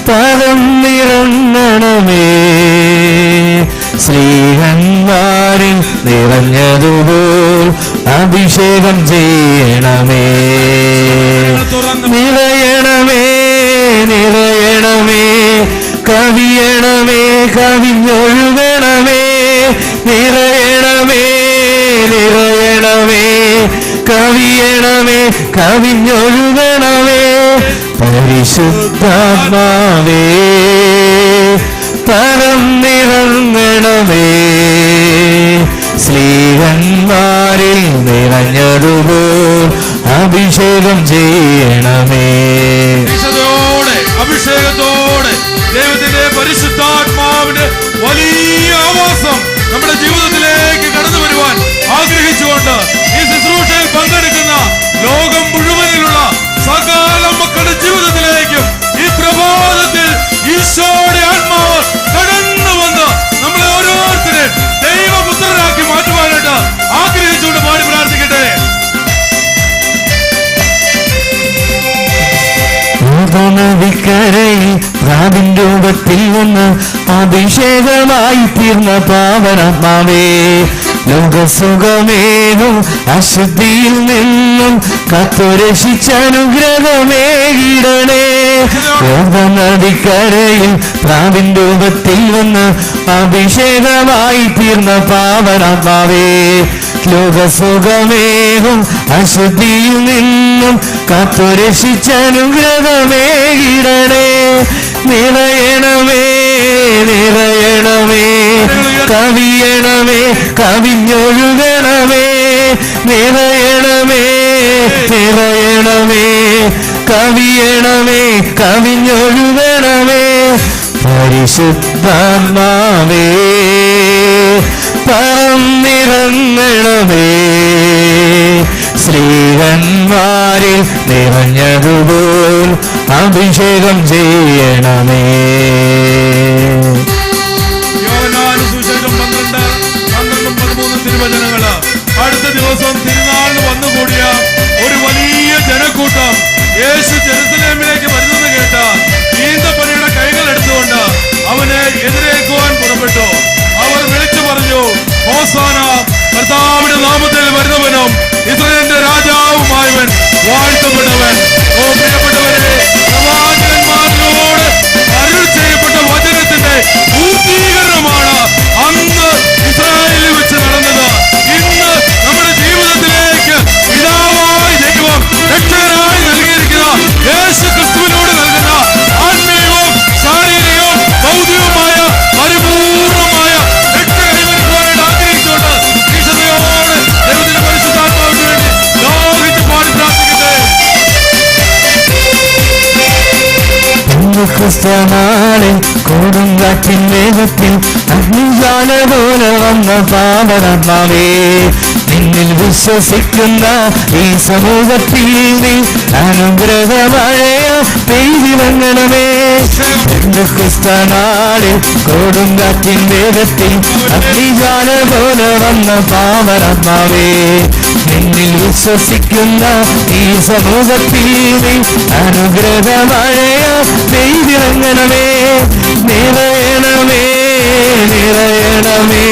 പറന്നിറങ്ങണമേ. സ്ത്രീഹന്മാരിൽ നിറഞ്ഞതുപോൽ അഭിഷേകം ചെയ്യണമേ. നിറയണമേ നിറയണമേ, കവിയണമേ കവിഞ്ഞൊഴുകണമേ. നിറയണമേ നിറയണമേ, കവിയണമേ കവിഞ്ഞൊഴുകണമേ. പരിശുദ്ധാത്മാവേ പറന്നിറങ്ങണമേ. സ്ത്രീഹന്മാരിൽ നിറഞ്ഞതുപോൽ അഭിഷേകം ചെയ്യണമേ. അഭിഷേകത്തോടെ ദൈവത്തിന്റെ പരിശുദ്ധാത്മാവിന്റെ വലിയ ആവാസം നമ്മുടെ ജീവിതത്തിലേക്ക് കടന്നു വരുവാൻ ആഗ്രഹിച്ചുകൊണ്ട് ഈ ശുശ്രൂഷയിൽ പങ്കെടുക്കുന്ന ലോകം മുഴുവനിലുള്ള സകല മക്കളുടെ ജീവിതത്തിലേക്കും ഈ പ്രഭാതത്തിൽ ഈശോയുടെ ആത്മാവ് കടന്നു വന്ന് നമ്മളെ ഓരോരുത്തരെ ദൈവപുത്രരാക്കി മാറ്റുവാനായിട്ട് ആഗ്രഹിച്ചുകൊണ്ട് പാടി പ്രാർത്ഥിക്കട്ടെ. നദിക്കരയിൽ പ്രാവിൻ രൂപത്തിൽ നിന്ന് അഭിഷേകമായി തീർന്ന പാവനാത്മാവേ, ലോകസുഖമേകും അശുദ്ധിയിൽ നിന്നും കാത്തുരക്ഷിച്ചനുഗ്രഹമേകിടണേ. നദിക്കരയിൽ പ്രാവിൻ രൂപത്തിൽ നിന്ന് അഭിഷേകമായി തീർന്ന പാവനാത്മാവേ, ലോകസുഖമേകും അശുദ്ധിയിൽ നിന്നും കാത്തുരക്ഷിച്ചനുഗ്രഹമേകിടണേ. നിറയണമേ നിറയണമേ, കവിയണമേ കവിഞ്ഞൊഴുകണമേ. നിറയണമേ നിറയണമേ, കവിയണമേ കവിഞ്ഞൊഴുകണമേ. പരിശുദ്ധാത്മാവേ പറന്നിറങ്ങണമേ. സ്ത്രീഹന്മാരിൽ നിറഞ്ഞതുപോൽ അഭിഷേകം ചെയ്യണമേ. തിരുവചനങ്ങള് അടുത്ത ദിവസം തിരുനാളിന് വന്നുകൂടിയ ഒരു വലിയ ജനക്കൂട്ടം യേശു ജെറുസലേമിലേക്ക് വരുന്നത് കേട്ട ഈന്തപ്പനയുടെ കൈകൾ എടുത്തുകൊണ്ട് അവനെ എതിരേൽക്കുവാൻ പുറപ്പെട്ടു. അവർ വിളിച്ചു പറഞ്ഞു, ഹോസാന, കർത്താവിന്റെ നാമത്തിൽ വരുന്നവനും ഇസ്രായേലിന്റെ രാജാവുമായവൻ വാഴ്ത്തപ്പെട്ടവൻ. ഓ പ്രിയപ്പെട്ടവരെ, പ്രവാചകന്മാരിലൂടെ അരുൾ ചെയ്യപ്പെട്ട വചനത്തിന്റെ പൂർത്തീകരണമാണ് അന്ന് ഇസ്രായേലിൽ വെച്ച് നടന്നത്. ഇന്ന് നമ്മുടെ ജീവിതത്തിലേക്ക് പിതാവായി ദൈവം രക്ഷകനായി നൽകിയിരിക്കുന്ന യേശു ക്രിസ്തുവിനോട് നൽകുന്ന ആത്മീയവും ശാരീരികവും ഭൗതികവുമായ പരിപൂർണമായ രക്ഷ കൈവരിക്കുവാനായിട്ട് ആഗ്രഹിച്ചുകൊണ്ട് ഈശ്വരയോട് ദൈവത്തിന്റെ പരിശുദ്ധാത്മാവിന് വേണ്ടി ലോകിച്ച് പാടി പ്രാർത്ഥിക്കട്ടെ. ക്രിസ്തനാളിൽ കൊടുങ്കാറ്റിൻ വേഗത്തിൽ അഗ്നിജ്വാല പോലെ വന്ന പാവനാത്മാവേ, നിന്നിൽ വിശ്വസിക്കുന്ന ഈ സമൂഹത്തിൽ നീ അനുഗ്രഹമഴയ പെയ്തിറങ്ങണമേ. ക്രിസ്തനാളിൽ കൊടുങ്കാറ്റിൻ വേഗത്തിൽ അഗ്നിജ്വാല പോലെ വന്ന പാവനാത്മാവേ, നിന്നിൽ വിശ്വസിക്കുന്ന ഈ സമൂഹത്തിൽ നീ അനുഗ്രഹമഴയ പെയ്തിറങ്ങണമേ. നിറയണമേ നിറയണമേ,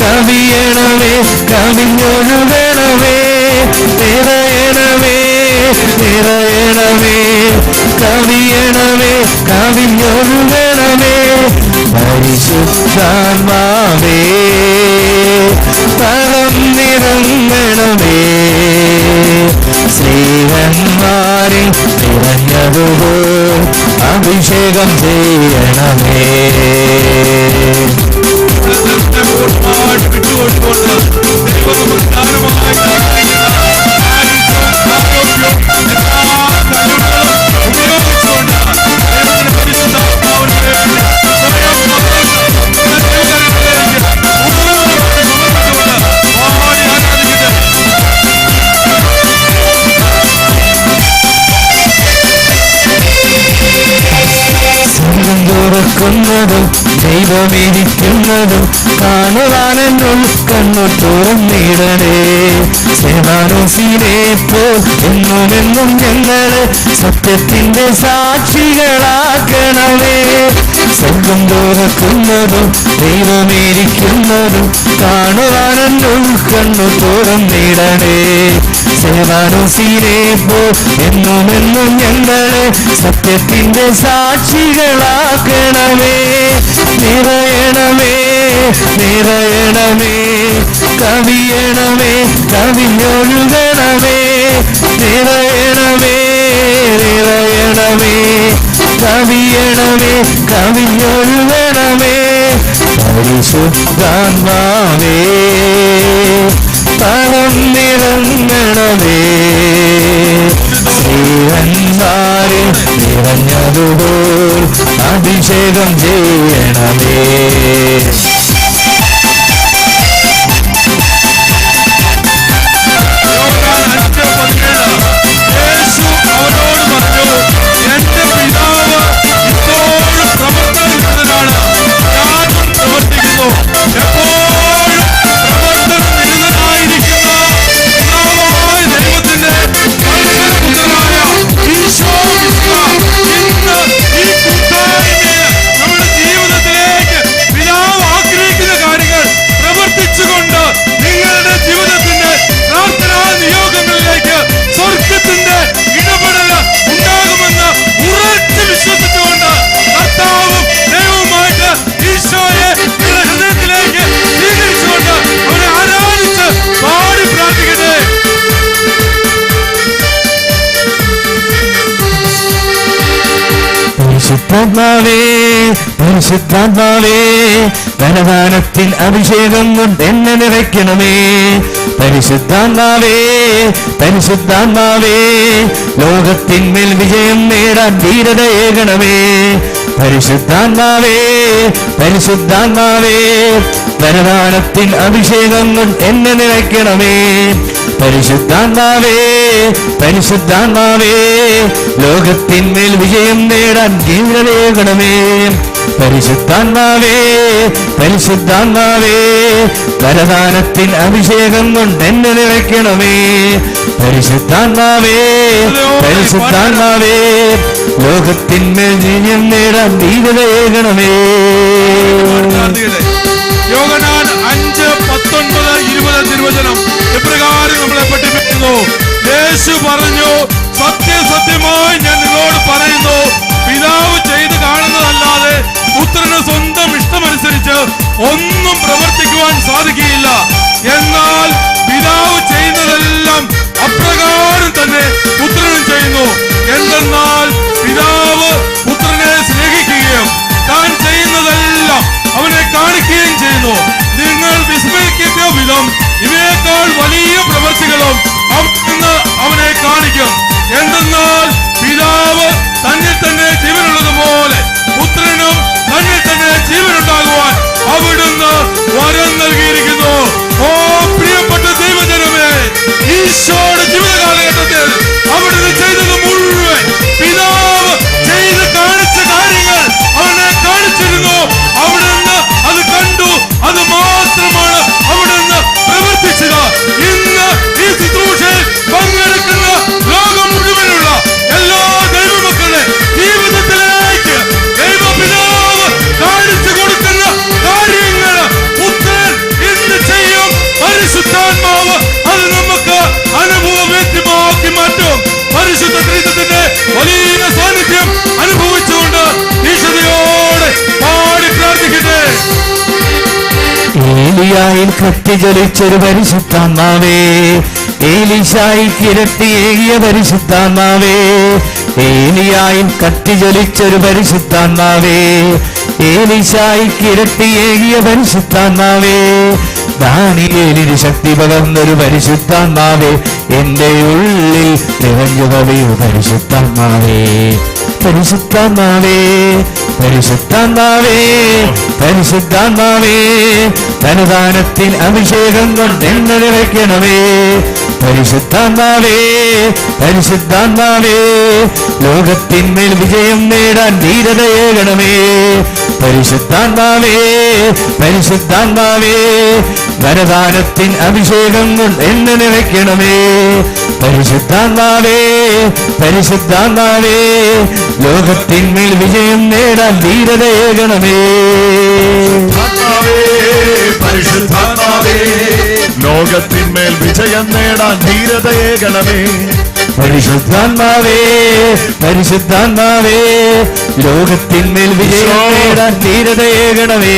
കവിയണമേ കവിഞ്ഞൊഴുകണമേ. നിറയണമേ നിറയണമേ, കവിയണമേ കവിഞ്ഞൊഴുകണമേ. പരിശുദ്ധാത്മാവേ പറന്നിറങ്ങണമേ. സ്ത്രീഹന്മാരിൽ നിറഞ്ഞതുപോൽ അഭിഷേകം ചെയ്യണമേ. ഉപയോഗിച്ചുകൊണ്ട് ദൈവമിരിക്കുന്നതും കാണുവാനെന്നും കണ്ണു തുറന്നിടണേ. സേവാനോസിനെപ്പോ എന്നുമെന്നും ഞങ്ങളെ സത്യത്തിന്റെ സാക്ഷികളാക്കണമേ. സ്വർഗം തുറക്കുന്നതും ദൈവമിരിക്കുന്നതും കാണുവാനെന്നും കണ്ണു തുറന്നിടണേ. സേവാനോസിനെപ്പോ എന്നുമെന്നും ഞങ്ങളെ സത്യത്തിന്റെ സാക്ഷികളാക്കണമേ. നിറയണമേ നിറയണമേ കവിയണമേ കവിഞ്ഞൊഴുകണമേ. നിറയണമേ നിറയണമേ കവിയണമേ കവിഞ്ഞൊഴുകണമേ. പരിശുദ്ധാത്മാവേ പറന്നിറങ്ങണമേ. ശ്രീഹന്മാരെ നിറഞ്ഞതുപോൽ അഭിഷേകം ചെയ്യണമേ. യേശു അവരോട് പറഞ്ഞു, എന്റെ പിതാവ് ഇപ്പോഴും പ്രവർത്തനനിരതനാണ്, ഞാനും പ്രവർത്തിക്കുന്നു. എപ്പോഴും പ്രവർത്തനനിരതനായിരിക്കുന്ന പിതാവായ ദൈവത്തിന്റെ പുത്രനായ ഈശോ മിശിഹ ഇന്ന് ഈ കൂട്ടായ്മയിൽ നമ്മുടെ ജീവിതത്തിലേക്ക് പിതാവ് ആഗ്രഹിക്കുന്ന കാര്യങ്ങൾ പ്രവർത്തിച്ചുകൊണ്ട് നിങ്ങളുടെ ജീവിതത്തിന്റെ പ്രാർത്ഥനാ നിയോഗങ്ങളിലേക്ക് സ്വർഗത്തിന്റെ ഇടപെടൽ ഉണ്ടാകുമെന്ന് ഉറച്ചു വിശ്വസിച്ചുകൊണ്ട് കർത്താവും ദൈവവുമായിട്ട് ഈശോയെ നിങ്ങളുടെ ഹൃദയത്തിലേക്ക് സ്വീകരിച്ചുകൊണ്ട് അവനെ ആരാധിച്ച് പാടി പ്രാർത്ഥിക്കട്ടെ. പരിശുദ്ധാത്മാവേ പരിശുദ്ധാത്മാവേ ധനദാനത്തിൻ അഭിഷേകം കൊണ്ട് എന്നെ നിറയ്ക്കണമേ. പരിശുദ്ധാത്മാവേ പരിശുദ്ധാത്മാവേ ലോകത്തിന്മേൽ വിജയം നേടാൻ ധീരതയേകണമേ. പരിശുദ്ധാത്മാവേ പരിശുദ്ധാത്മാവേ ധനദാനത്തിൻ അഭിഷേകം കൊണ്ട് എന്നെ നിറയ്ക്കണമേ. പരിശുദ്ധാത്മാവേ പരിശുദ്ധാത്മാവേ ലോകത്തിന്മേൽ വിജയം നേടാൻ ധീരതയേകണമേ. പരിശുദ്ധാത്മാവേ പരിശുദ്ധാത്മാവേ വരദാനത്തിൻ അഭിഷേകം കൊണ്ട് എന്നെ നിറയ്ക്കണമേ. പരിശുദ്ധാത്മാവേ പരിശുദ്ധാത്മാവേ ലോകത്തിന്മേൽ വിജയം നേടാൻ ധീരതയേകണമേ. യോഹന്നാൻ 5:19-20 തിരുവചനം ഇപ്രകാരം നമ്മളെ പഠിപ്പിക്കുന്നു. യേശു പറഞ്ഞു, സത്യസത്യമായി ഞാൻ നിങ്ങളോട് പറയുന്നു, പിതാവ് ചെയ്ത് കാണുന്നതല്ലാതെ പുത്രന് സ്വന്തം ഇഷ്ടമനുസരിച്ച് ഒന്നും പ്രവർത്തിക്കുവാൻ സാധിക്കുകയില്ല. എന്നാൽ പിതാവ് ചെയ്യുന്നതെല്ലാം അപ്രകാരം തന്നെ പുത്രനും ചെയ്യുന്നു. എന്തെന്നാൽ പിതാവ് പുത്രനെ സ്നേഹിക്കുകയും താൻ ചെയ്യുന്നതെല്ലാം അവനെ കാണിക്കുകയും ചെയ്യുന്നു. നിങ്ങൾ വിസ്മയിക്കുന്ന വിധം ഇവയേക്കാൾ വലിയ പ്രവൃത്തികളും അവനെ കാണിക്കും. എന്തെന്നാൽ പിതാവ് തന്നിൽ തന്നെ ജീവനുള്ളതുപോലെ പുത്രനും തന്നിൽ തന്നെ ജീവനുണ്ടാകുവാൻ അവിടുന്ന് വരം നൽകിയിരിക്കുന്നു. ഓ പ്രിയപ്പെട്ട ദൈവജനമേ, ഈശോയുടെ ജീവിത കാലഘട്ടത്തിൽ അവിടുന്ന് ചെയ്തത് മുഴുവൻ പിതാവ് ചെയ്ത് കാണിച്ച കാര്യങ്ങൾ അവനെ കാണിച്ചിരുന്നു. അവിടുന്ന് അത് കണ്ടു, അത് മാത്രമാണ് അവിടുന്ന് പ്രവർത്തിച്ചത്. ഇന്ന് ഈ ശുശ്രൂഷയിൽ പങ്കെടുക്കുന്ന ലോകം മുഴുവനുള്ള എല്ലാ ദൈവമക്കളുടെ ജീവിതത്തിലേക്ക് ദൈവപിതാവ് കാണിച്ചു കൊടുക്കുന്ന കാര്യങ്ങൾ പുത്രൻ ഇന്ന് ചെയ്യും. പരിശുദ്ധാത്മാവ് അത് നമുക്ക് അനുഭവവേദ്യമാക്കി മാറ്റും. പരിശുദ്ധ ത്രിത്വത്തിന്റെ വലിയ സാന്നിധ്യം അനുഭവിച്ചുകൊണ്ട് ഈശ്വരയോടെ പാടി പ്രാർത്ഥിക്കട്ടെ. ഏലിയായിൽ കത്തിജ്വലിച്ചൊരു പരിശുദ്ധാത്മാവേ, ഏലീശായിക്ക് ഇരട്ടിയേകിയ പരിശുദ്ധാത്മാവേ. ഏലിയായിൽ കത്തിജ്വലിച്ചൊരു പരിശുദ്ധാത്മാവേ, ഏലീശായിക്ക് ഇരട്ടിയേകിയ പരിശുദ്ധാത്മാവേ. ദാനിയേലിന് ശക്തി പകർന്നൊരു പരിശുദ്ധാത്മാവേ, എന്റെ ഉള്ളിൽ നിറഞ്ഞു കവിയു പരിശുദ്ധാത്മാവേ. പരിശുദ്ധാത്മാവേ പരിശുദ്ധാത്മാവേ പരിശുദ്ധാത്മാവേ ധനദാനത്തിൻ അഭിഷേകം കൊണ്ട് എന്നെ നിറയ്ക്കണമേ. പരിശുദ്ധാത്മാവേ പരിശുദ്ധാത്മാവേ ലോകത്തിന്മേൽ വിജയം നേടാൻ ധീരതയേകണമേ. പരിശുദ്ധാത്മാവേ പരിശുദ്ധാത്മാവേ വരദാനത്തിൻ അഭിഷേകങ്ങൾ എന്നെ നിറയ്ക്കണമേ. പരിശുദ്ധാത്മാവേ പരിശുദ്ധാത്മാവേ ലോകത്തിന്മേൽ വിജയം നേടാൻ ധീരതയേകണമേ. പരിശുദ്ധാത്മാവേ ലോകത്തിന്മേൽ വിജയം നേടാൻ ധീരതയേകണമേ. പരിശുദ്ധാത്മാവേ പരിശുദ്ധാത്മാവേ ലോകത്തിന്മേൽ വിജയം നേടാൻ ധീരതയേകണമേ.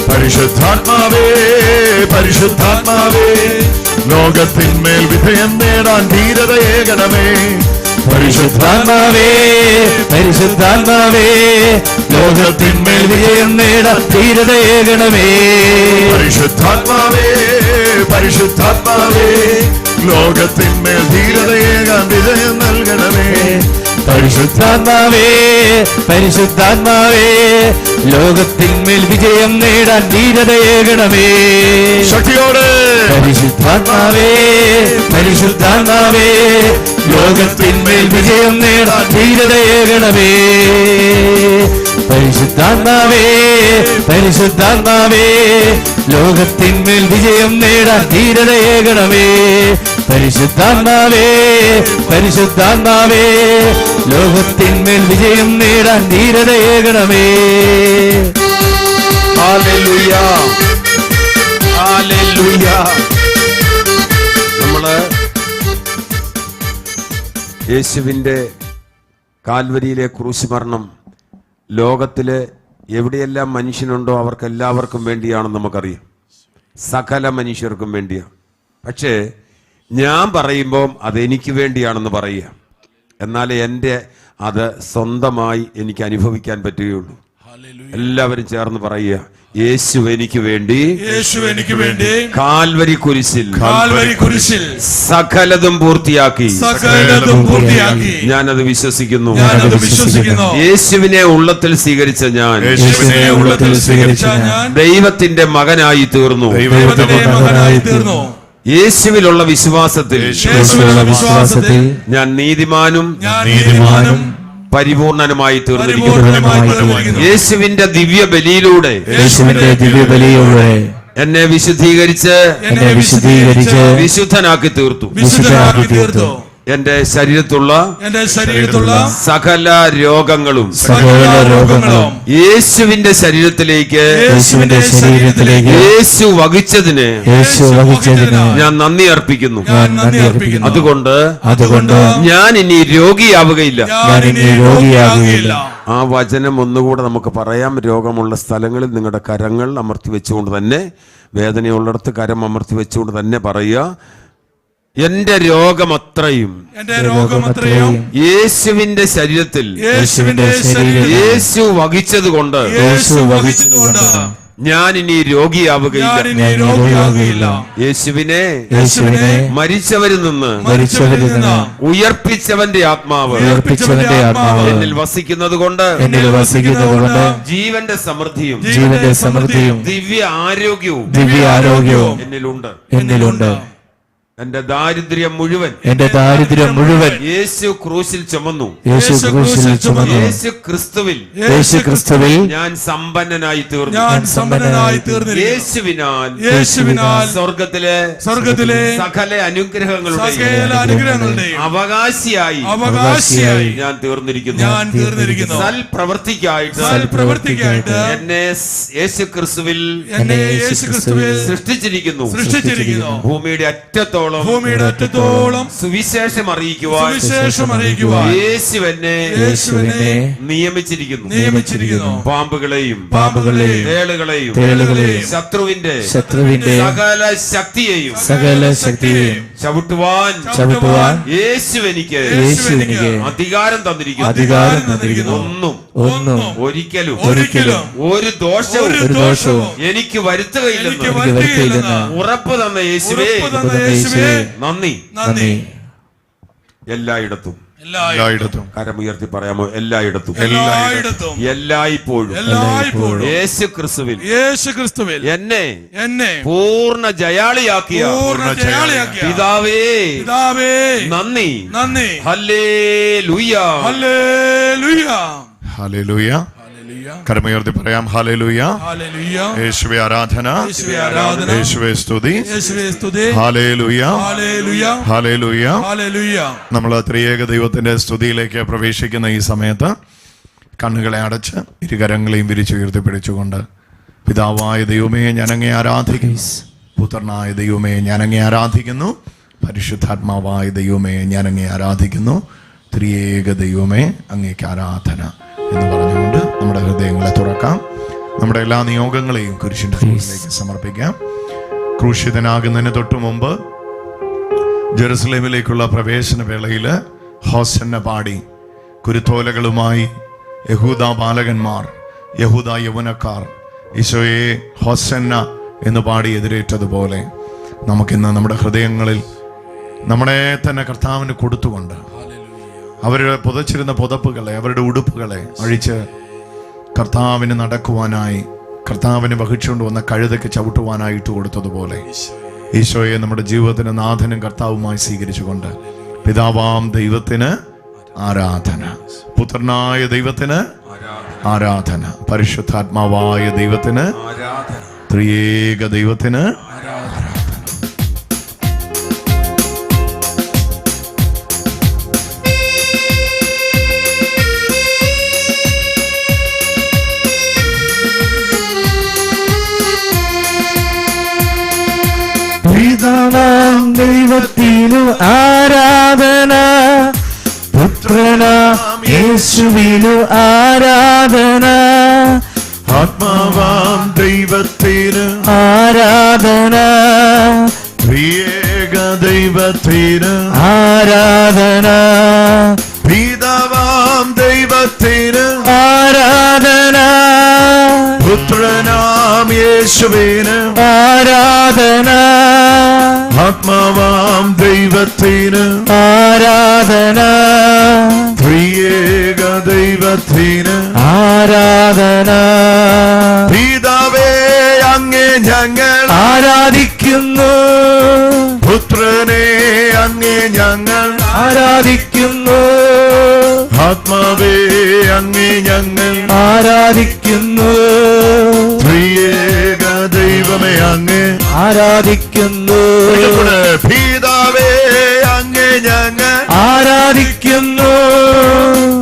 പരിശുദ്ധാത്മാവേ പരിശുദ്ധാത്മാവേ ലോകത്തിന്മേൽ വിജയം നേടാൻ ധീരതയേകണമേ. പരിശുദ്ധാത്മാവേ പരിശുദ്ധാത്മാവേ ലോകത്തിന്മേൽ വിജയം നേടാൻ ധീരതയേകണമേ. പരിശുദ്ധാത്മാവേ പരിശുദ്ധാത്മാവേ ലോകത്തിന്മേൽ ധീരതയേകാൻ വിജയം നൽകണമേ. പരിശുദ്ധാത്മാവേ പരിശുദ്ധാത്മാവേ ലോകത്തിന്മേൽ വിജയം നേടാൻ ധീരതയേകണമേ. ശക്തിയോടെ പരിശുദ്ധാത്മാവേ പരിശുദ്ധാത്മാവേ ലോകത്തിന്മേൽ വിജയം നേടാൻ ധീരതയേകണമേ. പരിശുദ്ധാത്മാവേ പരിശുദ്ധാത്മാവേ ലോകത്തിന്മേൽ വിജയം നേടാൻ ധീരതയേകണമേ. പരിശുദ്ധാത്മാവേ പരിശുദ്ധാത്മാവേ ലോകത്തിന്മേൽ വിജയം നേടാൻ ധീരതയേകണമേ. Hallelujah hallelujah. നമ്മള് യേശുവിൻ്റെ കാൽവരിയിലെ ക്രൂശ് മരണം ലോകത്തിലെ എവിടെയെല്ലാം മനുഷ്യനുണ്ടോ അവർക്കെല്ലാവർക്കും വേണ്ടിയാണെന്ന് നമുക്കറിയാം. സകല മനുഷ്യർക്കും വേണ്ടിയാണ്. പക്ഷേ ഞാൻ പറയുമ്പം അതെനിക്ക് വേണ്ടിയാണെന്ന് പറയുക. എന്നാൽ എൻ്റെ അത് സ്വന്തമായി എനിക്ക് അനുഭവിക്കാൻ പറ്റുകയുള്ളൂ. എല്ലാവരും ചേർന്ന് പറയുക, യേശു എനിക്ക് വേണ്ടി കാൽവരി കുരിശിൽ സകലതും പൂർത്തിയാക്കി. ഞാനത് വിശ്വസിക്കുന്നു. യേശുവിനെ ഉള്ളത്തിൽ സ്വീകരിച്ച ഞാൻ ദൈവത്തിന്റെ മകനായി തീർന്നു. യേശുവിലുള്ള വിശ്വാസത്തിൽ ഞാൻ നീതിമാനും പരിപൂർണനുമായി തീർന്നിരിക്കുന്നു. യേശുവിന്റെ ദിവ്യ ബലിയിലൂടെ എന്നെ വിശുദ്ധീകരിച്ച് വിശുദ്ധനാക്കി തീർത്തു. എന്റെ ശരീരത്തുള്ള സകല രോഗങ്ങളും യേശുവിന്റെ ശരീരത്തിലേക്ക് യേശു വഹിച്ചതിന് ഞാൻ നന്ദി അർപ്പിക്കുന്നു. അതുകൊണ്ട് ഞാൻ ഇനി രോഗിയാവുകയില്ല. ആ വചനം ഒന്നുകൂടെ നമുക്ക് പറയാം. രോഗമുള്ള സ്ഥലങ്ങളിൽ നിങ്ങളുടെ കരങ്ങൾ അമർത്തി വെച്ചുകൊണ്ട് തന്നെ, വേദനയുള്ളിടത്ത് കരം അമർത്തി വെച്ചുകൊണ്ട് തന്നെ പറയുക, എന്റെ രോഗമത്രയും യേശുവിന്റെ ശരീരത്തിൽ യേശു വഹിച്ചത് കൊണ്ട് ഞാൻ ഇനി രോഗിയാവുകയില്ല. യേശുവിനെ മരിച്ചവരിൽ നിന്ന് ഉയർപ്പിച്ചവന്റെ ആത്മാവ് എന്നിൽ വസിക്കുന്നത് കൊണ്ട് ജീവന്റെ സമൃദ്ധിയും ദിവ്യ ആരോഗ്യവും എന്നിലുണ്ട്. എന്റെ ദാരിദ്ര്യം മുഴുവൻ യേശു ക്രൂശിൽ ചുമന്നു. യേശു ക്രിസ്തുവിൽ ഞാൻ സമ്പന്നനായി തീർന്നു. യേശുവിനാൽ സ്വർഗത്തിലെ സകല അനുഗ്രഹങ്ങളുടെയും അവകാശിയായി ഞാൻ തീർന്നിരിക്കുന്നു. സൽപ്രവർത്തിക്കായിട്ട് എന്നെ യേശു ക്രിസ്തുവിൽ സൃഷ്ടിച്ചിരിക്കുന്നു. ഭൂമിയുടെ അറ്റത്തോളം സുവിശേഷം അറിയിക്കുവാൻ യേശു എന്നെ നിയമിച്ചിരിക്കുന്നു. പാമ്പുകളെയും തേളുകളെയും ശത്രുവിന്റെ സകല ശക്തിയെയും ചവിട്ടുവാൻ യേശു എനിക്ക് അധികാരം തന്നിരിക്കുന്നു. ഒന്നും ഒരിക്കലും ഒരു ദോഷവും എനിക്ക് വരുത്തുകയില്ലെന്ന് ഉറപ്പ് തന്ന യേശുവേ നന്ദി. എല്ലായിടത്തും കരമുയർത്തി പറയാമോ? എല്ലായിടത്തും എല്ലായ്പ്പോഴും യേശു ക്രിസ്തുവിൽ എന്നെ പൂർണ്ണ ജയാളിയാക്കിയ പിതാവേ നന്ദി. ഹല്ലേലൂയ. കരമുയർത്തി പറയാം ഹല്ലേലൂയ. ഹല്ലേലൂയ. യേശുവേ ആരാധന, യേശുവേ ആരാധന, യേശുവേ സ്തുതി, യേശുവേ സ്തുതി. Hallelujah, hallelujah, hallelujah. ഹല്ലേലൂയ. നമ്മൾ ത്രിയേക ദൈവത്തിന്റെ സ്തുതിയിലേക്ക് പ്രവേശിക്കുന്ന ഈ സമയത്ത് കണ്ണുകളെ അടച്ച് ഇരുകരങ്ങളെയും വിരിച്ചുയർത്തിപ്പിടിച്ചുകൊണ്ട്, പിതാവായ ദൈവമേ ഞാൻ അങ്ങേ ആരാധിക്കുന്നു, പുത്രനായ ദൈവമേ ഞാൻ അങ്ങേ ആരാധിക്കുന്നു, പരിശുദ്ധാത്മാവായ ദൈവമേ ഞാൻ അങ്ങേ ആരാധിക്കുന്നു, ത്രിയേക ദൈവമേ അങ്ങേക്ക് ആരാധന എന്ന് പറഞ്ഞുകൊണ്ട് നമ്മുടെ ഹൃദയങ്ങളെ തുറക്കാം. നമ്മുടെ എല്ലാ നിയോഗങ്ങളെയും കുരിശിന്റെ മുന്നിലേക്ക് സമർപ്പിക്കാം. ക്രൂശിതനാകുന്നതിന് തൊട്ടു മുമ്പ് ജെറുസലേമിലേക്കുള്ള പ്രവേശന വേളയിൽ ഹോസന്ന പാടി കുരുത്തോലകളുമായി യഹൂദ ബാലകന്മാർ, യഹൂദ യൗവനക്കാർ ഈശോയെ ഹോസന്ന എന്ന് പാടി എതിരേറ്റതുപോലെ നമുക്കിന്ന് നമ്മുടെ ഹൃദയങ്ങളിൽ നമ്മളെ തന്നെ കർത്താവിന് കൊടുത്തുകൊണ്ട് അവരുടെ പുതച്ചിരുന്ന പുതപ്പുകളെ, അവരുടെ ഉടുപ്പുകളെ അഴിച്ച് കർത്താവിന് നടക്കുവാനായി, കർത്താവിന് വഹിച്ചുകൊണ്ട് വന്ന കഴുതയ്ക്ക് ചവിട്ടുവാനായി ഇട്ട് കൊടുത്തതുപോലെ ഈശോയെ നമ്മുടെ ജീവിതത്തിന് നാഥനും കർത്താവുമായി സ്വീകരിച്ചുകൊണ്ട് പിതാവാം ദൈവത്തിന് ആരാധന, പുത്രനായ ദൈവത്തിന് ആരാധന, പരിശുദ്ധാത്മാവായ ദൈവത്തിന് ത്രിയേക ദൈവത്തിന് ആരാധന. പിതാവാം ദൈവത്തിനു ആരാധന, പുത്രനാം യേശുവിനു ആരാധന, ആത്മാവാം ദൈവത്തിന് ആരാധന, ത്രിയേക ദൈവത്തിന് ആരാധന, പിതാവാം ദൈവത്തിന് ആരാധന, പുത്രനാം യേശുവിന് ആരാധന, ആത്മാവാം ദൈവത്തിന് ആരാധന, ത്രിയേക ദൈവത്തിന് ആരാധന. പിതാവേ അങ്ങേ ഞങ്ങൾ ആരാധിക്കുന്നു, പുത്രനെ അങ്ങേ ഞങ്ങൾ ആരാധിക്കുന്നു, ആത്മാവേ അങ്ങേ ഞങ്ങൾ ആരാധിക്കുന്നു, ത്രിയേക ദൈവമേ അങ്ങേ ആരാധിക്കുന്നു, പിതാവേ അങ്ങേ ഞങ്ങൾ ആരാധിക്കുന്നു,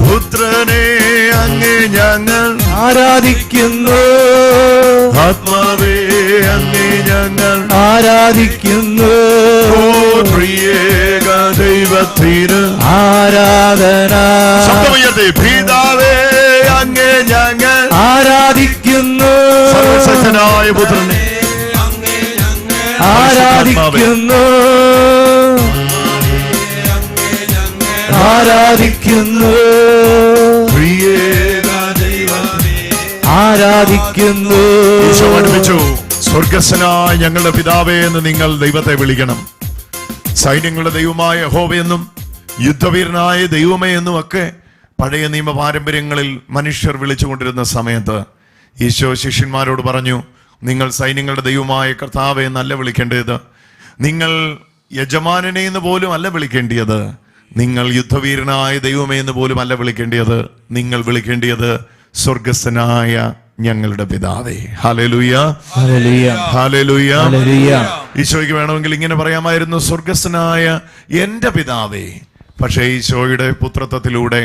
പുത്രനെ അങ്ങേ ഞങ്ങൾ ആരാധിക്കുന്നു, ആത്മാവേ അങ്ങേ ഞങ്ങൾ ആരാധിക്കുന്നു, ത്രിയേക ദൈവത്തിന് ആരാധന. ശബ്ദമുയർത്തി പിതാവേ അങ്ങേ ഞങ്ങൾ ആരാധിക്കുന്നു, സർവശക്തനായ പുത്രനെ ആരാധിക്കുന്നു, ആരാധിക്കുന്നു, ത്രിയേക ദൈവമേ ആരാധിക്കുന്നു. ഈശോ പഠിപ്പിച്ചു, സ്വർഗസ്വനായ ഞങ്ങളുടെ പിതാവേ എന്ന് നിങ്ങൾ ദൈവത്തെ വിളിക്കണം. സൈന്യങ്ങളുടെ ദൈവമായ യഹോവയെന്നും യുദ്ധവീരനായ ദൈവമേ എന്നും ഒക്കെ പഴയ നിയമ പാരമ്പര്യങ്ങളിൽ മനുഷ്യർ വിളിച്ചുകൊണ്ടിരുന്ന സമയത്ത് ഈശോ ശിഷ്യന്മാരോട് പറഞ്ഞു, നിങ്ങൾ സൈന്യങ്ങളുടെ ദൈവമായ കർത്താവെ എന്നല്ല വിളിക്കേണ്ടത്, നിങ്ങൾ യജമാനനെ എന്ന് പോലും അല്ല വിളിക്കേണ്ടിയത്, നിങ്ങൾ യുദ്ധവീരനായ ദൈവമേ എന്ന് പോലും അല്ല വിളിക്കേണ്ടിയത്, നിങ്ങൾ വിളിക്കേണ്ടിയത് സ്വർഗസ്ഥനായ ഞങ്ങളുടെ പിതാവേ. Hallelujah, hallelujah, hallelujah. ഹല്ലേലൂയ. ഈശോയ്ക്ക് വേണമെങ്കിൽ ഇങ്ങനെ പറയാമായിരുന്നു, സ്വർഗസ്ഥനായ എന്റെ പിതാവേ. പക്ഷേ ഈശോയുടെ പുത്രത്വത്തിലൂടെ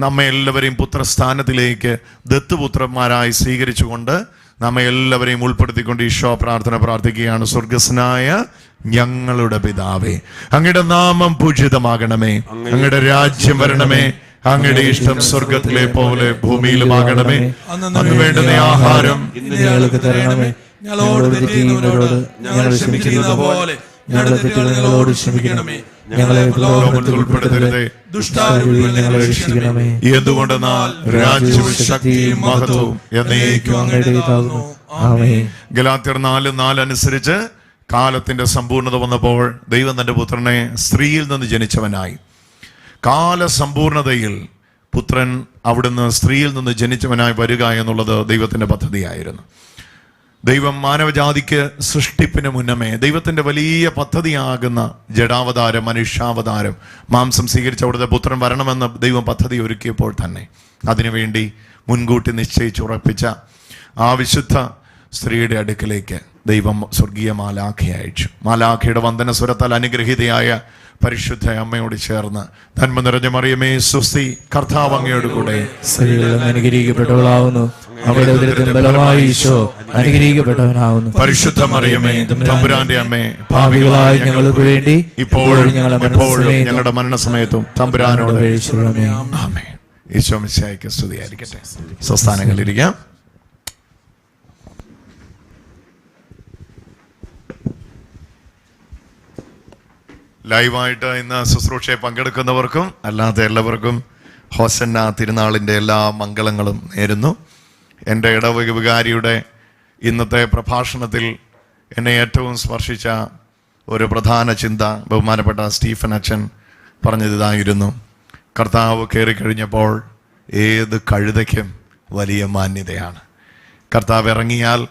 നമ്മെ എല്ലാവരെയും പുത്രസ്ഥാനത്തിലേക്ക് ദത്തുപുത്രന്മാരായി സ്വീകരിച്ചുകൊണ്ട് നമ്മെ എല്ലാവരെയും ഉൾപ്പെടുത്തിക്കൊണ്ട് ഈശോ പ്രാർത്ഥന പ്രാർത്ഥിക്കുകയാണ്. സ്വർഗസ്നായ ഞങ്ങളുടെ പിതാവേ, അങ്ങയുടെ നാമം പൂജിതമാകണമേ, അങ്ങയുടെ രാജ്യം വരണമേ, അങ്ങയുടെ ഇഷ്ടം സ്വർഗത്തിലെ പോലെ ഭൂമിയിലുമാകണമേ. അന്ന് വേണ്ടുന്ന ആഹാരം ഇന്ന് ഞങ്ങൾക്ക് തരണമേ, ഞങ്ങളോട് തെറ്റ് ചെയ്യുന്നവരോട് ഞങ്ങൾ ക്ഷമിക്കുന്നത് പോലെ ഞങ്ങളുടെ തെറ്റുകൾ ഞങ്ങളോട് ക്ഷമിക്കണമേ, ഞങ്ങളെ പ്രലോഭനത്തിൽ ഉൾപ്പെടുത്തരുതേ, ദുഷ്ടാരൂപിയിൽ നിന്ന് ഞങ്ങളെ രക്ഷിക്കണമേ. എന്തുകൊണ്ടെന്നാൽ രാജ്യവും ശക്തിയും മഹത്വവും എന്നേക്കും അങ്ങയുടേതാകുന്നു. ആമേൻ. ഗലാത്യർ 4:4 അനുസരിച്ച് കാലത്തിന്റെ സമ്പൂർണത വന്നപ്പോൾ ദൈവം തന്റെ പുത്രനെ സ്ത്രീയിൽ നിന്ന് ജനിച്ചവനായി, കാലസമ്പൂർണതയിൽ പുത്രൻ അവിടുന്ന് സ്ത്രീയിൽ നിന്ന് ജനിച്ചവനായി വരിക എന്നുള്ളത് ദൈവത്തിന്റെ പദ്ധതിയായിരുന്നു. ദൈവം മാനവജാതിക്ക് സൃഷ്ടിപ്പിന് മുന്നമേ ദൈവത്തിന്റെ വലിയ പദ്ധതിയാകുന്ന ജഡാവതാരം, മനുഷ്യാവതാരം, മാംസം സ്വീകരിച്ച അവിടുത്തെ പുത്രൻ വരണമെന്ന് ദൈവം പദ്ധതി ഒരുക്കിയപ്പോൾ തന്നെ അതിനുവേണ്ടി മുൻകൂട്ടി നിശ്ചയിച്ചുറപ്പിച്ച ആ വിശുദ്ധ സ്ത്രീയുടെ അടുക്കലേക്ക് ദൈവം സ്വർഗീയ മാലാഖയെ അയച്ചു. മാലാഖയുടെ വന്ദന സ്വരത്താൽ അനുഗ്രഹീതയായ പരിശുദ്ധ അമ്മയോട് ചേർന്ന് നന്മ നിറഞ്ഞ മറിയമേ സ്വസ്തി, കർത്താവ് അങ്ങയോട് കൂടെ സ്ത്രീകൾ അനുഗ്രഹിക്കപ്പെട്ടവളാവുന്നു, അവളുടെ ഉദരത്തിൻ ഫലമായി ഈശോ അനുഗ്രഹിക്കപ്പെട്ടവനാവുന്നു. പരിശുദ്ധ മറിയമേ തമ്പുരാന്റെ അമ്മേ, പാപികളായ ഞങ്ങൾക്ക് വേണ്ടി ഇപ്പോഴും ഞങ്ങളുടെ മരണസമയത്തും തമ്പുരാനോട് അപേക്ഷിക്കണമേ. ആമേൻ. ഈശോ മിശിഹായ്ക്ക് സ്തുതിയായിരിക്കട്ടെ. സ്വസ്ഥാനങ്ങളിലിരിക്കാം. ലൈവായിട്ട് ഇന്ന് ശുശ്രൂഷയെ പങ്കെടുക്കുന്നവർക്കും അല്ലാത്ത എല്ലാവർക്കും ഹോസന്ന തിരുനാളിൻ്റെ എല്ലാ മംഗളങ്ങളും നേരുന്നു. എൻ്റെ ഇടവക വികാരിയുടെ ഇന്നത്തെ പ്രഭാഷണത്തിൽ എന്നെ ഏറ്റവും സ്പർശിച്ച ഒരു പ്രധാന ചിന്ത ബഹുമാനപ്പെട്ട സ്റ്റീഫൻ അച്ഛൻ പറഞ്ഞതിതായിരുന്നു: കർത്താവ് കയറിക്കഴിഞ്ഞപ്പോൾ ഏത് കഴുതയ്ക്കും വലിയ മാന്യതയാണ്. കർത്താവ് ഇറങ്ങിയാൽ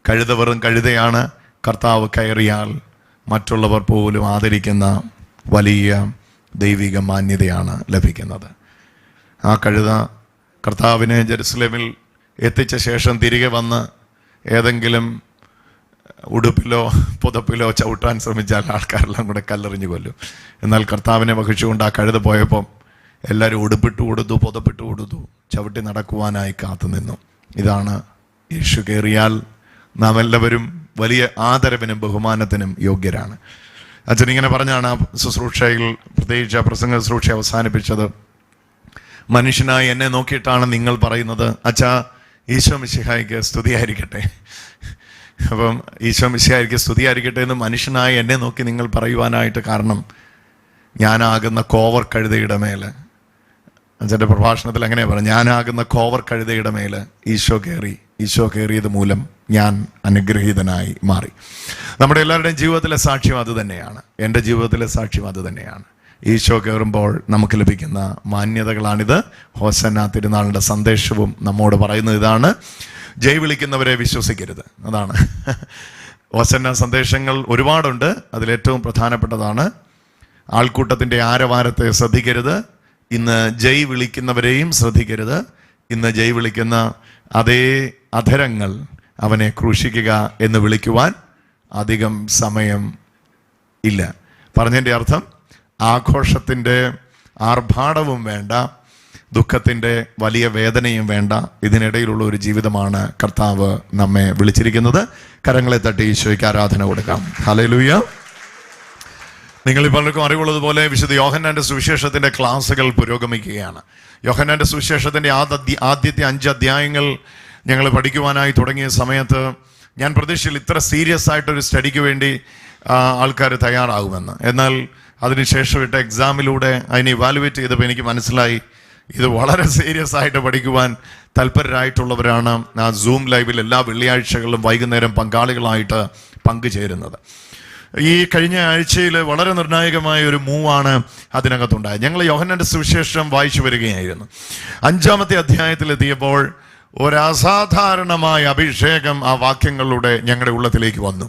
കഴുത വെറും കഴുതയാണ്. കർത്താവ് കയറിയാൽ മറ്റുള്ളവർ പോലും ആദരിക്കുന്ന വലിയ ദൈവിക മാന്യതയാണ് ലഭിക്കുന്നത്. ആ കഴുത കർത്താവിനെ ജെറുസലേമിൽ എത്തിച്ച ശേഷം തിരികെ വന്ന് ഏതെങ്കിലും ഉടുപ്പിലോ പുതപ്പിലോ ചവിട്ടാൻ ശ്രമിച്ചാൽ ആൾക്കാരെല്ലാം കൂടെ കല്ലെറിഞ്ഞു കൊല്ലും. എന്നാൽ കർത്താവിനെ വഹിച്ചുകൊണ്ട് ആ കഴുത പോയപ്പം എല്ലാവരും ഉടുപ്പിട്ട് കൊടുത്തു, പുതപ്പിട്ട് കൊടുത്തു, ചവിട്ടി നടക്കുവാനായി കാത്തു നിന്നു. ഇതാണ് യേശു കയറിയാൽ നാം എല്ലാവരും വലിയ ആദരവിനും ബഹുമാനത്തിനും യോഗ്യരാണ്. അച്ഛൻ ഇങ്ങനെ പറഞ്ഞാണ് ആ ശുശ്രൂഷയിൽ, പ്രത്യേകിച്ച് ആ പ്രസംഗ ശുശ്രൂഷ അവസാനിപ്പിച്ചത്. മനുഷ്യനായി എന്നെ നോക്കിയിട്ടാണ് നിങ്ങൾ പറയുന്നത്, അച്ഛാ ഈശോ മിശിഹായ്ക്ക് സ്തുതിയായിരിക്കട്ടെ. അപ്പം ഈശോ മിശിഹായ്ക്ക് സ്തുതിയായിരിക്കട്ടെ എന്ന് മനുഷ്യനായി എന്നെ നോക്കി നിങ്ങൾ പറയുവാനായിട്ട് കാരണം ഞാനാകുന്ന കോവർ കഴുതയുടെ മേല്, അച്ഛൻ്റെ പ്രഭാഷണത്തിൽ അങ്ങനെ പറഞ്ഞു, ഞാനാകുന്ന കോവർ കഴുതയുടെ മേല് ഈശോ കയറി. ഈശോ കയറിയത് മൂലം ഞാൻ അനുഗ്രഹീതനായി മാറി. നമ്മുടെ എല്ലാവരുടെയും ജീവിതത്തിലെ സാക്ഷ്യം അത് തന്നെയാണ്. എൻ്റെ ജീവിതത്തിലെ സാക്ഷ്യം അത് തന്നെയാണ്. ഈശോ കയറുമ്പോൾ നമുക്ക് ലഭിക്കുന്ന മാന്യതകളാണിത്. ഹോസന്ന തിരുനാളിൻ്റെ സന്ദേശവും നമ്മോട് പറയുന്നത് ഇതാണ്: ജയ് വിളിക്കുന്നവരെ വിശ്വസിക്കരുത്. അതാണ് ഹോസന്ന സന്ദേശങ്ങൾ ഒരുപാടുണ്ട്. അതിലേറ്റവും പ്രധാനപ്പെട്ടതാണ് ആൾക്കൂട്ടത്തിൻ്റെ ആരവാരത്തെ ശ്രദ്ധിക്കരുത്. ഇന്ന് ജയ് വിളിക്കുന്നവരെയും ശ്രദ്ധിക്കരുത്. ഇന്ന് ജയ് വിളിക്കുന്ന അതേ അധരങ്ങൾ അവനെ ക്രൂശിക്കുക എന്ന് വിളിക്കുവാൻ അധികം സമയം ഇല്ല. പറഞ്ഞതിൻ്റെ അർത്ഥം ആഘോഷത്തിൻ്റെ ആർഭാടവും വേണ്ട, ദുഃഖത്തിൻ്റെ വലിയ വേദനയും വേണ്ട. ഇതിനിടയിലുള്ള ഒരു ജീവിതമാണ് കർത്താവ് നമ്മെ വിളിച്ചിരിക്കുന്നത്. കരങ്ങളെ തട്ടി ഈശോയ്ക്ക് ആരാധന കൊടുക്കാം. ഹല്ലേലൂയ. നിങ്ങൾ പലർക്കും അറിവുള്ളതുപോലെ വിശുദ്ധ യോഹന്നാന്റെ സുവിശേഷത്തിന്റെ ക്ലാസ്സുകൾ പുരോഗമിക്കുകയാണ്. യോഹന്നാന്റെ സുവിശേഷത്തിന്റെ ആദ്യത്തെ 5 അധ്യായങ്ങൾ ഞങ്ങൾ പഠിക്കുവാനായി തുടങ്ങിയ സമയത്ത് ഞാൻ പ്രതീക്ഷയിൽ ഇത്ര സീരിയസ് ആയിട്ടൊരു സ്റ്റഡിക്ക് വേണ്ടി ആൾക്കാർ തയ്യാറാകുമെന്ന്. എന്നാൽ അതിനുശേഷം ഇട്ട എക്സാമിലൂടെ അതിനെ ഇവാലുവേറ്റ് ചെയ്തപ്പോൾ എനിക്ക് മനസ്സിലായി ഇത് വളരെ സീരിയസ് ആയിട്ട് പഠിക്കുവാൻ തൽപരരായിട്ടുള്ളവരാണ് ആ സൂം ലൈവിൽ എല്ലാ വെള്ളിയാഴ്ചകളിലും വൈകുന്നേരം പങ്കാളികളായിട്ട് പങ്കുചേരുന്നത്. ഈ കഴിഞ്ഞ ആഴ്ചയിൽ വളരെ നിർണായകമായ ഒരു മൂവാണ് അതിനകത്തുണ്ടായത്. ഞങ്ങൾ യോഹന്നാന്റെ സുവിശേഷം വായിച്ചു വരികയായിരുന്നു. 5-ാമത്തെ അധ്യായത്തിലെത്തിയപ്പോൾ ഒരസാധാരണമായ അഭിഷേകം ആ വാക്യങ്ങളുടെ ഞങ്ങളുടെ ഉള്ളത്തിലേക്ക് വന്നു.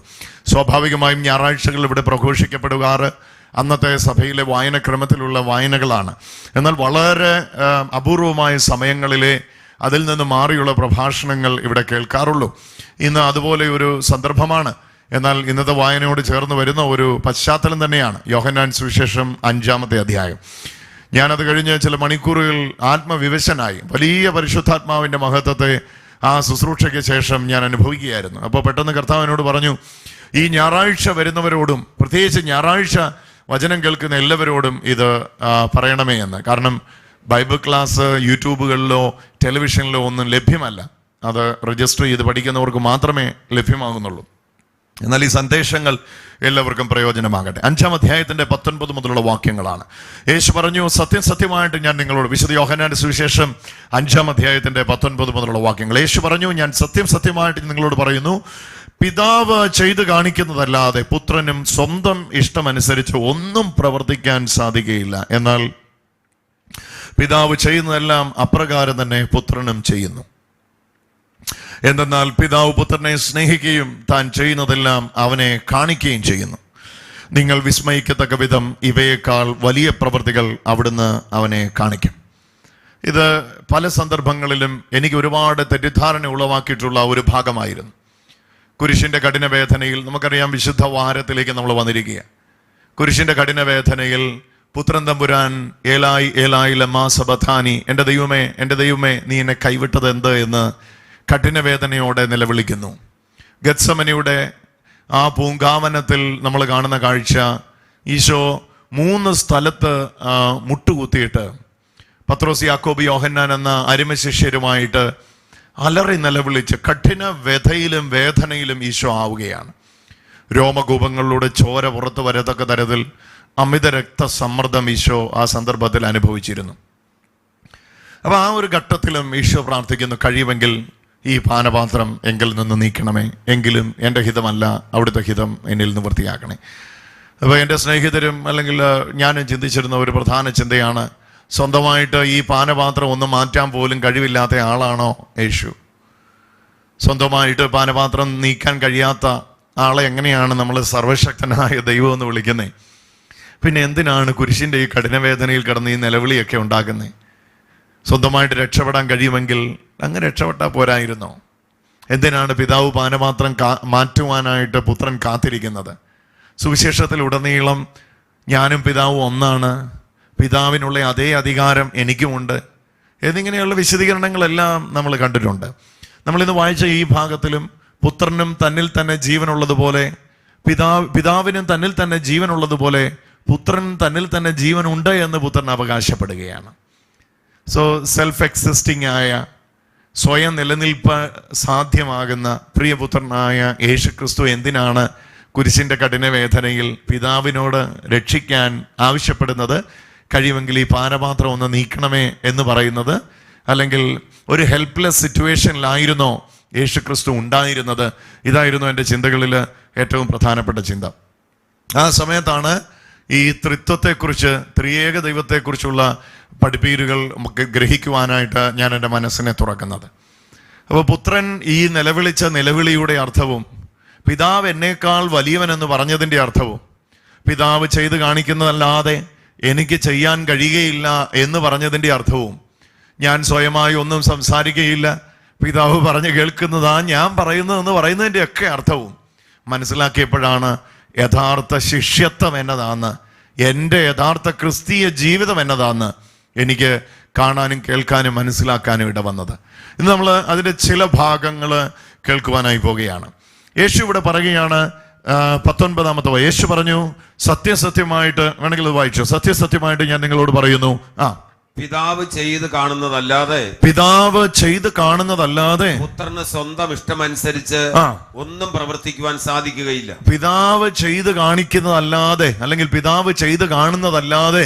സ്വാഭാവികമായും ഞായറാഴ്ചകൾ ഇവിടെ പ്രഘോഷിക്കപ്പെടുകാറ് അന്നത്തെ സഭയിലെ വായനക്രമത്തിലുള്ള വായനകളാണ്. എന്നാൽ വളരെ അപൂർവമായ സമയങ്ങളിലെ അതിൽ നിന്ന് മാറിയുള്ള പ്രഭാഷണങ്ങൾ ഇവിടെ കേൾക്കാറുള്ളൂ. ഇന്ന് അതുപോലെ ഒരു സന്ദർഭമാണ്. എന്നാൽ ഇന്നത്തെ വായനയോട് ചേർന്ന് വരുന്ന ഒരു പശ്ചാത്തലം തന്നെയാണ് യോഹന്നാൻ സുവിശേഷം 5-ാമത്തെ അധ്യായം. ഞാനത് കഴിഞ്ഞ് ചില മണിക്കൂറുകൾ ആത്മവിവശനായി വലിയ പരിശുദ്ധാത്മാവിൻ്റെ മഹത്വത്തെ ആ ശുശ്രൂഷയ്ക്ക് ശേഷം ഞാൻ അനുഭവിക്കുകയായിരുന്നു. അപ്പോൾ പെട്ടെന്ന് കർത്താവ് എന്നോട് പറഞ്ഞു, ഈ ഞായറാഴ്ച വരുന്നവരോടും പ്രത്യേകിച്ച് ഞായറാഴ്ച വചനം കേൾക്കുന്ന എല്ലാവരോടും ഇത് പറയണമേ എന്ന്. കാരണം ബൈബിൾ ക്ലാസ് യൂട്യൂബുകളിലോ ടെലിവിഷനിലോ ഒന്നും ലഭ്യമല്ല. അത് രജിസ്റ്റർ ചെയ്ത് പഠിക്കുന്നവർക്ക് മാത്രമേ ലഭ്യമാകുന്നുള്ളൂ. എന്നാൽ ഈ സന്ദേശങ്ങൾ എല്ലാവർക്കും പ്രയോജനമാകട്ടെ. 5-ാം അധ്യായത്തിന്റെ 19 മുതലുള്ള വാക്യങ്ങളാണ്. യേശു പറഞ്ഞു, സത്യം സത്യമായിട്ട് ഞാൻ നിങ്ങളോട്, വിശുദ്ധ യോഹന്നാന്റെ സുവിശേഷം 5-ാം അധ്യായത്തിന്റെ 19 മുതലുള്ള വാക്യങ്ങൾ. യേശു പറഞ്ഞു, ഞാൻ സത്യം സത്യമായിട്ട് നിങ്ങളോട് പറയുന്നു, പിതാവ് ചെയ്തു കാണിക്കുന്നതല്ലാതെ പുത്രനും സ്വന്തം ഇഷ്ടമനുസരിച്ച് ഒന്നും പ്രവർത്തിക്കാൻ സാധിക്കുകയില്ല. എന്നാൽ പിതാവ് ചെയ്യുന്നതെല്ലാം അപ്രകാരം തന്നെ പുത്രനും ചെയ്യുന്നു. എന്തെന്നാൽ പിതാവ് പുത്രനെ സ്നേഹിക്കുകയും താൻ ചെയ്യുന്നതെല്ലാം അവനെ കാണിക്കുകയും ചെയ്യുന്നു. നിങ്ങൾ വിസ്മയിക്കത്തക്ക വിധം ഇവയേക്കാൾ വലിയ പ്രവൃത്തികൾ അവിടുന്ന് അവനെ കാണിക്കും. ഇത് പല സന്ദർഭങ്ങളിലും എനിക്ക് ഒരുപാട് തെറ്റിദ്ധാരണ ഉളവാക്കിയിട്ടുള്ള ഒരു ഭാഗമായിരുന്നു. കുരിശിൻ്റെ കഠിനവേദനയിൽ നമുക്കറിയാം, വിശുദ്ധ വാരത്തിലേക്ക് നമ്മൾ വന്നിരിക്കുക. കുരിശിൻ്റെ കഠിനവേദനയിൽ പുത്രൻ തമ്പുരാൻ ഏലായി ഏലായി ലമാ സബഥാനി, എൻ്റെ ദൈവമേ നീ എന്നെ കൈവിട്ടത് എന്ത് എന്ന് കഠിനവേദനയോടെ നിലവിളിക്കുന്നു. ഗത്സമനിയുടെ ആ പൂങ്കാവനത്തിൽ നമ്മൾ കാണുന്ന കാഴ്ച, ഈശോ 3 സ്ഥലത്ത് മുട്ടുകുത്തിയിട്ട് പത്രോസ്, യാക്കോബ്, യോഹന്നാൻ എന്ന അരിമശിഷ്യരുമായിട്ട് അലറി നിലവിളിച്ച് കഠിന വ്യഥയിലും വേദനയിലും ഈശോ ആവുകയാണ്. രോമകൂപങ്ങളിലൂടെ ചോര പുറത്തു വരത്തക്ക തരത്തിൽ അമിത രക്തസമ്മർദ്ദം ഈശോ ആ സന്ദർഭത്തിൽ അനുഭവിച്ചിരുന്നു. അപ്പൊ ആ ഒരു ഘട്ടത്തിലും ഈശോ പ്രാർത്ഥിക്കുന്നു, കഴിയുമെങ്കിൽ ഈ പാനപാത്രം എങ്കിൽ നിന്ന് നീക്കണമേ, എങ്കിലും എൻ്റെ ഹിതമല്ല അവിടുത്തെ ഹിതം എന്നിൽ നിവൃത്തിയാക്കണേ. അപ്പോൾ എൻ്റെ സ്നേഹിതരും അല്ലെങ്കിൽ ഞാനും ചിന്തിച്ചിരുന്ന ഒരു പ്രധാന ചിന്തയാണ്, സ്വന്തമായിട്ട് ഈ പാനപാത്രം ഒന്ന് മാറ്റാൻ പോലും കഴിവില്ലാത്ത ആളാണോ യേശു? സ്വന്തമായിട്ട് പാനപാത്രം നീക്കാൻ കഴിയാത്ത ആളെ എങ്ങനെയാണ് നമ്മൾ സർവശക്തനായ ദൈവം എന്ന് വിളിക്കുന്നത്? പിന്നെ എന്തിനാണ് കുരിശിൻ്റെ ഈ കഠിനവേദനയിൽ കിടന്ന് ഈ നിലവിളിയൊക്കെ ഉണ്ടാക്കുന്നത്? സ്വന്തമായിട്ട് രക്ഷപ്പെടാൻ കഴിയുമെങ്കിൽ അങ്ങ് രക്ഷപ്പെട്ടാൽ പോരായിരുന്നോ? എന്തിനാണ് പിതാവ് പാനപാത്രം മാറ്റുവാനായിട്ട് പുത്രൻ കാത്തിരിക്കുന്നത്? സുവിശേഷത്തിൽ ഉടനീളം ഞാനും പിതാവും ഒന്നാണ്, പിതാവിനുള്ള അതേ അധികാരം എനിക്കുമുണ്ട് എന്നിങ്ങനെയുള്ള വിശദീകരണങ്ങളെല്ലാം നമ്മൾ കണ്ടിട്ടുണ്ട്. നമ്മളിന്ന് വായിച്ച ഈ ഭാഗത്തിലും പുത്രനും തന്നിൽ തന്നെ ജീവനുള്ളതുപോലെ പിതാവിനും തന്നിൽ തന്നെ ജീവനുള്ളതുപോലെ പുത്രൻ തന്നിൽ തന്നെ ജീവനുണ്ട് എന്ന് പുത്രൻ അവകാശപ്പെടുകയാണ്. സോ സെൽഫ് എക്സിസ്റ്റിംഗ് ആയ, സ്വയം നിലനിൽപ്പ് സാധ്യമാകുന്ന പ്രിയപുത്രനായ യേശുക്രിസ്തു എന്തിനാണ് കുരിശിൻ്റെ കഠിനവേദനയിൽ പിതാവിനോട് രക്ഷിക്കാൻ ആവശ്യപ്പെടുന്നത്? കഴിയുമെങ്കിൽ ഈ പാനപാത്രം ഒന്ന് നീക്കണമേ എന്ന് പറയുന്നത്? അല്ലെങ്കിൽ ഒരു ഹെൽപ്ലെസ് സിറ്റുവേഷനിലായിരുന്നോ യേശുക്രിസ്തു ഉണ്ടായിരുന്നത്? ഇതായിരുന്നു എൻ്റെ ചിന്തകളിൽ ഏറ്റവും പ്രധാനപ്പെട്ട ചിന്ത. ആ സമയത്താണ് ഈ ത്രിത്വത്തെക്കുറിച്ച്, ത്രിയേക ദൈവത്തെക്കുറിച്ചുള്ള പഠിപ്പീരുകൾ നമുക്ക് ഗ്രഹിക്കുവാനായിട്ട് ഞാൻ എൻ്റെ മനസ്സിനെ തുറക്കുന്നത്. അപ്പോൾ പുത്രൻ ഈ നിലവിളിച്ച നിലവിളിയുടെ അർത്ഥവും, പിതാവ് എന്നേക്കാൾ വലിയവനെന്ന് പറഞ്ഞതിൻ്റെ അർത്ഥവും, പിതാവ് ചെയ്ത് കാണിക്കുന്നതല്ലാതെ എനിക്ക് ചെയ്യാൻ കഴിയുകയില്ല എന്ന് പറഞ്ഞതിൻ്റെ അർത്ഥവും, ഞാൻ സ്വയമായി ഒന്നും സംസാരിക്കുകയില്ല, പിതാവ് പറഞ്ഞ് കേൾക്കുന്നതാ ഞാൻ പറയുന്നതെന്ന് പറയുന്നതിൻ്റെ ഒക്കെ അർത്ഥവും മനസ്സിലാക്കിയപ്പോഴാണ് യഥാർത്ഥ ശിഷ്യത്വം എന്നതാന്ന്, എൻ്റെ യഥാർത്ഥ ക്രിസ്തീയ ജീവിതം എന്നതാന്ന് എനിക്ക് കാണാനും കേൾക്കാനും മനസ്സിലാക്കാനും ഇടവന്നത്. ഇന്ന് നമ്മൾ അതിൻ്റെ ചില ഭാഗങ്ങൾ കേൾക്കുവാനായി പോവുകയാണ്. യേശു ഇവിടെ പറയുകയാണ്, 19-ാമത്തെ യേശു പറഞ്ഞു, സത്യസത്യമായിട്ട്, വേണമെങ്കിൽ അത് വായിച്ചു, സത്യസത്യമായിട്ട് ഞാൻ നിങ്ങളോട് പറയുന്നു, പിതാവ് ചെയ്ത് കാണുന്നതല്ലാതെ പുത്രന് സ്വന്തം ഇഷ്ടമനുസരിച്ച് ഒന്നും പ്രവർത്തിക്കുവാൻ സാധിക്കുകയില്ല. പിതാവ് ചെയ്ത് കാണിക്കുന്നതല്ലാതെ, അല്ലെങ്കിൽ പിതാവ് ചെയ്ത് കാണുന്നതല്ലാതെ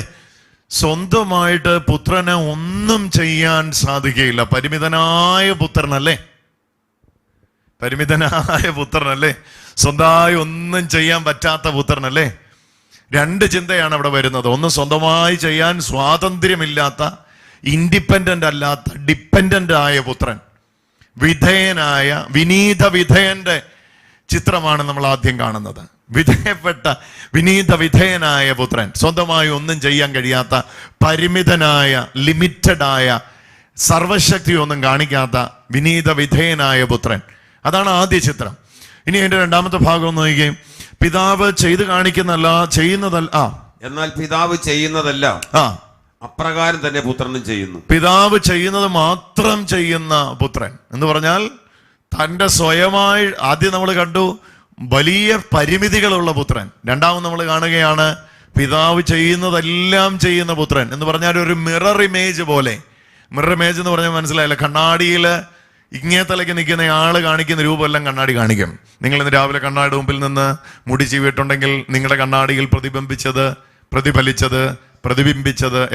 സ്വന്തമായിട്ട് പുത്രന് ഒന്നും ചെയ്യാൻ സാധിക്കുകയില്ല. പരിമിതനായ പുത്രനല്ലേ, സ്വന്തമായി ഒന്നും ചെയ്യാൻ പറ്റാത്ത പുത്രനല്ലേ. 2 ചിന്തയാണ് അവിടെ വരുന്നത്. ഒന്ന്, സ്വന്തമായി ചെയ്യാൻ സ്വാതന്ത്ര്യമില്ലാത്ത, ഇൻഡിപെൻഡന്റ് അല്ലാത്ത, ഡിപ്പെൻഡന്റ് ആയ പുത്രൻ, വിധേയനായ, വിനീത വിധേയന്റെ ചിത്രമാണ് നമ്മൾ ആദ്യം കാണുന്നത്. വിധേയപ്പെട്ട, വിനീത വിധേയനായ പുത്രൻ, സ്വന്തമായി ഒന്നും ചെയ്യാൻ കഴിയാത്ത, പരിമിതനായ, ലിമിറ്റഡായ, സർവശക്തി ഒന്നും കാണിക്കാത്ത വിനീത വിധേയനായ പുത്രൻ. അതാണ് ആദ്യ ചിത്രം. ഇനി അതിന്റെ 2-ാമത്തെ ഭാഗം നോക്കുകയും, പിതാവ് ചെയ്ത് ചെയ്യുന്നതല്ല, എന്നാൽ പിതാവ് ചെയ്യുന്നതല്ല അപ്രകാരം തന്നെ പുത്രനും ചെയ്യുന്നു. പിതാവ് ചെയ്യുന്നത് മാത്രം ചെയ്യുന്ന പുത്രൻ എന്ന് പറഞ്ഞാൽ തൻ്റെ സ്വയമായി, ആദ്യം നമ്മൾ കണ്ടു വലിയ പരിമിതികളുള്ള പുത്രൻ, രണ്ടാമത് നമ്മൾ കാണുകയാണ് പിതാവ് ചെയ്യുന്നതെല്ലാം ചെയ്യുന്ന പുത്രൻ എന്ന് പറഞ്ഞാൽ ഒരു മിറർ ഇമേജ് പോലെ. മിറർ ഇമേജ് എന്ന് പറഞ്ഞാൽ മനസ്സിലായില്ല, കണ്ണാടിയിൽ ഇങ്ങേ തലയ്ക്ക് നിൽക്കുന്ന ആള് കാണിക്കുന്ന രൂപമെല്ലാം കണ്ണാടി കാണിക്കും. നിങ്ങൾ ഇന്ന് രാവിലെ കണ്ണാടി മുമ്പിൽ നിന്ന് മുടി ചീവിട്ടുണ്ടെങ്കിൽ നിങ്ങളുടെ കണ്ണാടിയിൽ പ്രതിബിംബിച്ചത്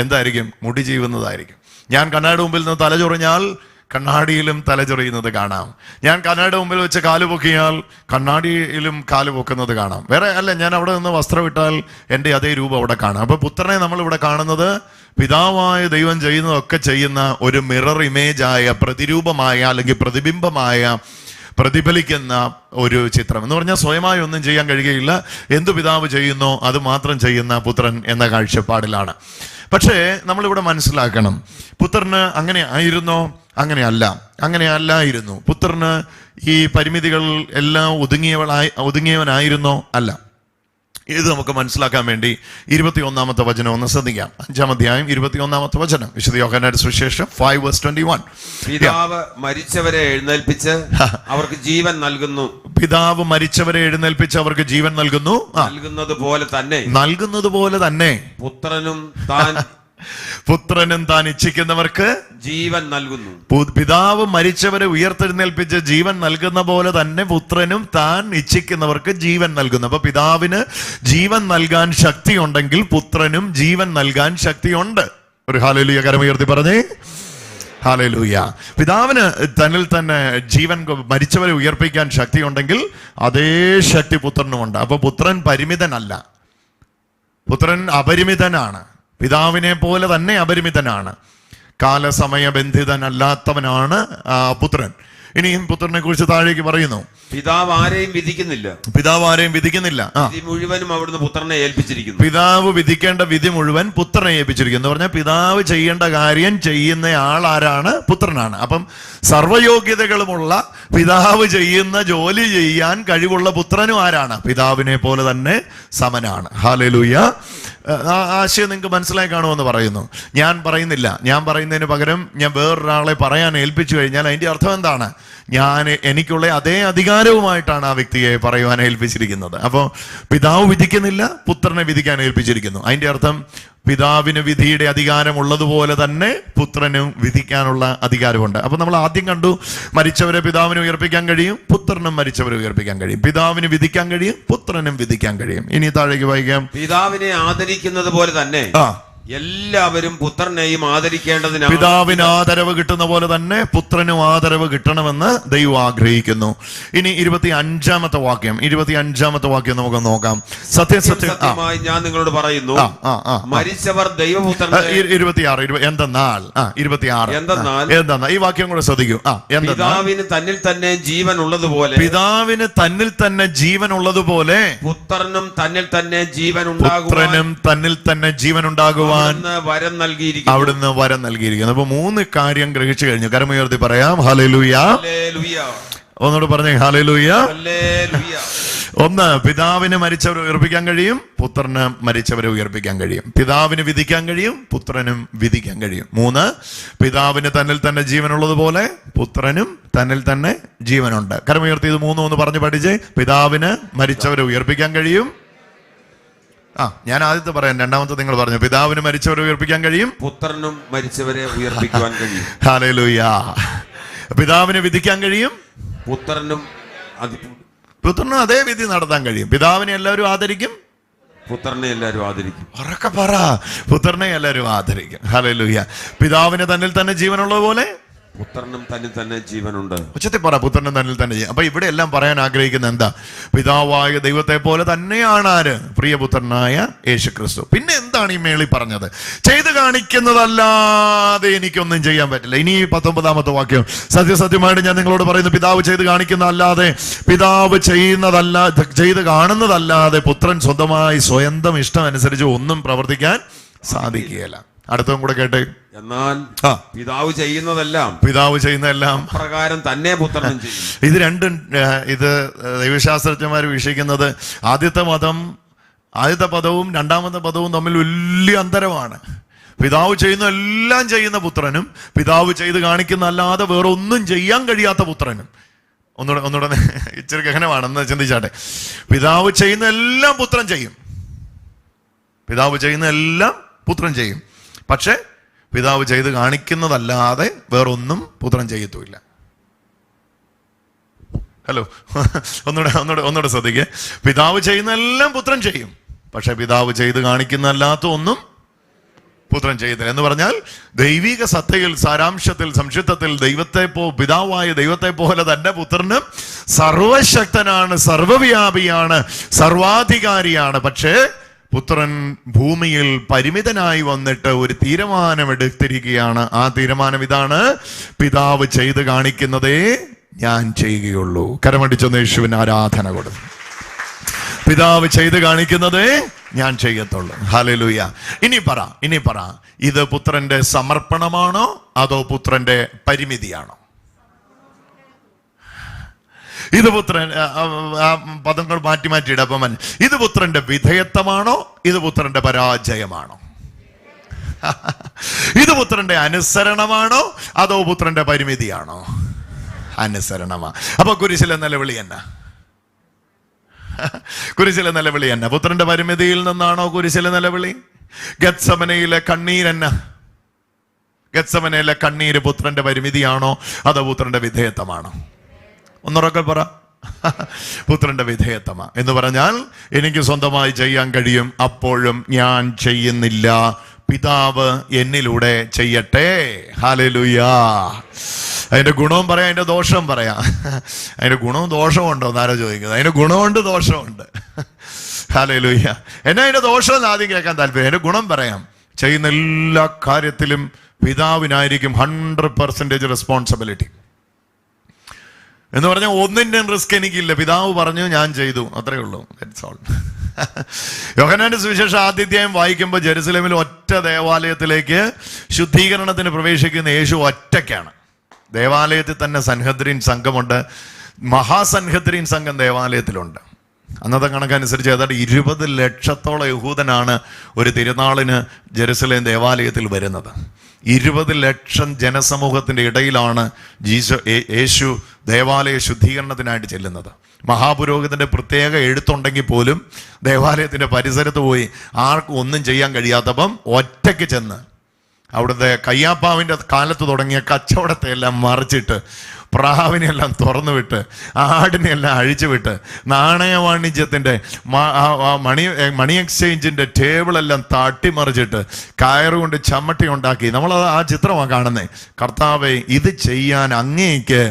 എന്തായിരിക്കും? മുടി ചീവുന്നതായിരിക്കും. ഞാൻ കണ്ണാടി മുമ്പിൽ നിന്ന് തലചൊറിഞ്ഞാൽ കണ്ണാടിയിലും തലചൊറിയുന്നത് കാണാം. ഞാൻ കണ്ണാടി മുമ്പിൽ വെച്ച് കാല് പൊക്കിയാൽ കണ്ണാടിയിലും കാല് പൊക്കുന്നത് കാണാം. വേറെ അല്ല, ഞാൻ അവിടെ നിന്ന് വസ്ത്രം ഇട്ടാൽ എൻ്റെ അതേ രൂപം അവിടെ കാണാം. അപ്പൊ പുത്രനെ നമ്മൾ ഇവിടെ കാണുന്നത് പിതാവായ ദൈവം ചെയ്യുന്നതൊക്കെ ചെയ്യുന്ന ഒരു മിറർ ഇമേജായ, പ്രതിരൂപമായ, അല്ലെങ്കിൽ പ്രതിബിംബമായ, പ്രതിഫലിക്കുന്ന ഒരു ചിത്രം എന്ന് പറഞ്ഞാൽ സ്വയമായി ഒന്നും ചെയ്യാൻ കഴിയുകയില്ല. എന്തു പിതാവ് ചെയ്യുന്നോ അത് മാത്രം ചെയ്യുന്ന പുത്രൻ എന്ന കാഴ്ചപ്പാടിലാണ്. പക്ഷേ നമ്മളിവിടെ മനസ്സിലാക്കണം, പുത്രന് അങ്ങനെ ആയിരുന്നോ? അങ്ങനെയല്ലായിരുന്നു. പുത്രന് ഈ പരിമിതികൾ എല്ലാം ഒതുങ്ങിയവനായിരുന്നോ? അല്ല. ഇത് നമുക്ക് മനസ്സിലാക്കാൻ വേണ്ടി 21-ാമത്തെ വചനം ഒന്ന് ശ്രദ്ധിക്കാം. 5-ാം അധ്യായം 21-ാമത്തെ വചനം, വിശുദ്ധ യോഹന്നാന്റെ സുവിശേഷം 5:21. പിതാവ് മരിച്ചവരെ എഴുന്നേൽപ്പിച്ച് അവർക്ക് ജീവൻ നൽകുന്നു. പിതാവ് മരിച്ചവരെ എഴുന്നേൽപ്പിച്ച് അവർക്ക് ജീവൻ നൽകുന്നു. നൽകുന്നത് പോലെ തന്നെ പുത്രനും താൻ ഇച്ഛിക്കുന്നവർക്ക് ജീവൻ നൽകുന്നു. പിതാവ് മരിച്ചവരെ ഉയർത്തെഴുന്നേൽപ്പിച്ച് ജീവൻ നൽകുന്ന പോലെ തന്നെ പുത്രനും താൻ ഇച്ഛിക്കുന്നവർക്ക് ജീവൻ നൽകുന്നു. അപ്പൊ പിതാവിന് ജീവൻ നൽകാൻ ശക്തി ഉണ്ടെങ്കിൽ പുത്രനും ജീവൻ നൽകാൻ ശക്തിയുണ്ട്. ഒരു ഹല്ലേലൂയ കരമുയർത്തി പറഞ്ഞേ, ഹല്ലേലൂയ. പിതാവിന് തന്നിൽ തന്നെ ജീവൻ, മരിച്ചവരെ ഉയർപ്പിക്കാൻ ശക്തി ഉണ്ടെങ്കിൽ അതേ ശക്തി പുത്രനുമുണ്ട്. അപ്പൊ പുത്രൻ പരിമിതനല്ല, പുത്രൻ അപരിമിതനാണ്. പിതാവിനെ പോലെ തന്നെ അപരിമിതനാണ്. കാലസമയ ബന്ധിതനല്ലാത്തവനാണ് പുത്രൻ. ഇനിയും പുത്രനെ കുറിച്ച് താഴേക്ക് പറയുന്നു, പിതാവ് ആരെയും വിധിക്കുന്നില്ല, മുഴുവനും അവിടുന്ന് പുത്രനെ ഏൽപ്പിച്ചിരിക്കുന്നു. പിതാവ് വിധിക്കേണ്ട വിധി മുഴുവൻ പുത്രനെ ഏൽപ്പിച്ചിരിക്കുന്നു എന്ന് പറഞ്ഞാൽ പിതാവ് ചെയ്യേണ്ട കാര്യം ചെയ്യുന്ന ആൾ ആരാണ്? പുത്രനാണ്. അപ്പം സർവയോഗ്യതകളുമുള്ള പിതാവ് ചെയ്യുന്ന ജോലി ചെയ്യാൻ കഴിവുള്ള പുത്രനും ആരാണ്? പിതാവിനെ പോലെ തന്നെ സമനാണ്. ഹല്ലേലൂയ. ആശയം നിങ്ങൾക്ക് മനസ്സിലായി കാണുമെന്ന് പറയുന്നു. ഞാൻ പറയുന്നതിന് പകരം ഞാൻ വേറൊരാളെ പറയാൻ ഏൽപ്പിച്ചു കഴിഞ്ഞാൽ അതിന്റെ അർത്ഥം എന്താണ്? എനിക്കുള്ള അതേ അധികാരവുമായിട്ടാണ് ആ വ്യക്തിയെ പറയുവാൻ ഏൽപ്പിച്ചിരിക്കുന്നത്. അപ്പോൾ പിതാവ് വിധിക്കുന്നില്ല, പുത്രനെ വിധിക്കാൻ ഏൽപ്പിച്ചിരിക്കുന്നു. അതിന്റെ അർത്ഥം പിതാവിന് വിധിയുടെ അധികാരം ഉള്ളതുപോലെ തന്നെ പുത്രനും വിധിക്കാനുള്ള അധികാരമുണ്ട്. അപ്പൊ നമ്മൾ ആദ്യം കണ്ടു, മരിച്ചവരെ പിതാവിന് ഉയർപ്പിക്കാൻ കഴിയും, പുത്രനും മരിച്ചവരെ ഉയർപ്പിക്കാൻ കഴിയും. പിതാവിന് വിധിക്കാൻ കഴിയും, പുത്രനും വിധിക്കാൻ കഴിയും. ഇനി താഴേക്ക് വായിക്കാം. പിതാവിനെ ആദരിക്കുന്നത് പോലെ തന്നെ എല്ലാവരും പുത്രനെയും ആദരിക്കേണ്ടതിനാണ്. പിതാവിന് ആദരവ് കിട്ടുന്ന പോലെ തന്നെ പുത്രനും ആദരവ് കിട്ടണമെന്ന് ദൈവം ആഗ്രഹിക്കുന്നു. ഇനി 25-ാമത്തെ വാക്യം നമുക്ക് നോക്കാം. സത്യസത്യമായി ഞാൻ നിങ്ങളോട് പറയുന്നു, മരിച്ചവർ ദൈവപുത്രനെ 26 എന്തെന്നാൽ ഈ വാക്യം കൂടെ ശ്രദ്ധിക്കൂ. പിതാവിന് തന്നിൽ തന്നെ ജീവൻ ഉള്ളതുപോലെ പുത്രനും തന്നിൽ തന്നെ ജീവൻ ഉണ്ടാകുവാൻ അവിടുന്ന് വരം നൽകിയിരിക്കുന്നു. അപ്പൊ 3 കാര്യം ഗ്രഹിച്ചു കഴിഞ്ഞു. കരമുയർത്തി പറയാം ഹല്ലേലൂയ. ഒന്നുകൂടെ പറഞ്ഞേ ഹല്ലേലൂയ. ഒന്ന്, പിതാവിന് മരിച്ചവരെ ഉയർപ്പിക്കാൻ കഴിയും, പുത്രന് മരിച്ചവരെ ഉയർപ്പിക്കാൻ കഴിയും. പിതാവിന് വിധിക്കാൻ കഴിയും, പുത്രനും വിധിക്കാൻ കഴിയും. 3, പിതാവിന് തന്നിൽ തന്നെ ജീവനുള്ളതുപോലെ പുത്രനും തന്നിൽ തന്നെ ജീവനുണ്ട്. കരമുയർത്തി ഇത് 3 ഒന്ന് പറഞ്ഞു പഠിച്ചേ. പിതാവിന് മരിച്ചവരെ ഉയർപ്പിക്കാൻ കഴിയും. ഞാൻ ആദ്യത്തെ പറയാം, രണ്ടാമത്തെ നിങ്ങൾ പറഞ്ഞു. പിതാവിന് മരിച്ചവരെ ഉയർപ്പിക്കാൻ കഴിയും, പുത്രനും മരിച്ചവരെ ഉയർപ്പിക്കുവാൻ കഴിയും. ഹല്ലേലൂയ. പിതാവിന് വിധിക്കാൻ കഴിയും, പുത്രനും അതേ വിധി നടത്താൻ കഴിയും. പിതാവിനെ എല്ലാവരും ആദരിക്കും, പുത്രനെ എല്ലാവരും ആദരിക്കും. ഉറക്കെ പറ, പുത്രനെ എല്ലാവരും ആദരിക്കും. ഹല്ലേലൂയ. പിതാവിന് തന്നിൽ തന്നെ ജീവനുള്ളതുപോലെ പുത്രനും തന്നിൽ തന്നെ ജീവനുണ്ട്. ഉച്ചത്തിൽ പറ, പുത്രനും തന്നിൽ തന്നെ. അപ്പൊ ഇവിടെ എല്ലാം പറയാൻ ആഗ്രഹിക്കുന്ന എന്താ? പിതാവായ ദൈവത്തെ പോലെ തന്നെയാണ് ആര്? പ്രിയപുത്രനായ യേശുക്രിസ്തു. പിന്നെ എന്താണ് ഈ മേളിൽ പറഞ്ഞത്? ചെയ്ത് കാണിക്കുന്നതല്ലാതെ എനിക്കൊന്നും ചെയ്യാൻ പറ്റില്ല. ഇനി 19-ാമത്തെ വാക്യം, സത്യസത്യമായിട്ട് ഞാൻ നിങ്ങളോട് പറയുന്നു, പിതാവ് ചെയ്ത് കാണിക്കുന്നതല്ലാതെ, പിതാവ് ചെയ്ത് കാണുന്നതല്ലാതെ പുത്രൻ സ്വന്തം ഇഷ്ടം അനുസരിച്ച് ഒന്നും പ്രവർത്തിക്കാൻ സാധിക്കുകയില്ല. അടുത്തതും കൂടെ കേട്ടെ. എന്നാൽ പിതാവ് ചെയ്യുന്നതെല്ലാം പ്രകാരം തന്നെ പുത്രനും ചെയ്യും. ഇത് രണ്ടും ദൈവശാസ്ത്രജ്ഞന്മാർ വീക്ഷിക്കുന്നത് ആദ്യത്തെ പദവും രണ്ടാമത്തെ പദവും തമ്മിൽ വലിയ അന്തരമാണ്. പിതാവ് ചെയ്യുന്ന എല്ലാം ചെയ്യുന്ന പുത്രനും, പിതാവ് ചെയ്ത് കാണിക്കുന്ന അല്ലാതെ വേറെ ഒന്നും ചെയ്യാൻ കഴിയാത്ത പുത്രനും. ഒന്നുകൂടെ ഇച്ചിരി ഗഹനമാണെന്ന് ചിന്തിച്ചാട്ടെ. പിതാവ് ചെയ്യുന്ന എല്ലാം പുത്രൻ ചെയ്യും, പക്ഷെ പിതാവ് ചെയ്ത് കാണിക്കുന്നതല്ലാതെ വേറൊന്നും പുത്രൻ ചെയ്യത്തുമില്ല. ഹലോ, ഒന്നുകൂടെ ശ്രദ്ധിക്കേ. പിതാവ് ചെയ്യുന്ന എല്ലാം പുത്രൻ ചെയ്യും, പക്ഷെ പിതാവ് ചെയ്ത് കാണിക്കുന്നതല്ലാത്ത ഒന്നും പുത്രൻ ചെയ്തില്ല. എന്ന് പറഞ്ഞാൽ ദൈവിക സത്തയിൽ, സാരാംശത്തിൽ, സംക്ഷിപ്തത്തിൽ പിതാവായ ദൈവത്തെ പോലെ തന്നെ പുത്രനും സർവശക്തനാണ്, സർവവ്യാപിയാണ്, സർവാധികാരിയാണ്. പക്ഷേ പുത്രൻ ഭൂമിയിൽ പരിമിതനായി വന്നിട്ട് ഒരു തീരുമാനമെടുത്തിരിക്കുകയാണ്. ആ തീരുമാനം ഇതാണ്: പിതാവ് ചെയ്ത് കാണിക്കുന്നതേ ഞാൻ ചെയ്യുകയുള്ളൂ. കരമടിച്ചൊന്ന് യേശുവിന് ആരാധന കൊടുക്കും. പിതാവ് ചെയ്ത് കാണിക്കുന്നതേ ഞാൻ ചെയ്യത്തുള്ളൂ. ഹല്ലേലൂയ. ഇനി പറ ഇത് പുത്രന്റെ സമർപ്പണമാണോ അതോ പുത്രന്റെ പരിമിതിയാണോ? ഇത് പുത്രൻ പദങ്ങൾ മാറ്റി ഇടപ്പം. ഇത് പുത്രന്റെ വിധേയത്വമാണോ ഇത് പുത്രന്റെ പരാജയമാണോ? ഇത് പുത്രന്റെ അനുസരണമാണോ അതോ പുത്രന്റെ പരിമിതിയാണോ? അനുസരണമാ. അപ്പൊ കുരിശിലെ നിലവിളി എന്നാ? കുരിശിലെ നിലവിളി എന്നാ? പുത്രന്റെ പരിമിതിയിൽ നിന്നാണോ കുരിശിലെ നിലവിളി? ഗത്സമനയിലെ കണ്ണീരെന്നാ? ഗത്സമനയിലെ കണ്ണീര് പുത്രന്റെ പരിമിതിയാണോ അതോ പുത്രന്റെ വിധേയത്വമാണോ? ഒന്നുറക്കെ പറ. പുത്രന്റെ വിധേയത്വമാ എന്ന് പറഞ്ഞാൽ എനിക്ക് സ്വന്തമായി ചെയ്യാൻ കഴിയും, അപ്പോഴും ഞാൻ ചെയ്യുന്നില്ല, പിതാവ് എന്നിലൂടെ ചെയ്യട്ടെ. ഹല്ലേലൂയ. അതിന്റെ ഗുണവും പറയാം, അതിന്റെ ദോഷവും പറയാം. അതിന്റെ ഗുണവും ദോഷവും ഉണ്ടോ എന്നാരോ ചോദിക്കുന്നത്. അതിന്റെ ഗുണമുണ്ട് ദോഷമുണ്ട്. ഹല്ലേലൂയ. എന്നാ അതിന്റെ ദോഷം ആദ്യം കേൾക്കാൻ താല്പര്യം. അതിന്റെ ഗുണം പറയാം. ചെയ്യുന്ന എല്ലാ കാര്യത്തിലും പിതാവിനായിരിക്കും 100% റെസ്പോൺസിബിലിറ്റി. എന്ന് പറഞ്ഞാൽ ഒന്നിൻ്റെയും റിസ്ക് എനിക്കില്ല. പിതാവ് പറഞ്ഞു, ഞാൻ ചെയ്തു, അത്രേ ഉള്ളൂ. That's all. യോഹന്നാന്റെ സുവിശേഷം ആദ്യാധ്യായം വായിക്കുമ്പോൾ ജെറുസലേമിൽ ഒറ്റ ദേവാലയത്തിലേക്ക് ശുദ്ധീകരണത്തിന് പ്രവേശിക്കുന്ന യേശു ഒറ്റയ്ക്കാണ്. ദേവാലയത്തിൽ തന്നെ സൻഹദ്രീൻ സംഘമുണ്ട്. മഹാസൻഹദ്രീൻ സംഘം ദേവാലയത്തിലുണ്ട്. അന്നത്തെ കണക്കനുസരിച്ച് ഏതാണ്ട് 20 ലക്ഷത്തോളം യഹൂദനാണ് ഒരു തിരുനാളിന് ജെറുസലേം ദേവാലയത്തിൽ വരുന്നത്. 20 ലക്ഷം ജനസമൂഹത്തിന്റെ ഇടയിലാണ് യേശു ദേവാലയ ശുദ്ധീകരണത്തിനായിട്ട് ചെല്ലുന്നത്. മഹാപുരോഹിതന്റെ പ്രത്യേക എഴുത്തുണ്ടെങ്കിൽ പോലും ദേവാലയത്തിന്റെ പരിസരത്ത് പോയി ആർക്കും ഒന്നും ചെയ്യാൻ കഴിയാത്തപ്പം ഒറ്റയ്ക്ക് ചെന്ന് അവിടുത്തെ കയ്യാപ്പാവിന്റെ കാലത്ത് തുടങ്ങിയ കച്ചവടത്തെ എല്ലാം മറിച്ചിട്ട്, പ്രാവിനെല്ലാം തുറന്നു വിട്ട്, ആടിനെല്ലാം അഴിച്ചുവിട്ട്, നാണയ വാണിജ്യത്തിൻ്റെ മണി എക്സ്ചേഞ്ചിൻ്റെ ടേബിളെല്ലാം തട്ടിമറിച്ചിട്ട് കയറുകൊണ്ട് ചമ്മട്ടി ഉണ്ടാക്കി. നമ്മളത് ആ ചിത്രമാണ് കാണുന്നത്. കർത്താവേ, ഇത് ചെയ്യാൻ അങ്ങേക്ക്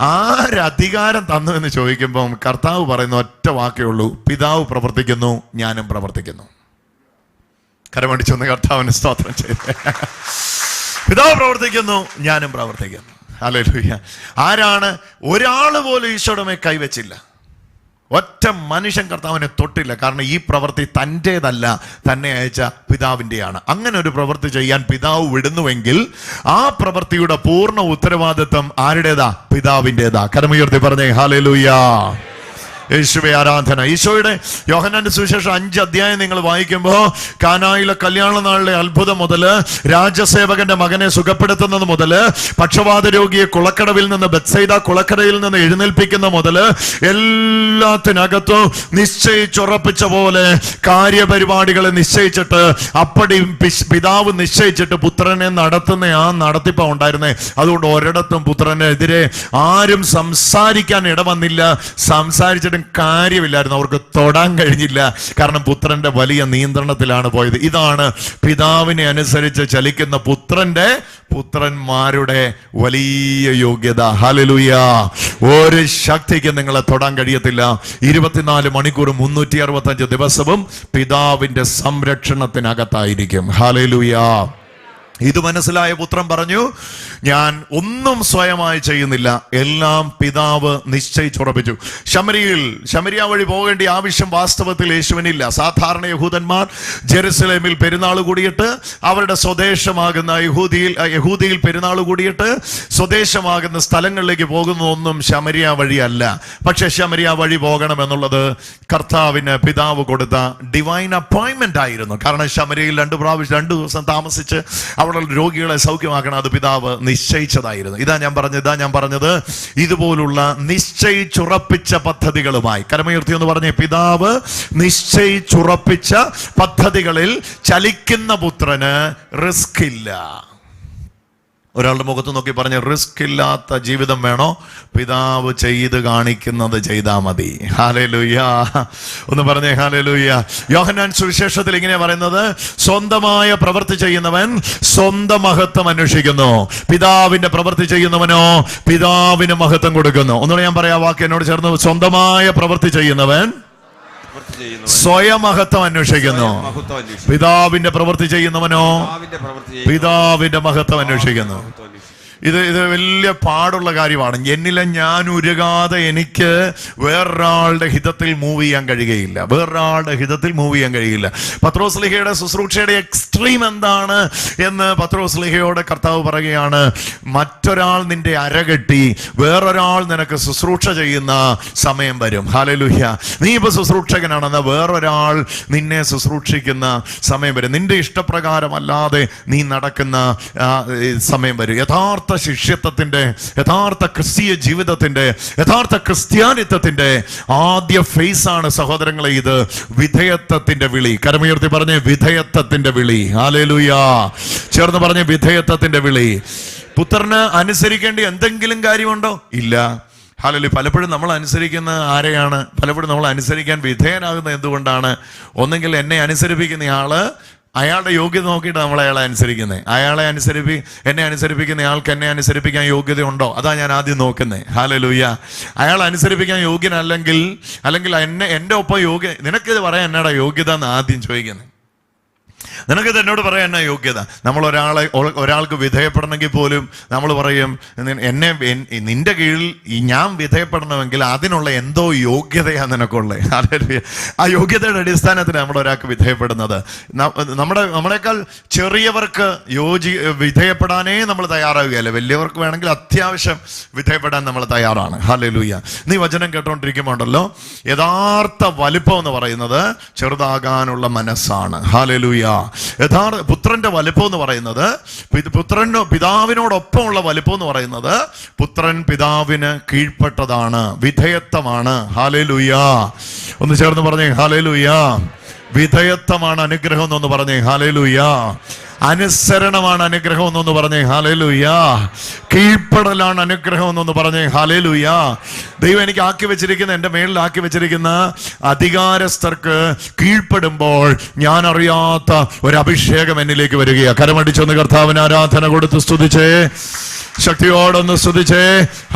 ആരധികാരം തന്നു എന്ന് ചോദിക്കുമ്പം കർത്താവ് പറയുന്ന ഒറ്റ വാക്കേ ഉള്ളൂ: പിതാവ് പ്രവർത്തിക്കുന്നു, ഞാനും പ്രവർത്തിക്കുന്നു. കരമടിച്ചൊന്ന് കർത്താവിന് സ്തോത്രം ചെയ്ത്. പിതാവ് പ്രവർത്തിക്കുന്നു, ഞാനും പ്രവർത്തിക്കുന്നു. ഹല്ലേലൂയ. ആരാണ്? ഒരാൾ പോലും ഈശോയുടെ മേൽ കൈവച്ചില്ല. ഒറ്റ മനുഷ്യൻ കർത്താവിനെ തൊട്ടില്ല. കാരണം ഈ പ്രവൃത്തി തൻ്റേതല്ല, തന്നെ അയച്ച പിതാവിൻ്റെയാണ്. അങ്ങനെ ഒരു പ്രവൃത്തി ചെയ്യാൻ പിതാവ് വിടുന്നുവെങ്കിൽ ആ പ്രവൃത്തിയുടെ പൂർണ്ണ ഉത്തരവാദിത്വം ആരുടേതാ? പിതാവിൻ്റെതാ. കരമുയർത്തി പറഞ്ഞേ ഹല്ലേലൂയ. യേശുവേ ആരാധന. ഈശോയുടെ യോഹന്നാന്റെ സുവിശേഷം 5 അധ്യായം നിങ്ങൾ വായിക്കുമ്പോൾ കാനായിലെ കല്യാണ നാളിലെ അത്ഭുതം മുതൽ, രാജസേവകന്റെ മകനെ സുഖപ്പെടുത്തുന്നത് മുതൽ, പക്ഷവാത രോഗിയെ കുളക്കടവിൽ നിന്ന്, ബെത്സൈദ കുളക്കടയിൽ നിന്ന് എഴുന്നേൽപ്പിക്കുന്ന മുതൽ, എല്ലാത്തിനകത്തും നിശ്ചയിച്ചുറപ്പിച്ച പോലെ കാര്യപരിപാടികളെ നിശ്ചയിച്ചിട്ട്, അപ്പടി പിതാവ് നിശ്ചയിച്ചിട്ട് പുത്രനെ നടത്തുന്ന ആ നടത്തിപ്പാ ഉണ്ടായിരുന്നേ. അതുകൊണ്ട് ഒരിടത്തും പുത്രനെതിരെ ആരും സംസാരിക്കാൻ ഇടവന്നില്ല. സംസാരിച്ചിട്ട് കാര്യമില്ലായിരുന്നു, അവർക്ക് തൊടാൻ കഴിഞ്ഞില്ല. കാരണം പുത്രന്റെ വലിയ നിയന്ത്രണത്തിലാണ് പോയത്. ഇതാണ് പിതാവിനെ അനുസരിച്ച് ചലിക്കുന്ന പുത്രന്മാരുടെ വലിയ യോഗ്യത. ഹല്ലേലൂയ. ഒരു ശക്തിക്ക് നിങ്ങളെ തൊടാൻ കഴിയത്തില്ല. 24 മണിക്കൂർ 365 ദിവസവും പിതാവിന്റെ സംരക്ഷണത്തിനകത്തായിരിക്കും. ഹല്ലേലൂയ. ഇത് മനസ്സിലായ പുത്രൻ പറഞ്ഞു, ഞാൻ ഒന്നും സ്വയമായി ചെയ്യുന്നില്ല, എല്ലാം പിതാവ് നിശ്ചയിച്ചുറപ്പിച്ചു. ശമരിയ വഴി പോകേണ്ട ആവശ്യം വാസ്തവത്തിൽ യേശുവിനില്ല. സാധാരണ യഹൂദന്മാർ ജെറുസലേമിൽ പെരുന്നാൾ കൂടിയിട്ട് അവരുടെ സ്വദേശമാകുന്ന യഹൂദിയിൽ പെരുന്നാൾ കൂടിയിട്ട് സ്വദേശമാകുന്ന സ്ഥലങ്ങളിലേക്ക് പോകുന്നതൊന്നും ശമരിയ വഴിയല്ല. പക്ഷെ ശമരിയ വഴി പോകണം എന്നുള്ളത് കർത്താവിന് പിതാവ് കൊടുത്ത ഡിവൈൻ അപ്പോയിന്റ്മെന്റ് ആയിരുന്നു. കാരണം ശമരിയയിൽ 2 ദിവസം താമസിച്ച് അവിടെ രോഗികളെ സൗഖ്യമാക്കണം, അത് പിതാവ് നിശ്ചയിച്ചതായിരുന്നു. ഇതാ ഞാൻ പറഞ്ഞത് ഇതുപോലുള്ള നിശ്ചയിച്ചുറപ്പിച്ച പദ്ധതികളുമായി, കരമുയർത്തി എന്ന് പറഞ്ഞേ, പിതാവ് നിശ്ചയിച്ചുറപ്പിച്ച പദ്ധതികളിൽ ചലിക്കുന്ന പുത്രന് റിസ്ക് ഇല്ല. ഒരാളുടെ മുഖത്ത് നോക്കി പറഞ്ഞ്, റിസ്ക് ഇല്ലാത്ത ജീവിതം വേണോ? പിതാവ് ചെയ്ത് കാണിക്കുന്നത് ചെയ്താൽ മതി. ഹല്ലേലൂയ. ഒന്ന് പറഞ്ഞേ ഹല്ലേലൂയ. യോഹന്നാൻ സുവിശേഷത്തിൽ ഇങ്ങനെ പറയുന്നത്, സ്വന്തമായ പ്രവൃത്തി ചെയ്യുന്നവൻ സ്വന്തം മഹത്വം അന്വേഷിക്കുന്നു, പിതാവിന്റെ പ്രവൃത്തി ചെയ്യുന്നവനോ പിതാവിന് മഹത്വം കൊടുക്കുന്നു. ഒന്നുകൂടെ ഞാൻ പറയാം, വാക്ക് എന്നോട് ചേർന്ന്, സ്വന്തമായ പ്രവൃത്തി ചെയ്യുന്നവൻ സ്വയമഹത്വം അന്വേഷിക്കുന്നു, പിതാവിന്റെ പ്രവൃത്തി ചെയ്യുന്നവനോ പിതാവിന്റെ മഹത്വം അന്വേഷിക്കുന്നു. ഇത് വലിയ പാടുള്ള കാര്യമാണ്. എന്നിലെ ഞാൻ ഉരുകാതെ എനിക്ക് വേറൊരാളുടെ ഹിതത്തിൽ മൂവ് ചെയ്യാൻ കഴിയുകയില്ല. വേറൊരാളുടെ ഹിതത്തിൽ മൂവ് ചെയ്യാൻ കഴിയില്ല. പത്രോസ്ലീഹയുടെ ശുശ്രൂഷയുടെ എക്സ്ട്രീം എന്താണ് എന്ന് പത്രോസ്ലീഹയോട് കർത്താവ് പറയുകയാണ്, മറ്റൊരാൾ നിന്റെ അരകെട്ടി വേറൊരാൾ നിനക്ക് ശുശ്രൂഷ ചെയ്യുന്ന സമയം വരും. ഹല്ലേലൂയ. നീ ഇപ്പൊ ശുശ്രൂഷകനാണെന്ന് വേറൊരാൾ നിന്നെ ശുശ്രൂഷിക്കുന്ന സമയം വരും. നിന്റെ ഇഷ്ടപ്രകാരമല്ലാതെ നീ നടക്കുന്ന സമയം വരും. യഥാർത്ഥ ശിഷ്യത്വത്തിന്റെ, യഥാർത്ഥ ക്രിസ്തീയ ജീവിതത്തിന്റെ, യഥാർത്ഥ ക്രിസ്ത്യാനിത്വത്തിന്റെ ആദ്യ ഫേസ് ആണ് സഹോദരങ്ങളെ ഇത്, വിധേയത്വത്തിന്റെ വിളി. കരമുയർത്തി പറഞ്ഞേ, വിധേയത്വത്തിന്റെ വിളി. ഹല്ലേലൂയ. ചേർന്ന് പറഞ്ഞേ, വിധേയത്വത്തിന്റെ വിളി. പുത്രന് അനുസരിക്കേണ്ട എന്തെങ്കിലും കാര്യമുണ്ടോ? ഇല്ല. ഹല്ലേലൂയ. പലപ്പോഴും നമ്മൾ അനുസരിക്കുന്ന ആരെയാണ്? പലപ്പോഴും നമ്മൾ അനുസരിക്കാൻ വിധേയനാകുന്ന എന്തുകൊണ്ടാണ്? ഒന്നെങ്കിൽ എന്നെ അനുസരിപ്പിക്കുന്ന ആള് അയാളുടെ യോഗ്യത നോക്കിയിട്ട് നമ്മൾ അയാളെ അനുസരിക്കുന്നത്. എന്നെ അനുസരിപ്പിക്കുന്ന ആൾക്ക് എന്നെ അനുസരിപ്പിക്കാൻ യോഗ്യത ഉണ്ടോ? അതാ ഞാൻ ആദ്യം നോക്കുന്നത്. ഹല്ലേലൂയ. അയാൾ അനുസരിപ്പിക്കാൻ യോഗ്യനല്ലെങ്കിൽ എൻ്റെ ഒപ്പം നിനക്കിത് പറയാൻ എന്നാടാ യോഗ്യത എന്ന് ആദ്യം ചോദിക്കുന്നത്. നിനക്കിത് എന്നോട് പറയാൻ എന്നാ യോഗ്യത? നമ്മൾ ഒരാൾക്ക് വിധേയപ്പെടണമെങ്കിൽ പോലും നമ്മൾ പറയും, നിന്റെ കീഴിൽ ഞാൻ വിധേയപ്പെടണമെങ്കിൽ അതിനുള്ള എന്തോ യോഗ്യതയാണ് നിനക്കുള്ളത്. ഹല്ലേലൂയ. ആ യോഗ്യതയുടെ അടിസ്ഥാനത്തിൽ നമ്മൾ ഒരാൾക്ക് വിധേയപ്പെടുന്നത്. നമ്മളെക്കാൾ ചെറിയവർക്ക് വിധേയപ്പെടാനേ നമ്മൾ തയ്യാറാവുകയല്ലേ. വലിയവർക്ക് വേണമെങ്കിൽ അത്യാവശ്യം വിധേയപ്പെടാൻ നമ്മൾ തയ്യാറാണ്. ഹല്ലേലൂയ. നീ വചനം കേട്ടോണ്ടിരിക്കുമ്പോണ്ടല്ലോ, യഥാർത്ഥ വലിപ്പം എന്ന് പറയുന്നത് ചെറുതാകാനുള്ള മനസ്സാണ്. ഹല്ലേലൂയ. യഥാർത്ഥ പുത്രന്റെ വലിപ്പം എന്ന് പറയുന്നത്, പിതാവിനോടൊപ്പമുള്ള വലിപ്പം എന്ന് പറയുന്നത്, പുത്രൻ പിതാവിന് കീഴ്പ്പെട്ടതാണ്, വിധേയത്വമാണ്. ഹല്ലേലൂയ. ഒന്ന് ചേർന്ന് പറഞ്ഞേ, ഹല്ലേലൂയ. വിധേയത്വമാണ് അനുഗ്രഹം എന്നൊന്ന് പറഞ്ഞേ, ഹല്ലേലൂയ. അനുസരണമാണ് അനുഗ്രഹം എന്നൊന്ന് പറഞ്ഞേ, ഹല്ലേലൂയ. കീഴ്പ്പെടലാണ് അനുഗ്രഹം എന്നൊന്ന് പറഞ്ഞേ, ഹല്ലേലൂയ. ദൈവം എനിക്ക് ആക്കി വെച്ചിരിക്കുന്ന, എൻ്റെ മേളിൽ ആക്കി വെച്ചിരിക്കുന്ന അധികാരസ്ഥർക്ക് കീഴ്പ്പെടുമ്പോൾ ഞാൻ അറിയാത്ത ഒരു അഭിഷേകം എന്നിലേക്ക് വരികയാണ്. കരമടിച്ചൊന്ന് കർത്താവിന് ആരാധന കൊടുത്ത് സ്തുതിച്ചേ, ശക്തിയോടൊന്ന് സ്തുതിച്ചേ,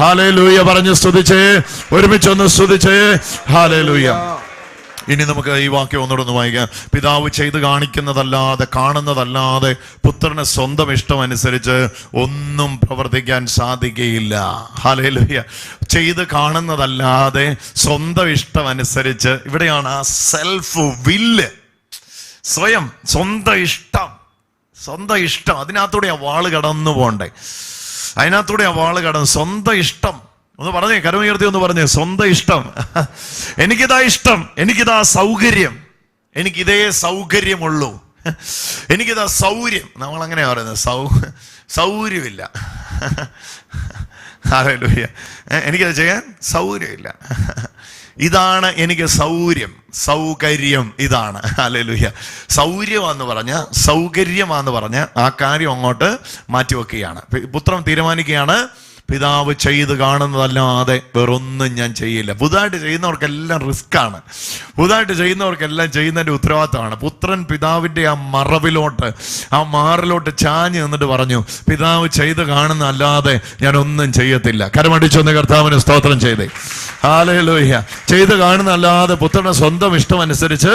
ഹല്ലേലൂയ പറഞ്ഞ് സ്തുതിച്ചേ, ഒരുമിച്ചൊന്ന് സ്തുതിച്ചേ, ഹല്ലേലൂയ. ഇനി നമുക്ക് ഈ വാക്യം ഒന്നുകൂടെ വായിക്കാം. പിതാവ് ചെയ്ത് കാണിക്കുന്നതല്ലാതെ, കാണുന്നതല്ലാതെ പുത്രന് സ്വന്തം ഇഷ്ടം അനുസരിച്ച് ഒന്നും പ്രവർത്തിക്കാൻ സാധിക്കുകയില്ല. ഹല്ലേലൂയ. ചെയ്ത് കാണുന്നതല്ലാതെ സ്വന്തം ഇഷ്ടം അനുസരിച്ച്, ഇവിടെയാണ് ആ സെൽഫ് വില്ല്, സ്വന്തം ഇഷ്ടം അതിനകത്തൂടെ ആ വാള് കടന്നു പോണ്ടേ, അതിനകത്തൂടെ ആ വാള് കടന്ന് സ്വന്തം ഇഷ്ടം. ഒന്ന് പറഞ്ഞേ, കരമുയർത്തി ഒന്ന് പറഞ്ഞേ, സ്വന്തം ഇഷ്ടം. എനിക്കിതാ ഇഷ്ടം, എനിക്കിതാ സൗകര്യം, എനിക്കിതേ സൗകര്യമുള്ളൂ, എനിക്കിതാ സൗകര്യം. നമ്മൾ അങ്ങനെയാ പറയുന്നത്, സൗകര്യമില്ല. ഹല്ലേലൂയ. എനിക്കത് ചെയ്യാൻ സൗകര്യമില്ല. ഇതാണ് എനിക്ക് സൗകര്യം ഇതാണ്. ഹല്ലേലൂയ. സൗകര്യമാന്ന് പറഞ്ഞ ആ കാര്യം അങ്ങോട്ട് മാറ്റിവെക്കുകയാണ്. പുത്രൻ തീരുമാനിക്കുകയാണ്, പിതാവ് ചെയ്ത് കാണുന്നതല്ലാതെ വേറൊന്നും ഞാൻ ചെയ്യില്ല. പുതുതായിട്ട് ചെയ്യുന്നവർക്കെല്ലാം റിസ്ക്കാണ്. പുതുതായിട്ട് ചെയ്യുന്നവർക്കെല്ലാം ചെയ്യുന്നതിൻ്റെ ഉത്തരവാദിത്തമാണ്. പുത്രൻ പിതാവിൻ്റെ ആ മാറിലോട്ട് ചാഞ്ഞ് നിന്നിട്ട് പറഞ്ഞു, പിതാവ് ചെയ്ത് കാണുന്നതല്ലാതെ ഞാൻ ഒന്നും ചെയ്യത്തില്ല. കരമടിച്ചൊന്ന് കർത്താവിന് സ്തോത്രം ചെയ്തേ. ഹല്ലേലൂയ. ചെയ്ത് കാണുന്നതല്ലാതെ പുത്രന്റെ സ്വന്തം ഇഷ്ടം അനുസരിച്ച്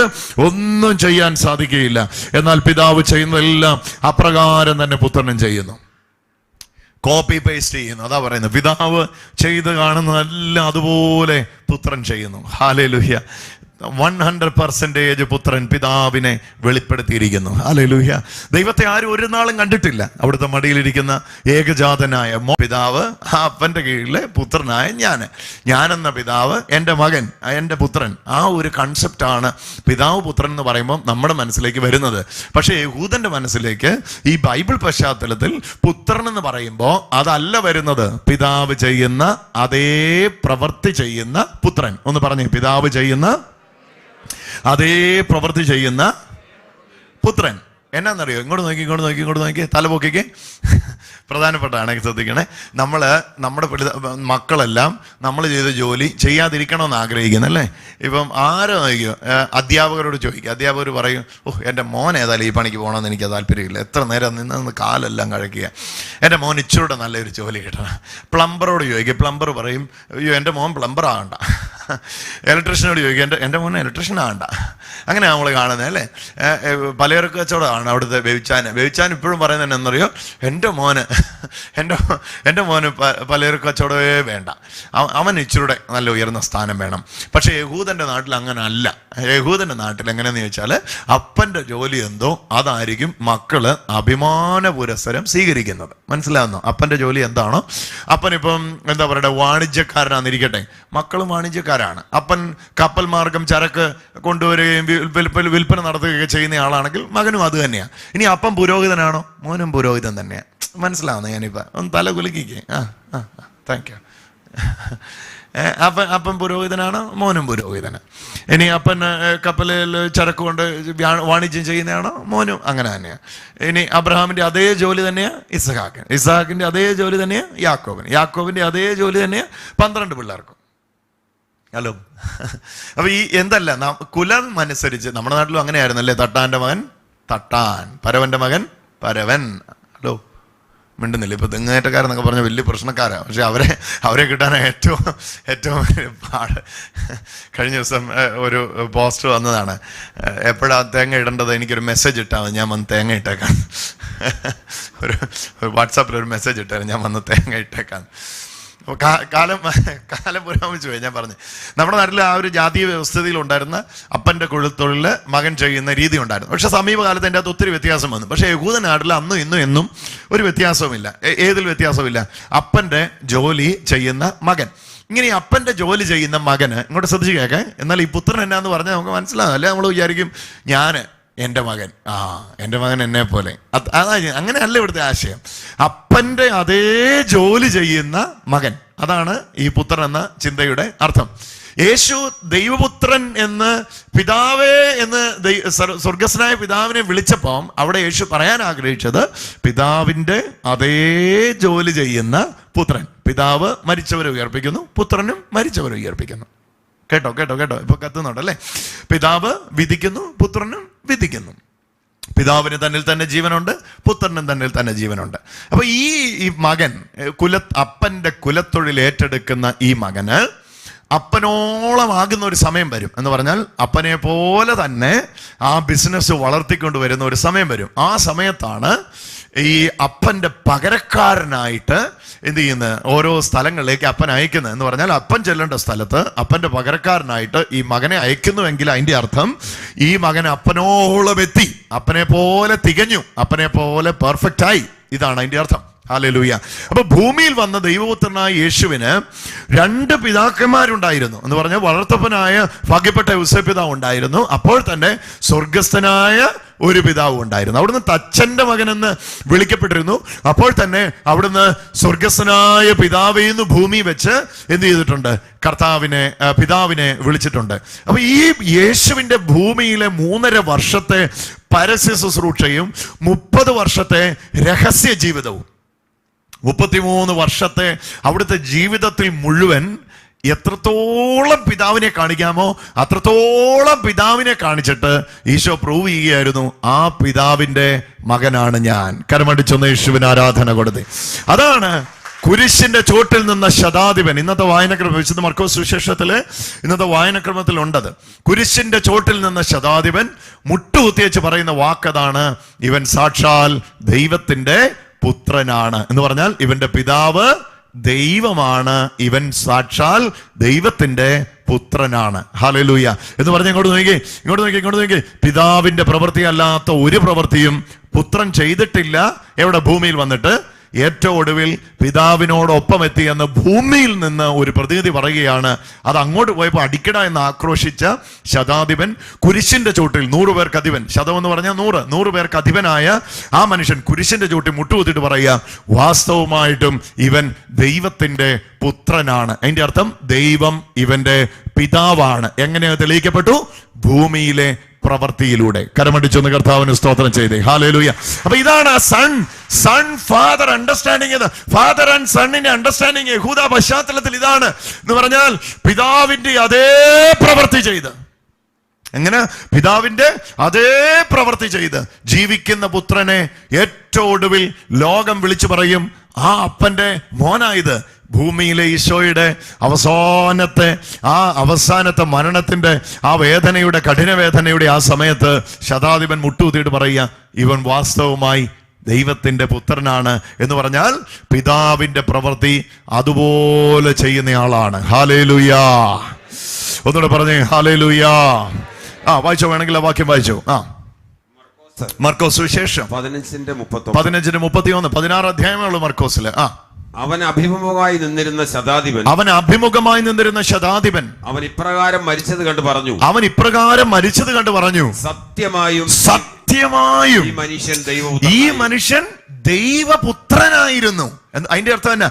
ഒന്നും ചെയ്യാൻ സാധിക്കുകയില്ല. എന്നാൽ പിതാവ് ചെയ്യുന്നതെല്ലാം അപ്രകാരം തന്നെ പുത്രനും ചെയ്യുന്നു. കോപ്പി പേസ്റ്റ് ചെയ്യുന്നു. അതാ പറയുന്നത്, പിതാവ് ചെയ്ത് കാണുന്നതെല്ലാം അതുപോലെ പുത്രൻ ചെയ്യുന്നു. ഹല്ലേലൂയ. 100% പുത്രൻ പിതാവിനെ വെളിപ്പെടുത്തിയിരിക്കുന്നു. ഹല്ലേലൂയ. ദൈവത്തെ ആരും ഒരു നാളും കണ്ടിട്ടില്ല. അവിടുത്തെ മടിയിലിരിക്കുന്ന ഏകജാതനായ പിതാവ്, അപ്പൻ്റെ കീഴിലെ പുത്രനായ ഞാനെന്ന പിതാവ്, എൻ്റെ മകൻ, എൻ്റെ പുത്രൻ. ആ ഒരു കൺസെപ്റ്റാണ് പിതാവ് പുത്രൻ എന്ന് പറയുമ്പോൾ നമ്മുടെ മനസ്സിലേക്ക് വരുന്നത്. പക്ഷേ യഹൂദന്റെ മനസ്സിലേക്ക് ഈ ബൈബിൾ പശ്ചാത്തലത്തിൽ പുത്രൻ എന്ന് പറയുമ്പോൾ അതല്ല വരുന്നത്, പിതാവ് ചെയ്യുന്ന അതേ പ്രവൃത്തി ചെയ്യുന്ന പുത്രൻ. ഒന്ന് പറഞ്ഞേ, പിതാവ് ചെയ്യുന്ന അതേ പ്രവൃത്തി ചെയ്യുന്ന പുത്രൻ. എന്നാന്നറിയോ? ഇങ്ങോട്ട് നോക്കി തല പൊക്കിക്ക്. പ്രധാനപ്പെട്ടാണ്, ശ്രദ്ധിക്കണേ. നമ്മുടെ മക്കളെല്ലാം നമ്മൾ ചെയ്ത ജോലി ചെയ്യാതിരിക്കണമെന്ന് ആഗ്രഹിക്കുന്നല്ലേ. ഇപ്പം ആരോ നോക്കിയോ, അധ്യാപകരോട് ചോദിക്കുക. അധ്യാപകർ പറയും, എൻ്റെ മോൻ ഏതായാലും ഈ പണിക്ക് പോകണമെന്ന് എനിക്ക് താല്പര്യമില്ല, എത്ര നേരം നിന്ന് കാലെല്ലാം കഴിക്കുക, എൻ്റെ മോൻ ഇച്ചിരൂടെ നല്ലൊരു ജോലി കിട്ടണം. പ്ലംബറോട് ചോദിക്കുക. പ്ലംബർ പറയും, അയ്യോ എൻ്റെ മോൻ പ്ലംബർ ആകണ്ട, ഇലക്ട്രീഷ്യനോട് ചോദിക്കും, എൻ്റെ മോനെ ഇലക്ട്രീഷ്യൻ ആണ്ട. അങ്ങനെ നമ്മൾ കാണുന്നത് അല്ലേ. പലചരക്ക് കച്ചവടമാണ് അവിടുത്തെ ബേബിച്ചാൻ ഇപ്പോഴും പറയുന്നത് എന്നറിയോ, എൻ്റെ മോന് പലചരക്ക് കച്ചവടമേ വേണ്ട, അവൻ ഇച്ചിരൂടെ നല്ല ഉയർന്ന സ്ഥാനം വേണം. പക്ഷേ യഹൂദൻ്റെ നാട്ടിൽ അങ്ങനെ അല്ല. യഹൂദൻ്റെ നാട്ടിൽ എങ്ങനെയാണെന്ന് ചോദിച്ചാൽ അപ്പൻ്റെ ജോലി എന്തോ അതായിരിക്കും മക്കള് അഭിമാന പുരസ്സരം സ്വീകരിക്കുന്നത്. മനസ്സിലാവുന്നോ? അപ്പൻ്റെ ജോലി എന്താണോ, അപ്പനിപ്പം എന്താ പറയുക വാണിജ്യക്കാരനാന്നിരിക്കട്ടെ, മക്കളും വാണിജ്യക്കാരാണ്. അപ്പൻ കപ്പൽ മാർഗം ചരക്ക് കൊണ്ടുവരികയും വിൽപ്പന നടത്തുകയൊക്കെ ചെയ്യുന്ന ആളാണെങ്കിൽ മകനും അത് തന്നെയാണ്. ഇനി അപ്പം പുരോഹിതനാണോ, മോനും പുരോഹിതൻ തന്നെയാണ്. മനസ്സിലാവുന്നു? ഞാനിപ്പോൾ ഒന്ന് തല കുലുക്കിക്കേ. Thank you. അപ്പൻ പുരോഹിതനാണ്, മോനും പുരോഹിതന്. ഇനി അപ്പൻ കപ്പലിൽ ചരക്ക് കൊണ്ട് വാണിജ്യം ചെയ്യുന്നതാണോ, മോനും അങ്ങനെ തന്നെയാണ്. ഇനി അബ്രഹാമിന്റെ അതേ ജോലി തന്നെയാണ് ഇസ്ഹാക്കിന്റെ അതേ ജോലി തന്നെയാണ് യാക്കോബിന്റെ അതേ ജോലി തന്നെയാണ് 12 പിള്ളേർക്കും. ഹലോ. അപ്പൊ ഈ എന്തല്ല കുലം അനുസരിച്ച് നമ്മുടെ നാട്ടിലും അങ്ങനെയായിരുന്നല്ലേ. തട്ടാന്റെ മകൻ തട്ടാൻ, പരവന്റെ മകൻ പരവൻ. ഹലോ, മിണ്ടുന്നില്ല. ഇപ്പൊ തെങ്ങേറ്റക്കാരെന്നൊക്കെ പറഞ്ഞ വലിയ പ്രശ്നക്കാരാണ്. പക്ഷെ അവരെ കിട്ടാൻ ഏറ്റവും പാട്. കഴിഞ്ഞ ദിവസം ഒരു പോസ്റ്റ് വന്നതാണ്, എപ്പോഴാണ് തേങ്ങ ഇടേണ്ടത് എനിക്കൊരു മെസ്സേജ് ഇട്ടാൽ ഞാൻ വന്ന് തേങ്ങ ഇട്ടേക്കാം. ഒരു വാട്സാപ്പിൽ ഒരു മെസ്സേജ് ഇട്ടാൽ ഞാൻ വന്ന് തേങ്ങ ഇട്ടേക്കാം. കാലം പുരോഗമിച്ചു പോയി. ഞാൻ പറഞ്ഞു, നമ്മുടെ നാട്ടിൽ ആ ഒരു ജാതീയ വ്യവസ്ഥയിൽ ഉണ്ടായിരുന്ന അപ്പൻ്റെ തൊഴിൽ മകൻ ചെയ്യുന്ന രീതി ഉണ്ടായിരുന്നു. പക്ഷെ സമീപകാലത്ത് എൻ്റെ അകത്ത് ഒത്തിരി വ്യത്യാസം വന്നു. പക്ഷേ യഹൂദ നാട്ടിൽ അന്നും ഇന്നും എന്നും ഒരു വ്യത്യാസവുമില്ല. ഏതിൽ വ്യത്യാസമില്ല? അപ്പൻ്റെ ജോലി ചെയ്യുന്ന മകൻ. ഇങ്ങനെ അപ്പൻ്റെ ജോലി ചെയ്യുന്ന മകന് ഇങ്ങോട്ട് ശ്രദ്ധിച്ച് കേൾക്കാൻ. എന്നാൽ ഈ പുത്രൻ എന്നാന്ന് പറഞ്ഞാൽ നമുക്ക് മനസ്സിലാകും അല്ലേ. നമ്മൾ വിചാരിക്കും എൻ്റെ മകൻ എന്നെ പോലെ. അങ്ങനെയല്ല ഇവിടുത്തെ ആശയം. അപ്പൻ്റെ അതേ ജോലി ചെയ്യുന്ന മകൻ, അതാണ് ഈ പുത്രൻ എന്ന ചിന്തയുടെ അർത്ഥം. യേശു ദൈവപുത്രൻ എന്ന് പിതാവേ എന്ന് സ്വർഗസ്നായ പിതാവിനെ വിളിച്ചപ്പം അവിടെ യേശു പറയാൻ ആഗ്രഹിച്ചത് പിതാവിൻ്റെ അതേ ജോലി ചെയ്യുന്ന പുത്രൻ. പിതാവ് മരിച്ചവരെ ഉയർപ്പിക്കുന്നു, പുത്രനും മരിച്ചവരെ ഉയർപ്പിക്കുന്നു. കേട്ടോ ഇപ്പൊ കത്തുന്നുണ്ടല്ലേ. പിതാവ് വിധിക്കുന്നു, പുത്രനും വിധിക്കുന്നു. പിതാവിന് തന്നിൽ തന്നെ ജീവനുണ്ട്, പുത്രനും തന്നിൽ തന്നെ ജീവനുണ്ട്. അപ്പൊ ഈ മകൻ അപ്പന്റെ കുലത്തൊഴിൽ ഏറ്റെടുക്കുന്ന ഈ മകന് അപ്പനോളം ആകുന്ന ഒരു സമയം വരും. എന്ന് പറഞ്ഞാൽ അപ്പനെ പോലെ തന്നെ ആ ബിസിനസ് വളർത്തിക്കൊണ്ട് വരുന്ന ഒരു സമയം വരും. ആ സമയത്താണ് ഈ അപ്പന്റെ പകരക്കാരനായിട്ട് എന്ത് ചെയ്യുന്നത്, ഓരോ സ്ഥലങ്ങളിലേക്ക് അപ്പൻ അയക്കുന്നത്. എന്ന് പറഞ്ഞാൽ അപ്പൻ ചെല്ലേണ്ട സ്ഥലത്ത് അപ്പന്റെ പകരക്കാരനായിട്ട് ഈ മകനെ അയക്കുന്നുവെങ്കിൽ അതിന്റെ അർത്ഥം ഈ മകൻ അപ്പനോളം എത്തി, അപ്പനെ പോലെ തികഞ്ഞു, അപ്പനെ പോലെ പെർഫെക്റ്റ് ആയി. ഇതാണ് അതിന്റെ അർത്ഥം. ഹല്ലേലൂയ. അപ്പൊ ഭൂമിയിൽ വന്ന ദൈവപുത്രനായ യേശുവിന് 2 പിതാക്കന്മാരുണ്ടായിരുന്നു. എന്ന് പറഞ്ഞാൽ വളർത്തപ്പനായ ഭാഗ്യപ്പെട്ട യോസേപ്പ് പിതാവ് ഉണ്ടായിരുന്നു. അപ്പോൾ തന്നെ സ്വർഗസ്ഥനായ ഒരു പിതാവ് ഉണ്ടായിരുന്നു. അവിടുന്ന് തച്ചന്റെ മകൻ എന്ന് വിളിക്കപ്പെട്ടിരുന്നു. അപ്പോൾ തന്നെ അവിടുന്ന് സ്വർഗസ്ഥനായ പിതാവേന്ന് ഭൂമി വെച്ച് എന്ത് ചെയ്തിട്ടുണ്ട്, പിതാവിനെ വിളിച്ചിട്ടുണ്ട്. അപ്പൊ ഈ യേശുവിന്റെ ഭൂമിയിലെ 3.5 വർഷത്തെ പരസ്യ ശുശ്രൂഷയും 30 വർഷത്തെ രഹസ്യ ജീവിതവും, 33 വർഷത്തെ അവിടുത്തെ ജീവിതത്തിൽ മുഴുവൻ എത്രത്തോളം പിതാവിനെ കാണിക്കാമോ അത്രത്തോളം പിതാവിനെ കാണിച്ചിട്ട് ഈശോ പ്രൂവ് ചെയ്യുകയായിരുന്നു, ആ പിതാവിന്റെ മകനാണ് ഞാൻ. കരമടിച്ചൊന്ന് യേശുവിന് ആരാധന കൊടുത്തേ. അതാണ് കുരിശിന്റെ ചോട്ടിൽ നിന്ന ശതാധിപൻ. ഇന്നത്തെ വായനക്രമം വിശുദ്ധ മർക്കോസ് സുവിശേഷത്തില് ഇന്നത്തെ വായനക്രമത്തിൽ ഉണ്ടത്. കുരിശിന്റെ ചോട്ടിൽ നിന്ന ശതാധിപൻ മുട്ടുകുത്തിവെച്ച് പറയുന്ന വാക്കതാണ്, ഇവൻ സാക്ഷാൽ ദൈവത്തിന്റെ പുത്രനാണ്. എന്ന് പറഞ്ഞാൽ ഇവന്റെ പിതാവ് ദൈവമാണ്, ഇവൻ സാക്ഷാൽ ദൈവത്തിന്റെ പുത്രനാണ്. ഹല്ലേലൂയ. എന്ന് പറഞ്ഞ ഇങ്ങോട്ട് നോക്കി. പിതാവിന്റെ പ്രവൃത്തി അല്ലാത്ത ഒരു പ്രവൃത്തിയും പുത്രൻ ചെയ്തിട്ടില്ല. എവിടെ? ഭൂമിയിൽ വന്നിട്ട്. ഏറ്റവും ഒടുവിൽ പിതാവിനോടൊപ്പം എത്തിയെന്ന് ഭൂമിയിൽ നിന്ന് ഒരു പ്രതിനിധി പറയുകയാണ്. അത് അങ്ങോട്ട് പോയപ്പോൾ അടിക്കട എന്ന് ആക്രോശിച്ച ശതാധിപൻ കുരിശിന്റെ ചോട്ടിൽ 100 പേർക്ക് അധിപൻ, ശതം എന്ന് പറഞ്ഞാൽ 100 പേർക്ക് അധിപനായ ആ മനുഷ്യൻ കുരിശിന്റെ ചോട്ടിൽ മുട്ടുകുത്തിട്ട് പറയുക, വാസ്തവമായിട്ടും ഇവൻ ദൈവത്തിന്റെ പുത്രനാണ്. അതിന്റെ അർത്ഥം ദൈവം ഇവന്റെ പിതാവാണ്. എങ്ങനെയാണ് തെളിയിക്കപ്പെട്ടു? ഭൂമിയിലെ പ്രവൃത്തിയിലൂടെ. കരമടിച്ചൊന്ന് കർത്താവിന് സ്തോത്രം ചെയ്തേ. ഹല്ലേലൂയ. അപ്പൊ ഇതാണ് son father understanding. Father and സണ്ണിന്റെ അണ്ടർസ്റ്റാൻഡിങ് യഹൂദ പശ്ചാത്തലത്തിൽ ഇതാണ്. എന്ന് പറഞ്ഞാൽ പിതാവിന്റെ അതേ പ്രവൃത്തി ചെയ്ത്, എങ്ങനെ? പിതാവിന്റെ അതേ പ്രവൃത്തി ചെയ്ത് ജീവിക്കുന്ന പുത്രനെ ഏറ്റവും ഒടുവിൽ ലോകം വിളിച്ചു പറയും, ആ അപ്പന്റെ മോനായത്. ഭൂമിയിലെ ഈശോയുടെ അവസാനത്തെ മരണത്തിന്റെ ആ വേദനയുടെ, കഠിന വേദനയുടെ ആ സമയത്ത് ശതാധിപൻ മുട്ടുകുത്തിയിട്ട് പറയുക, ഇവൻ വാസ്തവമായി ദൈവത്തിന്റെ പുത്രനാണ് എന്ന് പറഞ്ഞാൽ പിതാവിന്റെ പ്രവൃത്തി അതുപോലെ ചെയ്യുന്നയാളാണ്. ഹല്ലേലൂയാ. ഒന്നുകൂടെ പറഞ്ഞേ ഹല്ലേലൂയാ. വായിച്ചോ, വേണമെങ്കിൽ ആ വാക്യം വായിച്ചോ. മർക്കോസ് സുവിശേഷം 15:31 16 അധ്യായമുള്ളൂ മർക്കോസില്. അവൻ അഭിമുഖമായി നിന്നിരുന്ന ശതാധിപൻ അവൻ ഇപ്രകാരം മരിച്ചത് കണ്ടു പറഞ്ഞു, സത്യമായും ഈ മനുഷ്യൻ ദൈവപുത്രനായിരുന്നു. അതിന്റെ അർത്ഥം എന്നാ?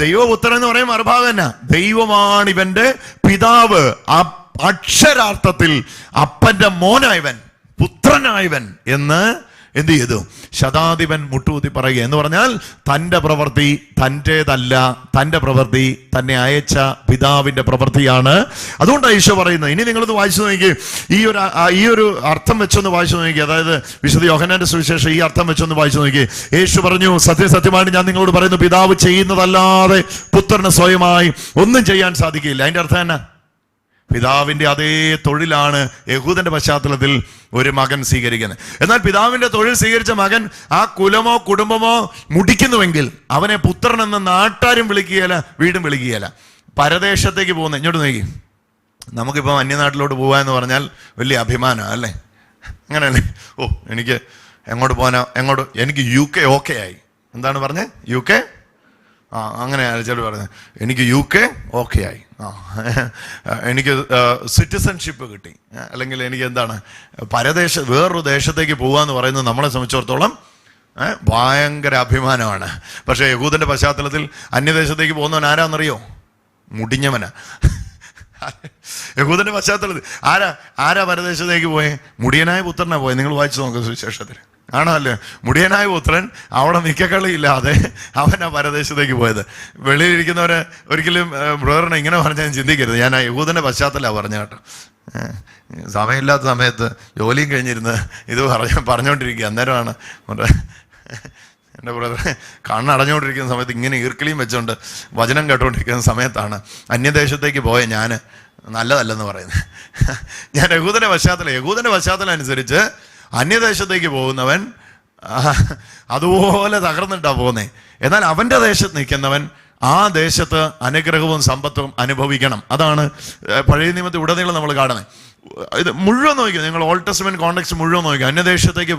ദൈവപുത്രൻ എന്ന് പറയുമ്പോൾ മറുഭാഗം എന്നാ? ദൈവമാണ് ഇവന്റെ പിതാവ്. അക്ഷരാർത്ഥത്തിൽ അപ്പന്റെ മോനായവൻ, പുത്രനായവൻ എന്ന് എന്ത് ചെയ്തു? ശതാധിപൻ മുട്ടുകുത്തി പറയുക എന്ന് പറഞ്ഞാൽ തന്റെ പ്രവൃത്തി തൻ്റെതല്ല, തന്റെ പ്രവൃത്തി തന്നെ അയച്ച പിതാവിന്റെ പ്രവൃത്തിയാണ്. അതുകൊണ്ടാണ് ഈശോ പറയുന്നത്. ഇനി നിങ്ങളൊന്ന് വായിച്ചു നോക്കി, ഈ ഒരു അർത്ഥം വെച്ചൊന്ന് വായിച്ചു നോക്കി. അതായത് വിശുദ്ധ യോഹന്നാന്റെ സുവിശേഷം ഈ അർത്ഥം വെച്ചൊന്ന് വായിച്ചു നോക്കി. യേശു പറഞ്ഞു, സത്യമായിട്ട് ഞാൻ നിങ്ങളോട് പറയുന്നു, പിതാവ് ചെയ്യുന്നതല്ലാതെ പുത്രന് സ്വയമായി ഒന്നും ചെയ്യാൻ സാധിക്കില്ല. അതിന്റെ അർത്ഥം എന്നാ? പിതാവിന്റെ അതേ തൊഴിലാണ് യഹൂദന്റെ പശ്ചാത്തലത്തിൽ ഒരു മകൻ സ്വീകരിക്കുന്നത്. എന്നാൽ പിതാവിന്റെ തൊഴിൽ സ്വീകരിച്ച മകൻ ആ കുലമോ കുടുംബമോ മുടിക്കുന്നുവെങ്കിൽ അവനെ പുത്രൻ എന്ന് നാട്ടാരും വിളിക്കുകയില്ല, വീടും വിളിക്കുകയില്ല. പരദേശത്തേക്ക് പോകുന്ന, ഇങ്ങോട്ട് നോക്കി, നമുക്കിപ്പോൾ അന്യനാട്ടിലോട്ട് പോകാന്ന് പറഞ്ഞാൽ വലിയ അഭിമാനം അല്ലേ? അങ്ങനെയല്ലേ? എനിക്ക് എങ്ങോട്ട് പോകാനോ, എനിക്ക് UK ഓക്കെ ആയി. എന്താണ് പറഞ്ഞത്? UK അങ്ങനെ ചിലർ പറഞ്ഞത്, എനിക്ക് UK ഓക്കെ ആയി, എനിക്ക് സിറ്റിസൺഷിപ്പ് കിട്ടി, അല്ലെങ്കിൽ എനിക്ക് എന്താണ് വേറൊരു ദേശത്തേക്ക് പോകാന്ന് പറയുന്നത് നമ്മളെ സംബന്ധിച്ചിടത്തോളം ഭയങ്കര അഭിമാനമാണ്. പക്ഷേ യഹൂദന്റെ പശ്ചാത്തലത്തിൽ അന്യദേശത്തേക്ക് പോകുന്നവൻ ആരാന്നറിയോ? മുടിഞ്ഞവനാ. യഹൂദന്റെ പശ്ചാത്തലത്തിൽ ആരാ പരദേശത്തേക്ക് പോയേ? മുടിയനായ പുത്രനാ പോയത്. നിങ്ങൾ വായിച്ചു നോക്കുക സുവിശേഷത്തിൽ. ആണോ അല്ലേ? മുടിയനായ പുത്രൻ അവിടെ നിക്കക്കളിയില്ലാതെ അവനാ പരദേശത്തേക്ക് പോയത്. വെളിയിലിരിക്കുന്നവരെ ഒരിക്കലും ബ്രദറിനെ ഇങ്ങനെ പറഞ്ഞാൽ ചിന്തിക്കരുത്. ഞാൻ ആ യഹൂദന്റെ പശ്ചാത്തലമാണ് പറഞ്ഞ കേട്ടോ. സമയമില്ലാത്ത സമയത്ത് ജോലിയും കഴിഞ്ഞിരുന്ന് ഇത് പറഞ്ഞുകൊണ്ടിരിക്കുക. അന്നേരമാണ് എൻ്റെ ബ്രദർ കണ്ണടഞ്ഞുകൊണ്ടിരിക്കുന്ന സമയത്ത് ഇങ്ങനെ ഈർക്കിളിയും വെച്ചുകൊണ്ട് വചനം കേട്ടുകൊണ്ടിരിക്കുന്ന സമയത്താണ് അന്യദേശത്തേക്ക് പോയ ഞാൻ നല്ലതല്ലെന്ന് പറയുന്നത്. ഞാൻ യഹൂദന്റെ പശ്ചാത്തലം അനുസരിച്ച് അന്യദേശത്തേക്ക് പോകുന്നവൻ അതുപോലെ തകർന്നിട്ടാ പോകുന്നേ. എന്നാൽ അവന്റെ ദേശത്ത് നിൽക്കുന്നവൻ ആ ദേശത്ത് അനുഗ്രഹവും സമ്പത്തും അനുഭവിക്കണം. അതാണ് പഴയ നിയമത്തിൽ ഉടനീളം നമ്മൾ കാണുന്നത്. ഇത് മുഴുവൻ നോക്കിയോ, നിങ്ങൾ ഓൾഡ് ടെസ്റ്റ്മെന്റ് കോണ്ടെക്സ്റ്റ് മുഴുവൻ നോക്കിയോ. അന്യദേശത്തേക്ക്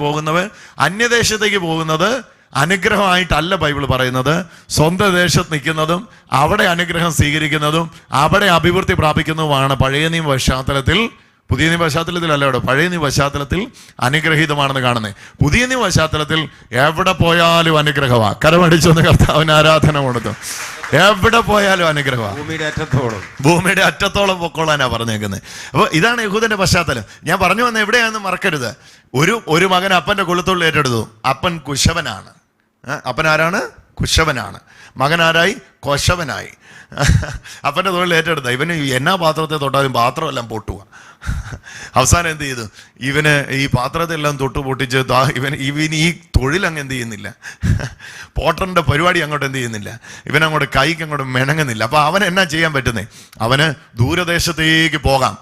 പോകുന്നത് അനുഗ്രഹമായിട്ടല്ല ബൈബിൾ പറയുന്നത്. സ്വന്തം ദേശത്ത് നിൽക്കുന്നതും അവിടെ അനുഗ്രഹം സ്വീകരിക്കുന്നതും അവിടെ അഭിവൃദ്ധി പ്രാപിക്കുന്നതുമാണ് പഴയ നിയമ പശ്ചാത്തലത്തിൽ. പുതിയ നിയമ പശ്ചാത്തലത്തിലല്ല കേട്ടോ, പഴയ നിയമ പശ്ചാത്തലത്തിൽ അനുഗ്രഹീതമാണെന്ന് കാണുന്നത്. പുതിയ നിയമ പശ്ചാത്തലത്തിൽ എവിടെ പോയാലും അനുഗ്രഹമാണ്. കരമടിച്ചൊന്ന് കർത്താവിന് ആരാധന കൊടുത്തു. എവിടെ പോയാലും അനുഗ്രഹമാണ്. ഭൂമിയുടെ അറ്റത്തോളം പൊക്കോളാനാ പറഞ്ഞേക്കുന്നത്. അപ്പോൾ ഇതാണ് യഹൂദന്റെ പശ്ചാത്തലം. ഞാൻ പറഞ്ഞു വന്ന എവിടെയാണെന്ന് മറക്കരുത്. ഒരു മകൻ അപ്പന്റെ കൊളുത്തുള്ളിൽ ഏറ്റെടുത്തു. അപ്പൻ കുശവനാണ്. അപ്പൻ ആരാണ്? കുശവനാണ്. മകൻ ആരായി? കൊശവനായി. അപ്പൻ്റെ തൊഴിൽ ഏറ്റെടുത്ത ഇവന് എന്നാ പാത്രത്തെ തൊട്ടാലും പാത്രമെല്ലാം പൊട്ടുക. അവസാനം എന്ത് ചെയ്തു? ഇവന് ഈ പാത്രത്തെല്ലാം തൊട്ട് പൊട്ടിച്ച് ഇവന് ഈ തൊഴിൽ അങ്ങ് എന്ത് ചെയ്യുന്നില്ല, പോട്ടറിന്റെ പരിപാടി അങ്ങോട്ട് എന്ത് ചെയ്യുന്നില്ല, ഇവനങ്ങോട്ട് കൈക്ക് അങ്ങോട്ട് മെണങ്ങുന്നില്ല. അപ്പൊ അവൻ എന്നാ ചെയ്യാൻ പറ്റുന്നേ? അവന് ദൂരദേശത്തേക്ക് പോകാം.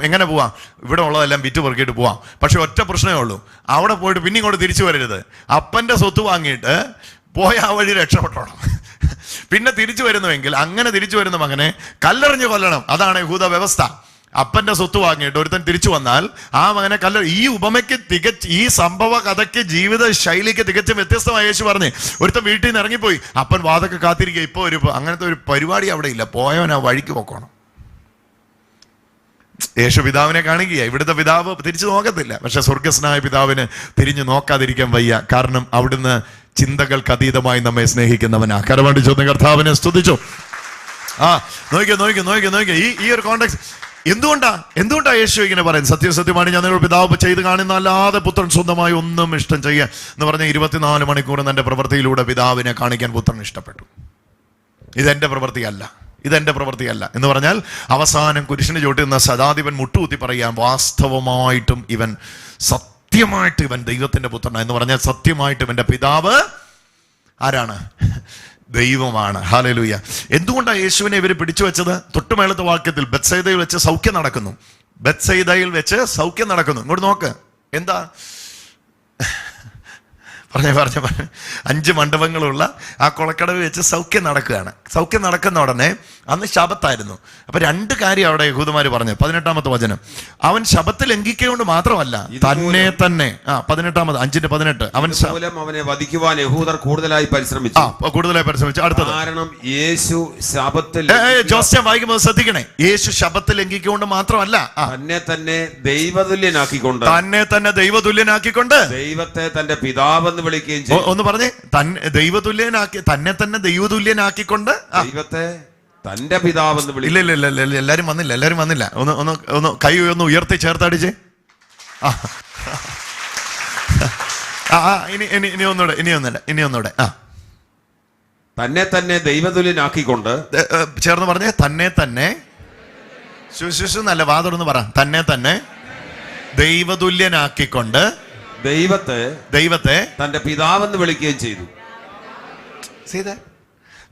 എങ്ങനെ പോവാം? ഇവിടെ ഉള്ളതെല്ലാം വിറ്റ് പെറുക്കിയിട്ട് പോവാം. പക്ഷെ ഒറ്റ പ്രശ്നമേ ഉള്ളൂ, അവിടെ പോയിട്ട് പിന്നെ ഇങ്ങോട്ട് തിരിച്ചു വരരുത്. അപ്പന്റെ സ്വത്ത് വാങ്ങിയിട്ട് പോയ ആ വഴി രക്ഷപ്പെട്ടോണം. പിന്നെ തിരിച്ചു വരുന്നുവെങ്കിൽ അങ്ങനെ തിരിച്ചു വരുന്ന മകനെ കല്ലെറിഞ്ഞ് കൊല്ലണം. അതാണ് യഹൂദ വ്യവസ്ഥ. അപ്പന്റെ സ്വത്ത് വാങ്ങിയിട്ട് ഒരുത്തൻ തിരിച്ചു വന്നാൽ ആ മകനെ ഈ ഉപമയ്ക്ക് ഈ സംഭവ കഥയ്ക്ക് ജീവിത ശൈലിക്ക് തികച്ചും വ്യത്യസ്തമായി യേശു പറഞ്ഞേ. ഒരുത്തൻ വീട്ടിൽ നിന്ന് ഇറങ്ങിപ്പോയി, അപ്പൻ വാതൊക്കെ കാത്തിരിക്കുക. ഇപ്പോൾ അങ്ങനത്തെ ഒരു പരിപാടി അവിടെ ഇല്ല. പോയവൻ ആ വഴിക്ക് പോക്കണം. യേശു പിതാവിനെ കാണിക്കുക. ഇവിടുത്തെ പിതാവ് തിരിച്ചു നോക്കത്തില്ല. പക്ഷെ സ്വർഗസ്നായ പിതാവിന് തിരിഞ്ഞു നോക്കാതിരിക്കാൻ വയ്യ. കാരണം അവിടുന്ന് ചിന്തകൾക്ക് അതീതമായി നമ്മെ സ്നേഹിക്കുന്നവനാ. കരവണ്ടി ചോദ്യം കർത്താവിനെ സ്തുതിച്ചു. നോക്കിയോ ഈ ഒരു കോണ്ടെക്സ്റ്റ്. എന്തുകൊണ്ടാ യേശു ഇങ്ങനെ പറയുന്നത്? സത്യമാണ് ഞാൻ നിങ്ങളുടെ പിതാവ് ചെയ്ത് കാണുന്ന അല്ലാതെ പുത്രൻ സ്വന്തമായി ഒന്നും ഇഷ്ടം ചെയ്യാൻ എന്ന് പറഞ്ഞ 24 മണിക്കൂർ എന്റെ പ്രവൃത്തിയിലൂടെ പിതാവിനെ കാണിക്കാൻ പുത്രൻ ഇഷ്ടപ്പെട്ടു. ഇതെന്റെ പ്രവൃത്തിയല്ല എന്ന് പറഞ്ഞാൽ അവസാനം കുരിശിന് ചുവട്ടിൽ ശതാധിപൻ മുട്ടുകുത്തി പറയാൻ വാസ്തവമായിട്ടും സത്യമായിട്ട് ഇവൻ ദൈവത്തിന്റെ പുത്രനാണ് എന്ന് പറഞ്ഞാൽ സത്യമായിട്ടും ഇവന്റെ പിതാവ് ആരാണ്? ദൈവമാണ്. ഹല്ലേലൂയ. എന്തുകൊണ്ടാണ് യേശുവിനെ ഇവർ പിടിച്ചു വെച്ചത്? തൊട്ടുമേളത്തെ വാക്യത്തിൽ ബെത്സൈദയിൽ വെച്ച് സൗഖ്യം നടക്കുന്നു. ബെത്സൈദയിൽ വെച്ച് സൗഖ്യം നടക്കുന്നു. ഇങ്ങോട്ട് നോക്ക്, എന്താ പറഞ്ഞ 5 മണ്ഡപങ്ങളുള്ള ആ കുളക്കടവ് വെച്ച് സൗഖ്യം നടക്കുകയാണ്. സൗഖ്യം നടക്കുന്ന ഉടനെ അന്ന് ശബത്തായിരുന്നു. അപ്പൊ 2 കാര്യം അവിടെ യഹൂദന്മാർ പറഞ്ഞു. 18-ാമത്തെ വചനം, അവൻ ശബത്ത് ലംഘിക്കൊണ്ട് മാത്രമല്ല തന്നെ 5:18 അവനെ വധിക്കുവാൻ യഹൂദർ കൂടുതലായി പരിശ്രമിച്ചു. അടുത്തത്, കാരണം യേശു ശബത്തിൽ ജോസ്റ്റ്യൻ വായിക്കുമ്പോൾ ശ്രദ്ധിക്കണേ, യേശു ശബത്ത് ലംഘിക്കൊണ്ട് മാത്രമല്ല തന്നെ തന്നെ ദൈവതുല്യനാക്കിക്കൊണ്ട് ദൈവത്തെ തന്റെ പിതാവെന്ന് വിളിക്കുകയും ചെയ്തു. ഒന്ന് പറഞ്ഞേ, തന്നെ തന്നെ ദൈവതുല്യനാക്കിക്കൊണ്ട് ദൈവത്തെ തന്റെ പിതാവെന്ന് വിളിക്കും. ഇല്ല, എല്ലാരും വന്നില്ല. ഒന്ന് കൈ ഒന്ന് ഉയർത്തി ചേർത്തടിച്ചേ. ഇനി ഒന്നുകൂടെ തന്നെ തന്നെ ദൈവതുല്യനാക്കിക്കൊണ്ട് ചേർന്ന് പറഞ്ഞേ, തന്നെ തന്നെ നല്ല വാതൊന്ന് പറ, തന്നെ തന്നെ ദൈവതുല്യനാക്കിക്കൊണ്ട് ദൈവത്തെ തന്റെ പിതാവെന്ന് വിളിക്കുകയും ചെയ്തു.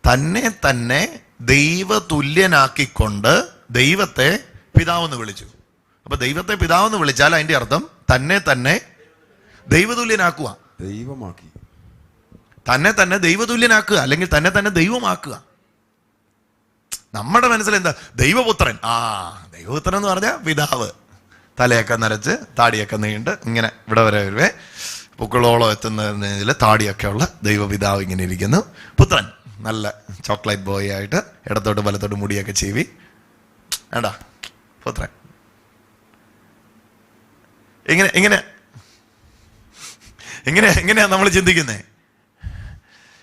തന്നെ തന്നെ ദൈവതുല്യനാക്കിക്കൊണ്ട് ദൈവത്തെ പിതാവെന്ന് വിളിച്ചു. അപ്പൊ ദൈവത്തെ പിതാവെന്ന് വിളിച്ചാൽ അതിന്റെ അർത്ഥം തന്നെ തന്നെ ദൈവതുല്യനാക്കുക, ദൈവമാക്കി. തന്നെ തന്നെ ദൈവതുല്യനാക്കുക, അല്ലെങ്കിൽ തന്നെ തന്നെ ദൈവമാക്കുക. നമ്മുടെ മനസ്സിൽ എന്താ? ദൈവപുത്രൻ. ദൈവപുത്രൻ എന്ന് പറഞ്ഞാൽ പിതാവ്. തലയൊക്കെ നരച്ച് താടിയൊക്കെ നീണ്ട് ഇങ്ങനെ ഇവിടെ വരെ പൂക്കളോളം എത്തുന്നതിൽ താടിയൊക്കെ ഉള്ള ദൈവപിതാവ് ഇങ്ങനെ ഇരിക്കുന്നു. പുത്രൻ നല്ല ചോക്ലേറ്റ് ബോയ് ആയിട്ട് ഇടത്തോട്ട് വലത്തോട്ട് മുടിയൊക്കെ ചീവി വേണ്ടാ പുത്രൻ. എങ്ങനെയാ നമ്മൾ ചിന്തിക്കുന്നേ?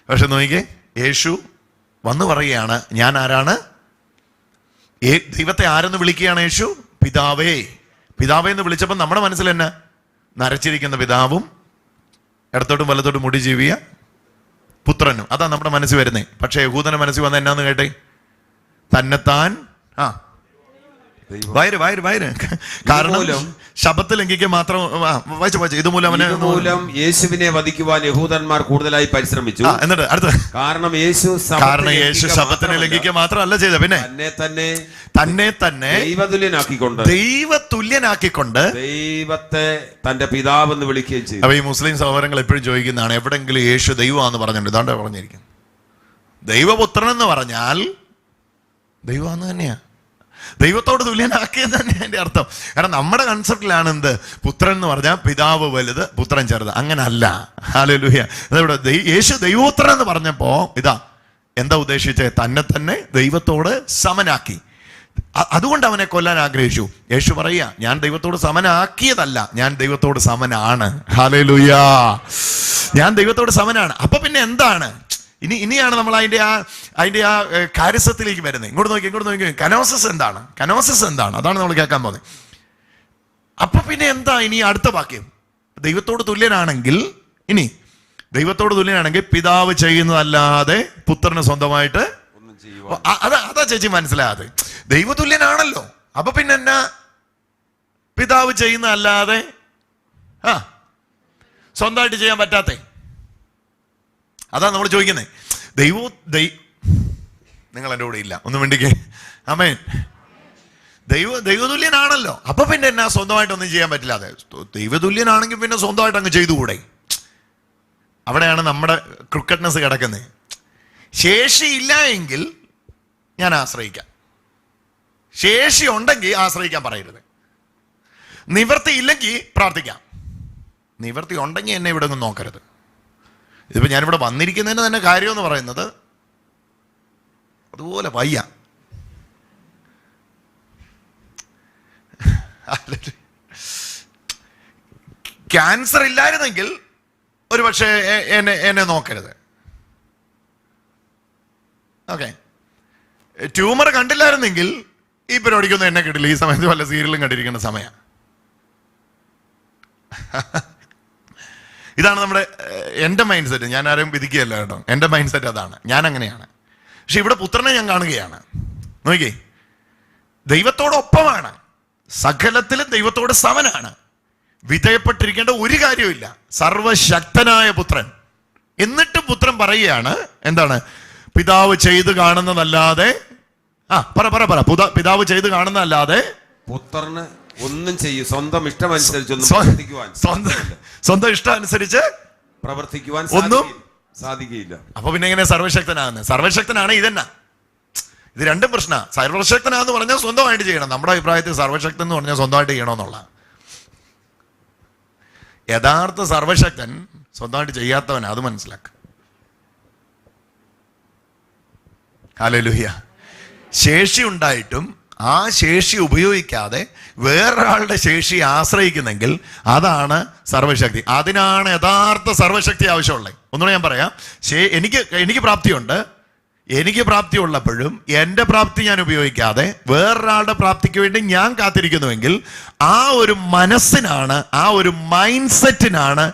പക്ഷെ നോക്കിക്കേ, യേശു വന്നു പറയുകയാണ്, ഞാൻ ആരാണ്? ദൈവത്തെ ആരെന്ന് വിളിക്കുകയാണ് യേശു? പിതാവേ. പിതാവേ എന്ന് വിളിച്ചപ്പോൾ നമ്മുടെ മനസ്സിൽ തന്നെ നരച്ചിരിക്കുന്ന പിതാവും ഇടത്തോട്ടും വലത്തോട്ടും മുടി ജീവിയ പുത്രനും, അതാ നമ്മുടെ മനസ്സിൽ വരുന്നേ. പക്ഷെ യഹൂദന്റെ മനസ്സിൽ വന്ന എന്നാന്ന് കേട്ടെ? തന്നെത്താൻ വയറ്. കാരണം ശബത്ത് ലംഘിക്കുക മാത്രം വായിച്ചു. ഇതുമൂലം യേശുവിനെ വധിക്കുവാൻ യഹൂദന്മാർ കൂടുതലായി പരിശ്രമിച്ചു. എന്നിട്ട് അടുത്ത, കാരണം യേശു ശബത്തിനെ ലംഘിക്കുക മാത്രമല്ല ചെയ്ത, പിന്നെ തന്നെ തന്നെ ദൈവതുല്യനാക്കിക്കൊണ്ട് ദൈവത്തെ തന്റെ പിതാവെന്ന് വിളിക്കുകയും ചെയ്തു. അപ്പൊ ഈ മുസ്ലിം സഹോദരങ്ങൾ എപ്പോഴും ചോദിക്കുന്നതാണ്, എവിടെങ്കിലും യേശു ദൈവമാണെന്ന് പറഞ്ഞിട്ടുണ്ട്? ഇതാണ്ട് പറഞ്ഞിരിക്കും, ദൈവപുത്രൻ എന്ന് പറഞ്ഞാൽ ദൈവമാണെന്ന് തന്നെയാ, ദൈവത്തോട് തുല്യനാക്കിയത് തന്നെ അതിന്റെ അർത്ഥം. കാരണം നമ്മുടെ കൺസെപ്റ്റിലാണ് എന്ത്? പുത്രൻ എന്ന് പറഞ്ഞാൽ പിതാവ് വലുത്, പുത്രൻ ചെറുത്. അങ്ങനെ അല്ല. ഹല്ലേലൂയ. അതെവിടെ? യേശു ദൈവപുത്രൻ എന്ന് പറഞ്ഞപ്പോ ഇതാ എന്താ ഉദ്ദേശിച്ചത്? തന്നെ തന്നെ ദൈവത്തോട് സമനാക്കി. അതുകൊണ്ട് അവനെ കൊല്ലാൻ ആഗ്രഹിച്ചു. യേശു പറയാ, ഞാൻ ദൈവത്തോട് സമനാക്കിയതല്ല, ഞാൻ ദൈവത്തോട് സമനാണ്. ഹല്ലേലൂയ. ഞാൻ ദൈവത്തോട് സമനാണ്. അപ്പൊ പിന്നെ എന്താണ്? ഇനിയാണ് നമ്മൾ അതിന്റെ ആ കാര്യസ്ഥത്തിലേക്ക് വരുന്നത്. ഇങ്ങോട്ട് നോക്കി. കനോസിസ് എന്താണ്? അതാണ് നമ്മൾ കേൾക്കാൻ പോകുന്നത്. അപ്പൊ പിന്നെ എന്താ ഇനി അടുത്ത വാക്യം? ദൈവത്തോട് തുല്യനാണെങ്കിൽ പിതാവ് ചെയ്യുന്നതല്ലാതെ പുത്രന് സ്വന്തമായിട്ട് അതാ ചേച്ചി മനസ്സിലാകാതെ. ദൈവതുല്യനാണല്ലോ, അപ്പൊ പിന്നെ എന്നാ പിതാവ് ചെയ്യുന്നതല്ലാതെ സ്വന്തമായിട്ട് ചെയ്യാൻ പറ്റാത്തേ? അതാ നമ്മൾ ചോദിക്കുന്നത്. നിങ്ങൾ എൻ്റെ കൂടെ ഇല്ല, ഒന്നും വേണ്ടിക്കേ. ആമേൻ. ദൈവതുല്യനാണല്ലോ, അപ്പൊ പിന്നെ എന്നാ സ്വന്തമായിട്ടൊന്നും ചെയ്യാൻ പറ്റില്ലാതെ? ദൈവതുല്യനാണെങ്കിൽ പിന്നെ സ്വന്തമായിട്ട് അങ്ങ് ചെയ്തുകൂടെ? അവിടെയാണ് നമ്മുടെ ക്രിക്കറ്റ്നെസ് കിടക്കുന്നത്. ശേഷിയില്ല എങ്കിൽ ഞാൻ ആശ്രയിക്കാം, ശേഷി ഉണ്ടെങ്കിൽ ആശ്രയിക്കാൻ പറയരുത്. നിവൃത്തി ഇല്ലെങ്കിൽ പ്രാർത്ഥിക്കാം, നിവൃത്തി ഉണ്ടെങ്കിൽ എന്നെ ഇവിടെ ഒന്നും നോക്കരുത്. ഇതിപ്പോ ഞാനിവിടെ വന്നിരിക്കുന്നതിന് തന്നെ കാര്യം എന്ന് പറയുന്നത് അതുപോലെ വയ്യ. ക്യാൻസർ ഇല്ലായിരുന്നെങ്കിൽ ഒരു പക്ഷേ എന്നെ നോക്കരുത്. ഓക്കെ, ട്യൂമർ കണ്ടില്ലായിരുന്നെങ്കിൽ ഈ പരിപാടിക്കൊന്നും എന്നെ കിട്ടില്ല. ഈ സമയത്ത് വല്ല സീരിയലും കണ്ടിരിക്കുന്ന സമയം. ഇതാണ് എൻ്റെ മൈൻഡ് സെറ്റ്. ഞാൻ ആരും വിധിക്കുകയല്ല കേട്ടോ, എൻ്റെ മൈൻഡ് സെറ്റ് അതാണ്. ഞാൻ അങ്ങനെയാണ്. പക്ഷെ ഇവിടെ പുത്രനെ ഞാൻ കാണുകയാണ്. നോക്കിക്കേ, ദൈവത്തോടൊപ്പമാണ്, സകലത്തിലും ദൈവത്തോട് സമനാണ്, വിധേയപ്പെട്ടിരിക്കേണ്ട ഒരു കാര്യമില്ല. സർവശക്തനായ പുത്രൻ. എന്നിട്ടും പുത്രൻ പറയുകയാണ് എന്താണ്? പിതാവ് ചെയ്ത് കാണുന്നതല്ലാതെ പിതാവ് ചെയ്ത് കാണുന്നതല്ലാതെ പുത്രന് ഒന്നും ചെയ്യും സ്വന്തം ഇഷ്ടമനുസരിച്ച് സ്വന്തം ഇഷ്ടം അനുസരിച്ച് പ്രവർത്തിക്കുവാൻ ഒന്നും സാധിക്കില്ല. അപ്പൊ പിന്നെ എങ്ങനെ സർവശക്തനാകുന്നത്? സർവശക്തനാണ് ഇതെന്നാ, ഇത് രണ്ടും പ്രശ്ന. സർവശക്തനാന്ന് പറഞ്ഞാൽ സ്വന്തമായിട്ട് ചെയ്യണം. നമ്മുടെ അഭിപ്രായത്തിൽ സർവശക്തൻ എന്ന് പറഞ്ഞാൽ സ്വന്തമായിട്ട് ചെയ്യണമെന്നുള്ള. യഥാർത്ഥ സർവശക്തൻ സ്വന്തമായിട്ട് ചെയ്യാത്തവനാ, അത് മനസ്സിലാക്കുക. ഹല്ലേലൂയ. ശേഷി ഉണ്ടായിട്ടും ആ ശേഷി ഉപയോഗിക്കാതെ വേറൊരാളുടെ ശേഷി ആശ്രയിക്കുന്നെങ്കിൽ അതാണ് സർവശക്തി. അതിനാണ് യഥാർത്ഥ സർവശക്തി ആവശ്യമുള്ളത്. ഒന്നുകൂടെ ഞാൻ പറയാം. എനിക്ക് പ്രാപ്തിയുണ്ട്. എനിക്ക് പ്രാപ്തി ഉള്ളപ്പോഴും എൻ്റെ പ്രാപ്തി ഞാൻ ഉപയോഗിക്കാതെ വേറൊരാളുടെ പ്രാപ്തിക്ക് വേണ്ടി ഞാൻ കാത്തിരിക്കുന്നുവെങ്കിൽ ആ ഒരു മനസ്സിനാണ്, ആ ഒരു മൈൻഡ് സെറ്റിനാണ്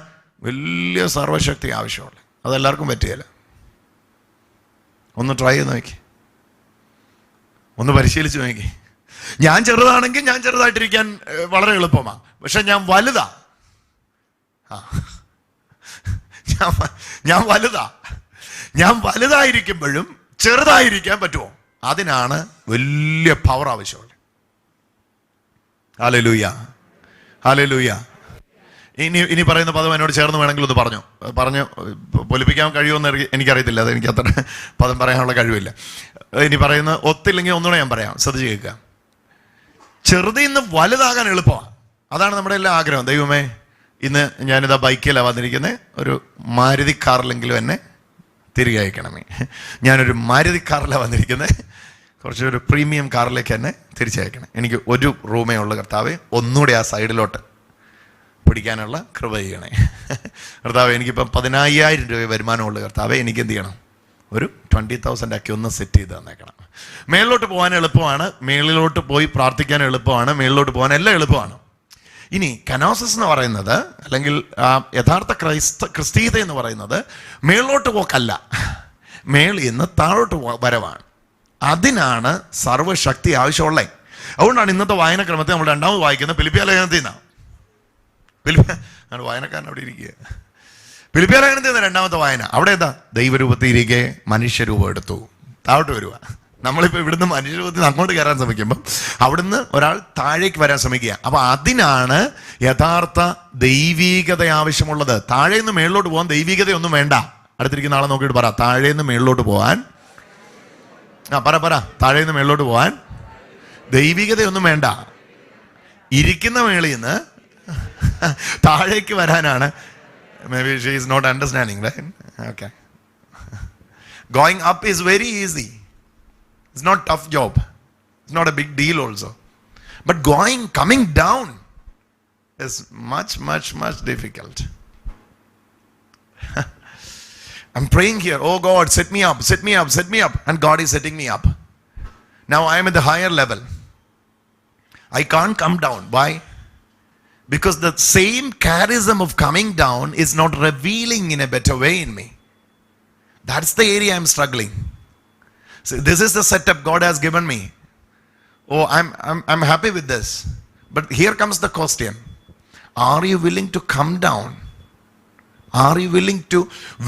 വലിയ സർവശക്തി ആവശ്യമുള്ളത്. അതെല്ലാവർക്കും പറ്റുകയില്ല. ഒന്ന് ട്രൈ ചെയ്ത് നോക്കി, ഒന്ന് പരിശീലിച്ച് നോക്കി. ഞാൻ ചെറുതാണെങ്കിൽ ഞാൻ ചെറുതായിട്ടിരിക്കാൻ വളരെ എളുപ്പമാണ്. പക്ഷെ ഞാൻ വലുതാ, ഞാൻ വലുതായിരിക്കുമ്പോഴും ചെറുതായിരിക്കാൻ പറ്റുമോ? അതിനാണ് വലിയ പവർ ആവശ്യമുള്ളത്. Hallelujah, hallelujah. ഇനി പറയുന്ന പദം എന്നോട് ചേർന്ന് വേണമെങ്കിൽ ഒന്ന് പറഞ്ഞു പൊലിപ്പിക്കാൻ കഴിയുമെന്ന് എനിക്കറിയത്തില്ല. അത് എനിക്ക് അത്ര പദം പറയാനുള്ള കഴിവില്ല. ഇനി പറയുന്ന ഒത്തില്ലെങ്കിൽ ഒന്നുകൂടെ ഞാൻ പറയാം, ശ്രദ്ധിച്ച് കേൾക്കുക. ചെറുതിൽ നിന്ന് വലുതാകാൻ എളുപ്പമാണ്. അതാണ് നമ്മുടെ എല്ലാ ആഗ്രഹം. ദൈവമേ, ഇന്ന് ഞാനിതാ ബൈക്കിലാണ് വന്നിരിക്കുന്നത്, ഒരു മാരുതി കാറിലെങ്കിലും എന്നെ തിരികെ അയക്കണമേ. ഞാനൊരു മാരുതി കാറിലാണ് വന്നിരിക്കുന്നത്, കുറച്ചൊരു പ്രീമിയം കാറിലേക്ക് എന്നെ തിരിച്ചയക്കണം. എനിക്ക് ഒരു റൂമേ ഉള്ളൂ കർത്താവേ, ഒന്നുകൂടെ ആ സൈഡിലോട്ട് പിടിക്കാനുള്ള കൃപ ചെയ്യണേ കർത്താവേ. എനിക്കിപ്പം 15,000 രൂപ വരുമാനമുള്ളൂ കർത്താവേ, എനിക്ക് എന്ത് ചെയ്യണം? ഒരു 20,000 ആക്കി ഒന്ന് സെറ്റ് ചെയ്ത് തന്നേക്കണം. മേളിലോട്ട് പോകാൻ എളുപ്പമാണ്, മേളിലോട്ട് പോയി പ്രാർത്ഥിക്കാൻ എളുപ്പമാണ്, മേളിലോട്ട് പോകാൻ എല്ലാം എളുപ്പമാണ്. ഇനി കനോസിസ് എന്ന് പറയുന്നത്, അല്ലെങ്കിൽ യഥാർത്ഥ ക്രിസ്തീയത എന്ന് പറയുന്നത് മേളിലോട്ട് പോക്കല്ല, മേളിൽ നിന്ന് താഴോട്ട് വരവാണ്. അതിനാണ് സർവശക്തി ആവശ്യമുള്ളത്. അതുകൊണ്ടാണ് ഇന്നത്തെ വായനക്രമത്തിൽ നമ്മൾ രണ്ടാമത് വായിക്കുന്നത് ഫിലിപ്പിയ ലേഖനത്തിൽ നിന്നാണ്. വായനക്കാരൻ അവിടെ ഇരിക്കുക. ഫിലിപ്പിയ ലേഖനത്തിൽ നിന്ന് രണ്ടാമത്തെ വായന. അവിടെ എന്താ? ദൈവരൂപത്തിൽ ഇരിക്കെ മനുഷ്യരൂപം എടുത്തു. താഴോട്ട് വരുക. നമ്മളിപ്പോൾ ഇവിടുന്ന് മനുഷ്യരൂപത്തിൽ അങ്ങോട്ട് കയറാൻ ശ്രമിക്കുമ്പോൾ അവിടുന്ന് ഒരാൾ താഴേക്ക് വരാൻ ശ്രമിക്കുക. അപ്പൊ അതിനാണ് യഥാർത്ഥ ദൈവീകത ആവശ്യമുള്ളത്. താഴെ നിന്ന് മേളിലോട്ട് പോകാൻ ദൈവീകതയൊന്നും വേണ്ട. അടുത്തിരിക്കുന്ന ആളെ നോക്കിയിട്ട് പറ, താഴെ നിന്ന് മേളിലോട്ട് പോകാൻ, പറ താഴെ നിന്ന് മേളിലോട്ട് പോകാൻ ദൈവികതയൊന്നും വേണ്ട. ഇരിക്കുന്ന മേളിൽ നിന്ന് താഴേക്ക് വരാനാണ്. Maybe she is not understanding, right? Okay. Going up is very easy. It's not tough job. It's not a big deal also. But coming down is much difficult. I'm praying here, oh God, set me up. And God is setting me up. Now I am at the higher level. I can't come down. Why? Because the same charism of coming down is not revealing in a better way in me. That's the area I'm struggling. So this is the setup God has given me. Oh, I'm happy with this. But here comes the question. Are you willing to come down? Are you willing to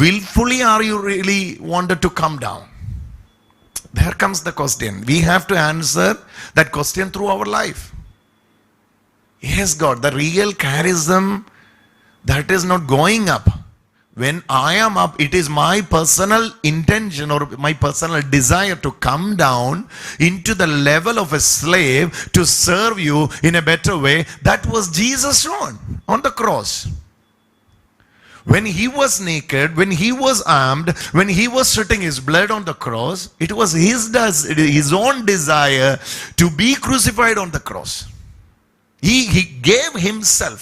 willfully, are you really wanted to come down? There comes the question. We have to answer that question through our life. Yes, God, the real charism that is not going up. When I am up, it is my personal intention or my personal desire to come down into the level of a slave to serve you in a better way. That was Jesus shown on the cross. When he was naked, when he was armed, when he was shedding his blood on the cross, it was his own desire to be crucified on the cross. He gave himself,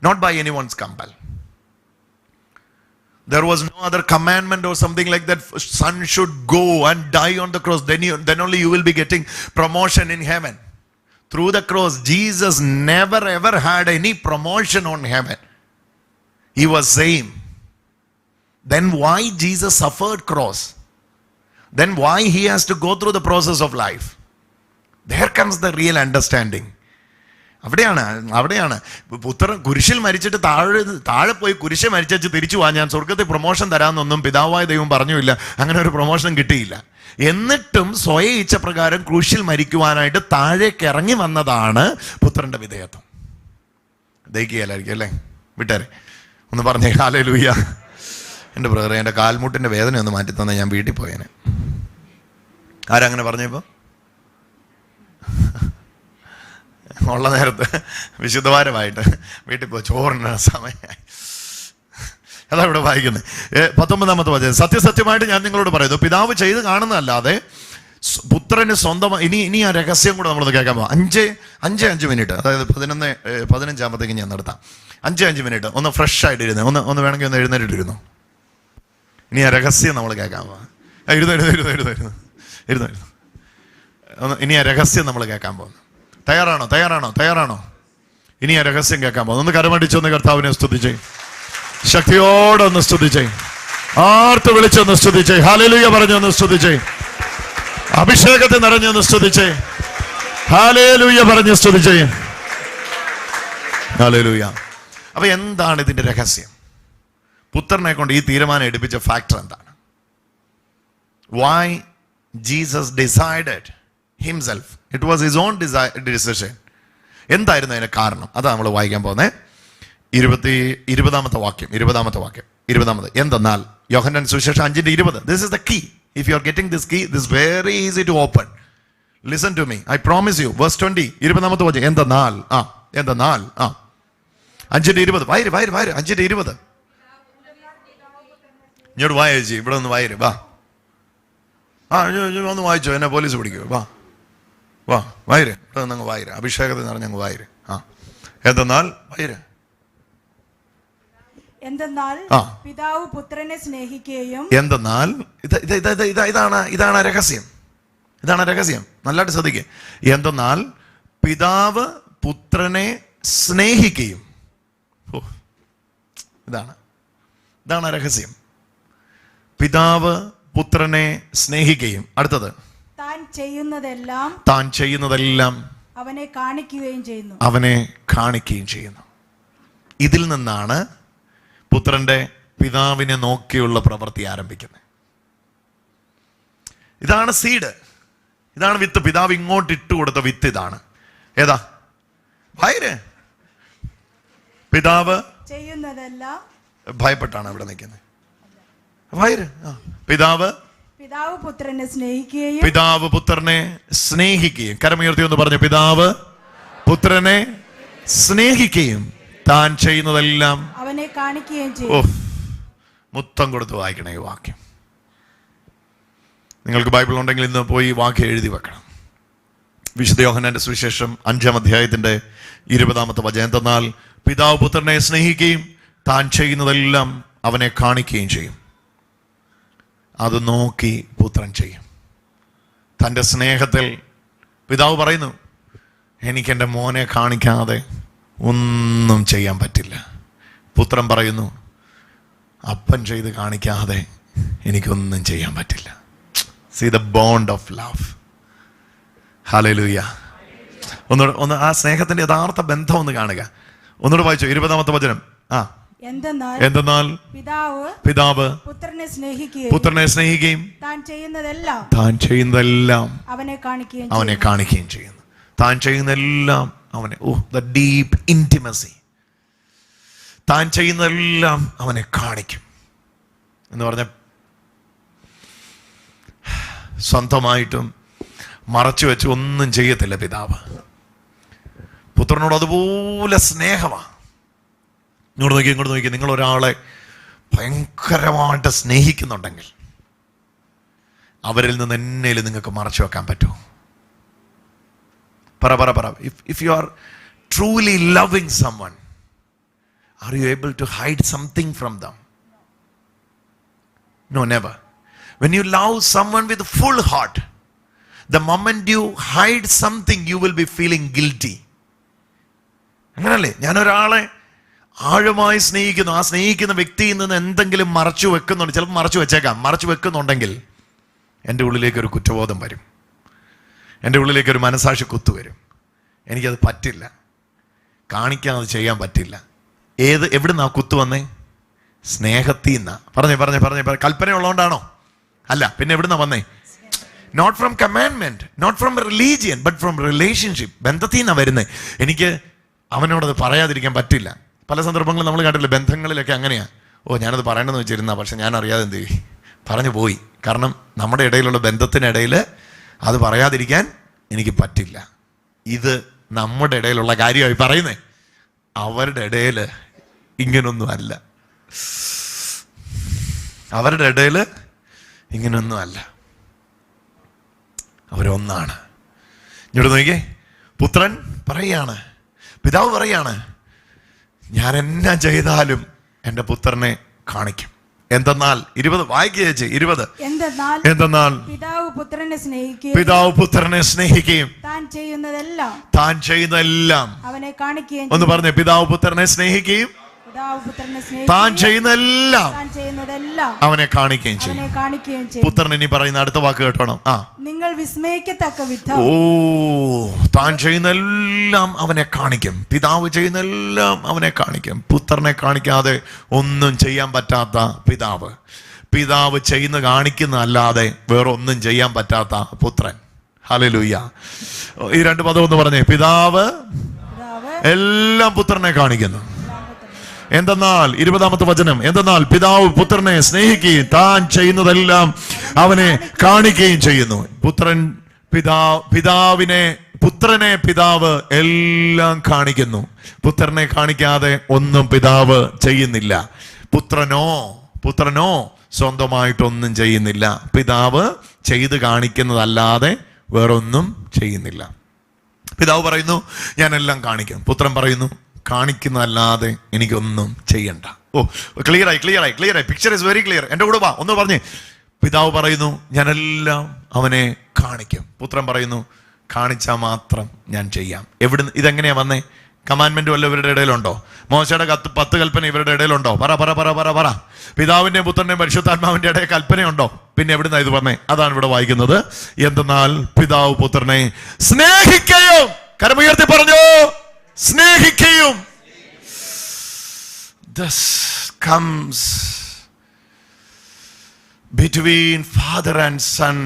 not by anyone's compel. There was no other commandment or something like that. Son should go and die on the cross. Then only you will be getting promotion in heaven. Through the cross, Jesus never ever had any promotion on heaven. He was same. Then why Jesus suffered cross? Then why he has to go through the process of life? There comes the real understanding. അവിടെയാണ് പുത്രൻ കുരിശിൽ മരിച്ചിട്ട് താഴെ പോയി കുരിശ് മരിച്ചു തിരിച്ചു പോവാൻ ഞാൻ സ്വർഗത്തിൽ പ്രൊമോഷൻ തരാമെന്നൊന്നും പിതാവായ ദൈവം പറഞ്ഞില്ല. അങ്ങനെ ഒരു പ്രൊമോഷൻ കിട്ടിയില്ല. എന്നിട്ടും സ്വയം ഇച്ഛപ്രകാരം ക്രൂശിൽ മരിക്കുവാനായിട്ട് താഴേക്ക് ഇറങ്ങി വന്നതാണ് പുത്രന്റെ വിധേയത്വം. ദഹിക്കുകയല്ലായിരിക്കും അല്ലേ? വിട്ടേരെ ഒന്ന് പറഞ്ഞേ ഹല്ലേലൂയ. എൻ്റെ ബ്രദറെ, എൻ്റെ കാൽമുട്ടിൻ്റെ വേദന ഒന്ന് മാറ്റി തന്നെ ഞാൻ വീട്ടിൽ പോയേനെ. ആരങ്ങനെ പറഞ്ഞപ്പോ? ഉള്ള നേരത്ത് വിശുദ്ധവാരമായിട്ട് വീട്ടിൽ പോയി ചോറിന് സമയമായി. അതാ ഇവിടെ വായിക്കുന്നത് 19-ാമത്തെ വചനം. സത്യസത്യമായിട്ട് ഞാൻ നിങ്ങളോട് പറയുന്നു, പിതാവ് ചെയ്ത് കാണുന്നതല്ലാതെ പുത്രന് സ്വന്തമായി. ഇനി ആ രഹസ്യം കൂടെ നമ്മളൊന്ന് കേൾക്കാൻ പോകാം. 5 മിനിറ്റ്, അതായത് 15 ഞാൻ നടത്താം. 5 മിനിറ്റ് ഒന്ന് ഫ്രഷ് ആയിട്ട് ഇരുന്ന് ഒന്ന് വേണമെങ്കിൽ ഒന്ന് എഴുന്നേറ്റിട്ടിരുന്നു. ഇനി ആ രഹസ്യം നമ്മൾ കേൾക്കാൻ പോകാം. ഇരുന്നു ഒന്ന്. ഇനി ആ രഹസ്യം നമ്മൾ കേൾക്കാൻ പോകുന്നു. തയ്യാറാണോ? ഇനി ആ രഹസ്യം കേൾക്കാൻ പോകുന്നു. ഒന്ന് കരമടിച്ചൊന്ന് കർത്താവിനെ സ്തുതിച്ചേ, ശക്തിയോടൊന്ന് സ്തുതിച്ചേ, ആർത്ത് വിളിച്ചൊന്ന് സ്തുതിച്ചേ, ഹല്ലേലൂയ പറഞ്ഞൊന്ന് സ്തുതിച്ചേ, അഭിഷേകത്തെ നിറഞ്ഞൊന്ന് സ്തുതിച്ചേ, ഹല്ലേലൂയ പറഞ്ഞ് സ്തുതിച്ചേ, ഹല്ലേലൂയ. അപ്പൊ എന്താണ് ഇതിന്റെ രഹസ്യം? പുത്രനെ കൊണ്ട് ഈ തീരുമാനം എടുപ്പിച്ച ഫാക്ടർ എന്താണ്? Why Jesus decided himself? It was his own decision. എന്തായിരുന്നു അതിന് കാരണം? അതാ നമ്മൾ വായിക്കാൻ പോകുന്നത്. 20-ാമത്തെ വാക്യം. എന്തെന്നാൽ യോഹന്നാൻ സുവിശേഷം 5:20. This is the key. If you are getting this key, this is very easy to open. Listen to me. I promise you. Verse 20. 20-ാമത്തെ വാക്യം. എന്തെന്നാൽ 5:20. വായിര് 5:20. ഇങ്ങോട്ട് വായിച്ചേ, ഇവിടെ ഒന്ന് വായിര്. വാ ഒന്ന് വായിച്ചോ, എന്നെ പോലീസ് പിടിക്കുമോ? വാ വായിര്, ഇവിടെ നിന്ന് വായിര്, അഭിഷേകത്തിൽ നിറഞ്ഞങ്ങ് വായിര്. എന്തെന്നാൽ വായിര്. പിതാവ് പുത്രനെ സ്നേഹിക്കുകയും. എന്തെന്നാൽ ഇതാണ് രഹസ്യം. നല്ലതായിട്ട് ശ്രദ്ധിക്കുക. എന്തെന്നാൽ പിതാവ് പുത്രനെ സ്നേഹിക്കുകയും. ഇതാണ് രഹസ്യം. പിതാവ് പുത്രനെ സ്നേഹിക്കുകയും. അടുത്തത്, താൻ ചെയ്യുന്നതെല്ലാം അവനെ കാണിക്കുകയും ചെയ്യുന്നു. ഇതിൽ നിന്നാണ് പുത്രന്റെ പിതാവിനെ നോക്കിയുള്ള പ്രവൃത്തി ആരംഭിക്കുന്നത്. ഇതാണ് സീഡ്, ഇതാണ് വിത്ത്. പിതാവ് ഇങ്ങോട്ട് ഇട്ടുകൊടുത്ത വിത്ത് ഇതാണ്. ഏതാ? ഭയര്. പിതാവ് ചെയ്യുന്നതെല്ലാം. ഭയപ്പെട്ടാണ് ഇവിടെ നിൽക്കുന്നത്. ഭയര്. പിതാവ് പുത്രനെ സ്നേഹിക്കുകയും. പിതാവ് പുത്രനെ സ്നേഹിക്കുകയും. കരമുയർത്തി ഒന്ന് പറഞ്ഞു, പിതാവ് പുത്രനെ സ്നേഹിക്കുകയും താൻ ചെയ്യുന്നതെല്ലാം അവനെ കാണിക്കുകയും ചെയ്യും. മുത്തം കൊടുത്ത് വായിക്കണം ഈ വാക്യം. നിങ്ങൾക്ക് ബൈബിൾ ഉണ്ടെങ്കിൽ ഇന്ന് പോയി ഈ വാക്യം എഴുതി വെക്കണം. വിശുദ്ധ യോഹന്നാന്റെ സുവിശേഷം 5-ാം അധ്യായത്തിന്റെ 20-ാമത്തെ വചനം. എന്തെന്നാൽ പിതാവ് പുത്രനെ സ്നേഹിക്കുകയും താൻ ചെയ്യുന്നതെല്ലാം അവനെ കാണിക്കുകയും ചെയ്യും. അത് നോക്കി പുത്രൻ ചെയ്യും. തൻ്റെ സ്നേഹത്തിൽ പിതാവ് പറയുന്നു, എനിക്കെൻ്റെ മോനെ കാണിക്കാതെ ഒന്നും ചെയ്യാൻ പറ്റില്ല. പുത്രൻ പറയുന്നു, അപ്പൻ ചെയ്ത് കാണിക്കാതെ എനിക്കൊന്നും ചെയ്യാൻ പറ്റില്ല. See the bond of love. Hallelujah. ഒന്ന് ആ സ്നേഹത്തിന്റെ യഥാർത്ഥ ബന്ധം ഒന്ന് കാണുക. ഒന്നുകൂടെ വായിച്ചു 20-ാമത്തെ വചനം. എന്തെന്നാൽ പിതാവ് പുത്രനെ സ്നേഹിക്കുകയും താൻ ചെയ്യുന്നതെല്ലാം അവനെ കാണിക്കുകയും ചെയ്യുന്നു. താൻ ചെയ്യുന്നതെല്ലാം അവനെ, the deep intimacy. താൻ ചെയ്യുന്നതെല്ലാം അവനെ കാണിക്കും എന്ന് പറഞ്ഞ സ്വന്തമായിട്ടും മറച്ചു വെച്ച് ഒന്നും ചെയ്യത്തില്ല പിതാവ്. പുത്രനോട് അതുപോലെ സ്നേഹമാണ്. ഇങ്ങോട്ട് നോക്കി. നിങ്ങൾ ഒരാളെ ഭയങ്കരമായിട്ട് സ്നേഹിക്കുന്നുണ്ടെങ്കിൽ അവരിൽ നിന്ന് എന്നേലും നിങ്ങൾക്ക് മറച്ചു വെക്കാൻ പറ്റുമോ? പറ. If you are truly loving someone, are you able to hide something from them? No, never. When you love someone with full heart, the moment you hide something, you will be feeling guilty. അങ്ങനല്ലേ? ഞാനൊരാളെ ആഴമായി സ്നേഹിക്കുന്നു. ആ സ്നേഹിക്കുന്ന വ്യക്തിയിൽ നിന്ന് എന്തെങ്കിലും മറച്ചു വെക്കുന്നുണ്ട്. ചിലപ്പോൾ മറച്ചു വെക്കുന്നുണ്ടെങ്കിൽ എൻ്റെ ഉള്ളിലേക്കൊരു കുറ്റബോധം വരും. എൻ്റെ ഉള്ളിലേക്കൊരു മനസാക്ഷി കുത്തു വരും. എനിക്കത് പറ്റില്ല. കാണിക്കാതെ ചെയ്യാൻ പറ്റില്ല. എവിടുന്നാ കുത്തു വന്നേ? സ്നേഹത്തിൽ നിന്നാ. പറഞ്ഞേ കൽപ്പന ഉള്ളതുകൊണ്ടാണോ? അല്ല, പിന്നെ എവിടുന്നാ വന്നേ? Not from commandment, not from religion, but from relationship. ബന്ധത്തിൽ നിന്നാണ് വരുന്നത്. എനിക്ക് അവനോടത് പറയാതിരിക്കാൻ പറ്റില്ല. പല സന്ദർഭങ്ങളും നമ്മൾ കണ്ടില്ല, ബന്ധങ്ങളിലൊക്കെ അങ്ങനെയാ. ഞാനത് പറയണമെന്ന് വെച്ചിരുന്ന, പക്ഷെ ഞാൻ അറിയാതെ എന്ത് ചെയ്യും, പറഞ്ഞു പോയി. കാരണം നമ്മുടെ ഇടയിലുള്ള ബന്ധത്തിനിടയിൽ അത് പറയാതിരിക്കാൻ എനിക്ക് പറ്റില്ല. ഇത് നമ്മുടെ ഇടയിലുള്ള കാര്യമായി പറയുന്നേ. അവരുടെ ഇടയിൽ ഇങ്ങനൊന്നും അല്ല. അവരുടെ ഇടയിൽ ഇങ്ങനൊന്നും അല്ല. അവരൊന്നാണ്. ഇങ്ങോട്ട് നോക്കിയേ, പുത്രൻ പറയാണ്, പിതാവ് പറയാണ്, ഞാൻ എന്നാ ചെയ്താലും എൻ്റെ പുത്രനെ കാണിക്കും. എന്തെന്നാൽ 20 വായിക്കുക ചേച്ചി. 20 എന്തെന്നാൽ പിതാവ് പുത്രനെ സ്നേഹിക്കുകയും താൻ ചെയ്യുന്നതെല്ലാം അവനെ കാണിക്കുകയും. ഒന്ന് പറഞ്ഞേ, പിതാവ് പുത്രനെ സ്നേഹിക്കുകയും താൻ ചെയ്യുന്നതെല്ലാം അവനെ കാണിക്കുകയും ചെയ്യും. പുത്രൻ ഇനി പറയുന്ന അടുത്ത വാക്ക് കേട്ടോണം. നിങ്ങൾ വിസ്മയിക്കത്തക്ക വിധം. താൻ ചെയ്യുന്നെല്ലാം അവനെ കാണിക്കും. പിതാവ് ചെയ്യുന്നെല്ലാം അവനെ കാണിക്കും. പുത്രനെ കാണിക്കാതെ ഒന്നും ചെയ്യാൻ പറ്റാത്ത പിതാവ് ചെയ്യുന്ന കാണിക്കുന്നതല്ലാതെ വേറൊന്നും ചെയ്യാൻ പറ്റാത്ത പുത്രൻ. ഹല്ലേലൂയ. ഈ 2 പദം ഒന്ന് പറഞ്ഞേ. പിതാവ് എല്ലാം പുത്രനെ കാണിക്കുന്നു. എന്തെന്നാൽ 20ാമത്തെ വചനം, എന്തെന്നാൽ പിതാവ് പുത്രനെ സ്നേഹിക്കുകയും താൻ ചെയ്യുന്നതെല്ലാം അവനെ കാണിക്കുകയും ചെയ്യുന്നു. പുത്രനെ പിതാവ് എല്ലാം കാണിക്കുന്നു. പുത്രനെ കാണിക്കാതെ ഒന്നും പിതാവ് ചെയ്യുന്നില്ല. പുത്രനോ സ്വന്തമായിട്ടൊന്നും ചെയ്യുന്നില്ല. പിതാവ് ചെയ്ത് കാണിക്കുന്നതല്ലാതെ വേറൊന്നും ചെയ്യുന്നില്ല. പിതാവ് പറയുന്നു, ഞാനെല്ലാം കാണിക്കും. പുത്രൻ പറയുന്നു, കാണിക്കുന്നതല്ലാതെ എനിക്കൊന്നും ചെയ്യണ്ട. ക്ലിയറായി. Picture is very clear. എൻ്റെ കൂടെ വാ, ഒന്ന് പറഞ്ഞേ. പിതാവ് പറയുന്നു, ഞാനെല്ലാം അവനെ കാണിക്കും. പുത്രൻ പറയുന്നു, കാണിച്ചാൽ മാത്രം ഞാൻ ചെയ്യാം. ഇതെങ്ങനെയാ വന്നേ? കമാൻഡ്മെന്റ് വല്ല ഇവരുടെ ഇടയിലുണ്ടോ? മോശയുടെ 10 കൽപ്പന ഇവരുടെ ഇടയിലുണ്ടോ? പറ. പിതാവിന്റെയും പുത്രന്റെയും പരിശുദ്ധാത്മാവിന്റെ ഇടയിൽ കൽപ്പനയുണ്ടോ? പിന്നെ എവിടുന്നാ ഇത് പറഞ്ഞേ? അതാണ് ഇവിടെ വായിക്കുന്നത്. എന്തെന്നാൽ പിതാവ് പുത്രനെ സ്നേഹിക്കുകയും, കരമുയർത്തി പറഞ്ഞു, സ്നേഹിക്കുകയും. This comes between father and son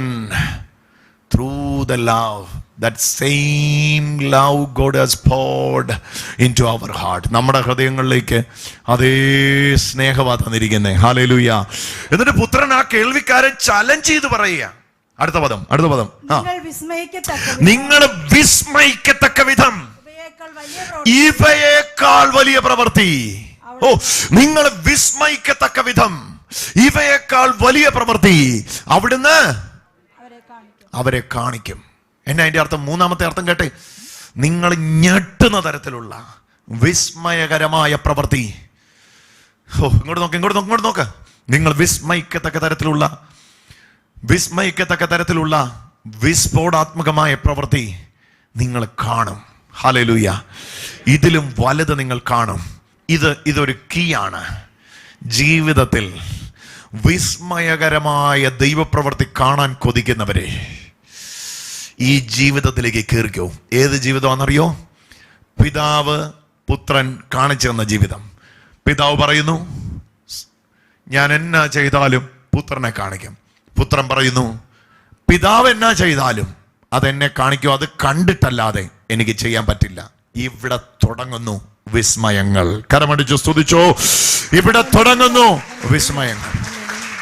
through the love. That same love God has poured into our heart. നമ്മുടെ ഹൃദയങ്ങളിലേക്ക് അതേ സ്നേഹമാ തന്നിരിക്കുന്നേ. ഹല്ലേലൂയ. എന്നിട്ട് പുത്രൻ ആ കേൾവിക്കാരൻ ചലഞ്ച് ചെയ്ത് പറയുക. അടുത്ത പദം. നിങ്ങൾ വിസ്മയിക്കത്തക്ക വിധം ഇവയേക്കാൾ വലിയ പ്രവൃത്തി. നിങ്ങൾ വിസ്മയിക്കത്തക്ക വിധം ഇവയേക്കാൾ വലിയ പ്രവൃത്തി അവിടുന്ന് അവരെ കാണിക്കും. എന്നെ അതിന്റെ അർത്ഥം, 3ാമത്തെ അർത്ഥം കേട്ടെ. നിങ്ങൾ ഞെട്ടുന്ന തരത്തിലുള്ള വിസ്മയകരമായ പ്രവൃത്തി. ഇങ്ങോട്ട് നോക്ക്. നിങ്ങൾ വിസ്മയിക്കത്തക്ക തരത്തിലുള്ള വിസ്ഫോടാത്മകമായ പ്രവൃത്തി നിങ്ങൾ കാണും. ഹല്ലേലൂയ. ഇതിലും വലുത് നിങ്ങൾ കാണും. ഇതൊരു കീയാണ്. ജീവിതത്തിൽ വിസ്മയകരമായ ദൈവപ്രവൃത്തി കാണാൻ കൊതിക്കുന്നവരെ ഈ ജീവിതത്തിലേക്ക് കയറിക്കോ. ഏത് ജീവിതമാണെന്നറിയോ? പിതാവ് പുത്രൻ കാണിച്ചു തന്ന ജീവിതം. പിതാവ് പറയുന്നു, ഞാൻ എന്നാ ചെയ്താലും പുത്രനെ കാണിക്കും. പുത്രൻ പറയുന്നു, പിതാവ് എന്നാ ചെയ്താലും അതെന്നെ കാണിക്കും. അത് കണ്ടിട്ടല്ലാതെ എനിക്ക് ചെയ്യാൻ പറ്റില്ല. ഇവിടെ തുടങ്ങുന്നു വിസ്മയങ്ങൾ. കരമടിച്ചു സ്തുതിച്ചോ. ഇവിടെ തുടങ്ങുന്നു വിസ്മയങ്ങൾ.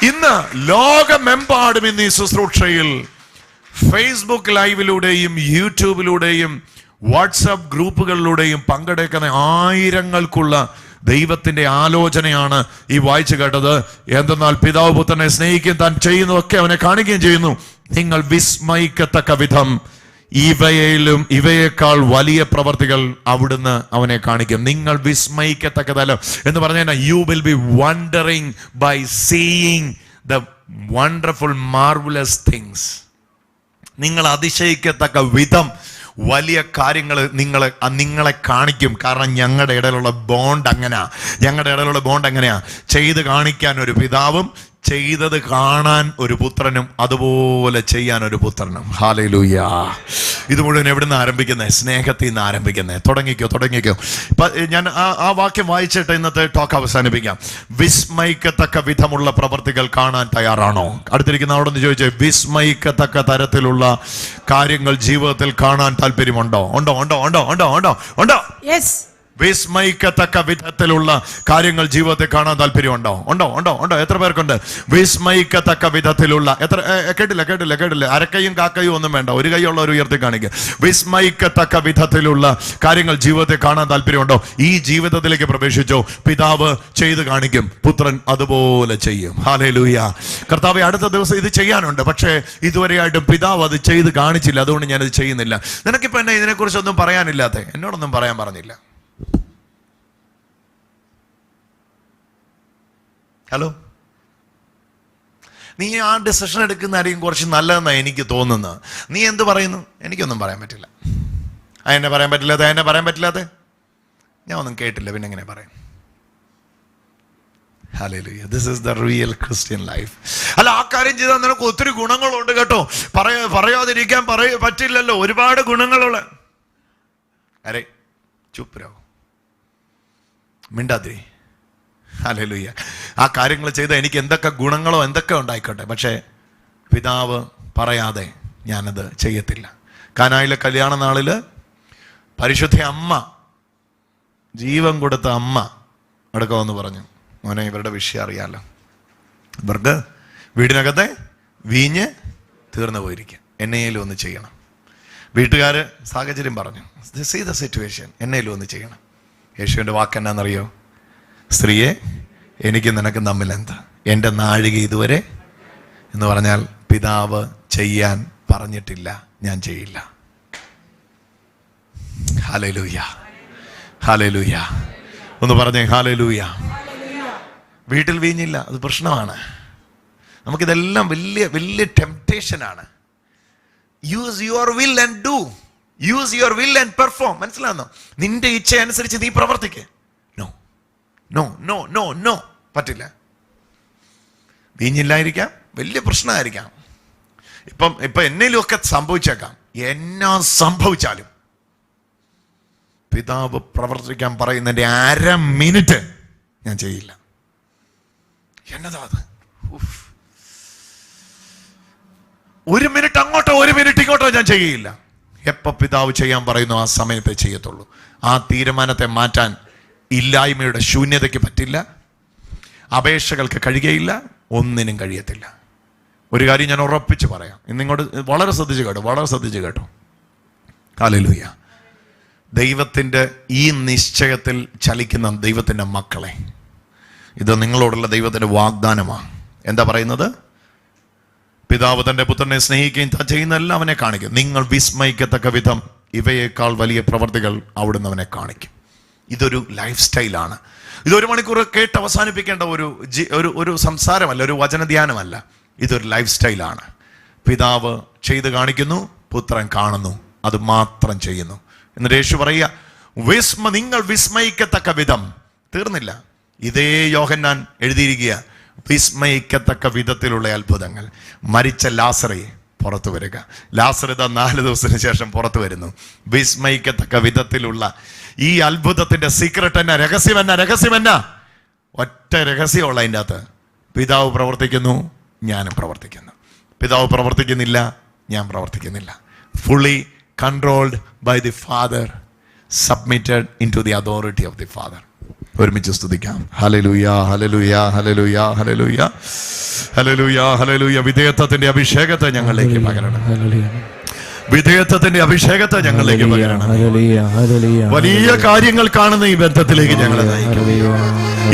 ഇന്ന് ലോകമെമ്പാടും ഇന്ന് ഈ ശുശ്രൂഷയിൽ ഫേസ്ബുക്ക് ലൈവിലൂടെയും യൂട്യൂബിലൂടെയും വാട്സാപ്പ് ഗ്രൂപ്പുകളിലൂടെയും പങ്കെടുക്കുന്ന ആയിരങ്ങൾക്കുള്ള ദൈവത്തിന്റെ ആലോചനയാണ് ഈ വായിച്ചു കേട്ടത്. എന്തെന്നാൽ പിതാവ് പുത്രനെ സ്നേഹിക്കുകയും താൻ ചെയ്യുന്നതൊക്കെ അവനെ കാണിക്കുകയും ചെയ്യുന്നു. നിങ്ങൾ വിസ്മയിക്കത്തക്ക വിധം ഇവയേക്കാൾ വലിയ പ്രവർത്തികൾ അവിടുന്ന് അവനെ കാണിക്കും. നിങ്ങൾ വിസ്മയിക്കത്തക്കതല്ല എന്ന് പറഞ്ഞാൽ you will be wondering by seeing the wonderful marvellous things. നിങ്ങൾ അതിശയിക്കത്തക്ക വിധം വലിയ കാര്യങ്ങൾ നിങ്ങളെ കാണിക്കും. കാരണം ഞങ്ങളുടെ ഇടയിലുള്ള ബോണ്ട് അങ്ങനെയാ. ചെയ്ത് കാണിക്കാൻ ഒരു പിതാവും ചെയ്തത് കാണാൻ ഒരു പുത്രനും അതുപോലെ ചെയ്യാൻ ഒരു പുത്രനും. ഹല്ലേലൂയ. ഇത് മുഴുവൻ എവിടെ നിന്ന് ആരംഭിക്കുന്നത്? സ്നേഹത്തിൽ നിന്ന് ആരംഭിക്കുന്നത്. തുടങ്ങിക്കോ. ഞാൻ ആ വാക്യം വായിച്ചിട്ട് ഇന്നത്തെ ടോക്ക് അവസാനിപ്പിക്കാം. വിസ്മയിക്കത്തക്ക വിധമുള്ള പ്രവർത്തികൾ കാണാൻ തയ്യാറാണോ? അടുത്തിരിക്കുന്ന അവിടെ നിന്ന് ചോദിച്ചേ, വിസ്മയിക്കത്തക്ക തരത്തിലുള്ള കാര്യങ്ങൾ ജീവിതത്തിൽ കാണാൻ താല്പര്യമുണ്ടോ? ഉണ്ടോ? യെസ്. വിസ്മയിക്കത്തക്ക വിധത്തിലുള്ള കാര്യങ്ങൾ ജീവിതത്തെ കാണാൻ താല്പര്യമുണ്ടോ? ഉണ്ടോ? എത്ര പേർക്കുണ്ട്? വിസ്മയിക്കത്തക്ക വിധത്തിലുള്ള കേട്ടില്ല. അരക്കൈയും കാക്കയും ഒന്നും വേണ്ട, ഒരു കൈയുള്ളവർ ഉയർത്തി കാണിക്കുക. വിസ്മയിക്കത്തക്ക വിധത്തിലുള്ള കാര്യങ്ങൾ ജീവിതത്തെ കാണാൻ താല്പര്യമുണ്ടോ? ഈ ജീവിതത്തിലേക്ക് പ്രവേശിച്ചോ, പിതാവ് ചെയ്ത് കാണിക്കും, പുത്രൻ അതുപോലെ ചെയ്യും. ഹല്ലേലൂയ. കർത്താവേ, അടുത്ത ദിവസം ഇത് ചെയ്യാനുണ്ട്, പക്ഷേ ഇതുവരെയായിട്ടും പിതാവ് അത് ചെയ്ത് കാണിച്ചില്ല, അതുകൊണ്ട് ഞാനത് ചെയ്യുന്നില്ല. നിനക്കിപ്പോ എന്നെ ഇതിനെക്കുറിച്ചൊന്നും പറയാനില്ലാത്ത, എന്നോടൊന്നും പറയാൻ പറഞ്ഞില്ല. ഹലോ, നീ ആ ഡിസിഷൻ എടുക്കുന്ന ആരെയും കുറച്ച് നല്ലതെന്നാണ് എനിക്ക് തോന്നുന്നത്. നീ എന്ത് പറയുന്നു? എനിക്കൊന്നും പറയാൻ പറ്റില്ല. എന്നെ പറയാൻ പറ്റില്ലാത്ത ഞാൻ ഒന്നും കേട്ടില്ല, പിന്നെ എങ്ങനെ പറയും? Hallelujah. This is the real Christian life. അല്ല, ആ കാര്യം ചെയ്താൽ നിനക്ക് ഒത്തിരി ഗുണങ്ങളുണ്ട് കേട്ടോ. പറയാതിരിക്കാൻ പറ്റില്ലല്ലോ, ഒരുപാട് ഗുണങ്ങളുള്ള. അരെ ചുപ്പരോ, മിണ്ടാതിരി. ഹല്ലേലൂയ. ആ കാര്യങ്ങൾ ചെയ്ത എനിക്ക് എന്തൊക്കെ ഗുണങ്ങളോ എന്തൊക്കെ ഉണ്ടായിക്കോട്ടെ, പക്ഷേ പിതാവ് പറയാതെ ഞാനത് ചെയ്യത്തില്ല. കാനായിലെ കല്യാണ നാളില് പരിശുദ്ധ അമ്മ, ജീവൻ കൊടുത്ത അമ്മ അടുക്കമെന്ന് പറഞ്ഞു, മോനെ ഇവരുടെ വിഷയം അറിയാലോ, ഇവർക്ക് വീടിനകത്തെ വീഞ്ഞ് തീർന്നു പോയിരിക്കുക, എന്നേലും ഒന്ന് ചെയ്യണം. വീട്ടുകാര് സാഹചര്യം പറഞ്ഞു, സീ ദ സിറ്റുവേഷൻ, എന്നേലും ഒന്ന് ചെയ്യണം. യേശുവിൻ്റെ വാക്ക് എന്നാന്നറിയോ? സ്ത്രീയെ, എനിക്ക് നിനക്ക് തമ്മിൽ എന്താ? എൻ്റെ നാഴിക ഇതുവരെ എന്ന് പറഞ്ഞാൽ പിതാവ് ചെയ്യാൻ പറഞ്ഞിട്ടില്ല, ഞാൻ ചെയ്യില്ല. ഹല്ലേലൂയ. ഒന്ന് പറഞ്ഞേ ഹല്ലേലൂയ. വീട്ടിൽ വീഞ്ഞില്ല, അത് പ്രശ്നമാണ്. നമുക്കിതെല്ലാം വലിയ ടെംപ്റ്റേഷനാണ്. Use your will and do, use your will and perform. മനസ്സിലാകുന്നോ? നിന്റെ ഇച്ഛ അനുസരിച്ച് നീ പ്രവർത്തിക്കേ. നോ പറ്റില്ല. വീഞ്ഞില്ലായിരിക്കാം, വലിയ പ്രശ്നമായിരിക്കാം. ഇപ്പം എന്നേലും ഒക്കെ സംഭവിച്ചേക്കാം. എന്നാ സംഭവിച്ചാലും പിതാവ് പ്രവർത്തിക്കാൻ പറയുന്നതിന്റെ 1/2 മിനിറ്റ് ഞാൻ ചെയ്യില്ല. എന്നതാ അത്? 1 മിനിറ്റ് അങ്ങോട്ടോ 1 മിനിറ്റ് ഇങ്ങോട്ടോ ഞാൻ ചെയ്യില്ല. എപ്പോ പിതാവ് ചെയ്യാൻ പറയുന്നു ആ സമയത്തെ ചെയ്യത്തുള്ളൂ. ആ തീരുമാനത്തെ മാറ്റാൻ ഇല്ലായ്മയുടെ ശൂന്യതയ്ക്ക് പറ്റില്ല, അപേക്ഷകൾക്ക് കഴിയുകയില്ല, ഒന്നിനും കഴിയത്തില്ല. ഒരു കാര്യം ഞാൻ ഉറപ്പിച്ച് പറയാം, ഇന്നിങ്ങോട്ട് വളരെ ശ്രദ്ധിച്ച് കേട്ടോ. ഹല്ലേലൂയ. ദൈവത്തിൻ്റെ ഈ നിശ്ചയത്തിൽ ചലിക്കുന്ന ദൈവത്തിൻ്റെ മക്കളെ, ഇത് നിങ്ങളോടുള്ള ദൈവത്തിൻ്റെ വാഗ്ദാനമാണ്. എന്താ പറയുന്നത്? പിതാവ് തൻ്റെ പുത്രനെ സ്നേഹിക്കുകയും താൻ ചെയ്യുന്നതെല്ലാം അവനെ കാണിക്കും. നിങ്ങൾ വിസ്മയിക്കത്തക്ക വിധം ഇവയേക്കാൾ വലിയ പ്രവർത്തികൾ അവിടുന്ന് അവനെ കാണിക്കും. ഇതൊരു ലൈഫ് സ്റ്റൈലാണ്. ഇതൊരു മണിക്കൂർ കേട്ട് അവസാനിപ്പിക്കേണ്ട ഒരു സംസാരമല്ല, ഒരു വചനധ്യാനമല്ല. ഇതൊരു ലൈഫ് സ്റ്റൈലാണ്. പിതാവ് ചെയ്ത് കാണിക്കുന്നു, പുത്രൻ കാണുന്നു, അത് മാത്രം ചെയ്യുന്നു. എന്നിട്ട് യേശു പറയുക, നിങ്ങൾ വിസ്മയിക്കത്തക്ക വിധം. തീർന്നില്ല. ഇതേ യോഹന്നാൻ എഴുതിയിരിക്കുക, വിസ്മയിക്കത്തക്ക വിധത്തിലുള്ള അത്ഭുതങ്ങൾ. മരിച്ച ലാസറെ പുറത്തു വരിക. ലാസറിത 4 ദിവസത്തിന് ശേഷം പുറത്തു വരുന്നു. വിസ്മയിക്കത്തക്ക വിധത്തിലുള്ള ഈ അത്ഭുതത്തിന്റെ സീക്രട്ട് എന്നാ? രഹസ്യം എന്നാ? ഒറ്റ രഹസ്യമുള്ള അതിൻ്റെ അകത്ത്. പിതാവ് പ്രവർത്തിക്കുന്നു, ഞാനും പ്രവർത്തിക്കുന്നു. പിതാവ് പ്രവർത്തിക്കുന്നില്ല, ഞാൻ പ്രവർത്തിക്കുന്നില്ല. Fully controlled by the father, submitted in to the authority of the father. ഒരുമിച്ച് സ്തുതിക്കാം. Hallelujah, hallelujah, hallelujah, hallelujah, hallelujah, hallelujah. വിധേയത്വത്തിന്റെ അഭിഷേകത്തെ ഞങ്ങളിലേക്ക് പകരണം. വിധേയത്വത്തിന്റെ അഭിഷേകത്തെ ഞങ്ങളിലേക്ക് പകരണം. വലിയ കാര്യങ്ങൾ കാണുന്ന ഈ ബന്ധത്തിലേക്ക് ഞങ്ങളെ നയിക്കും.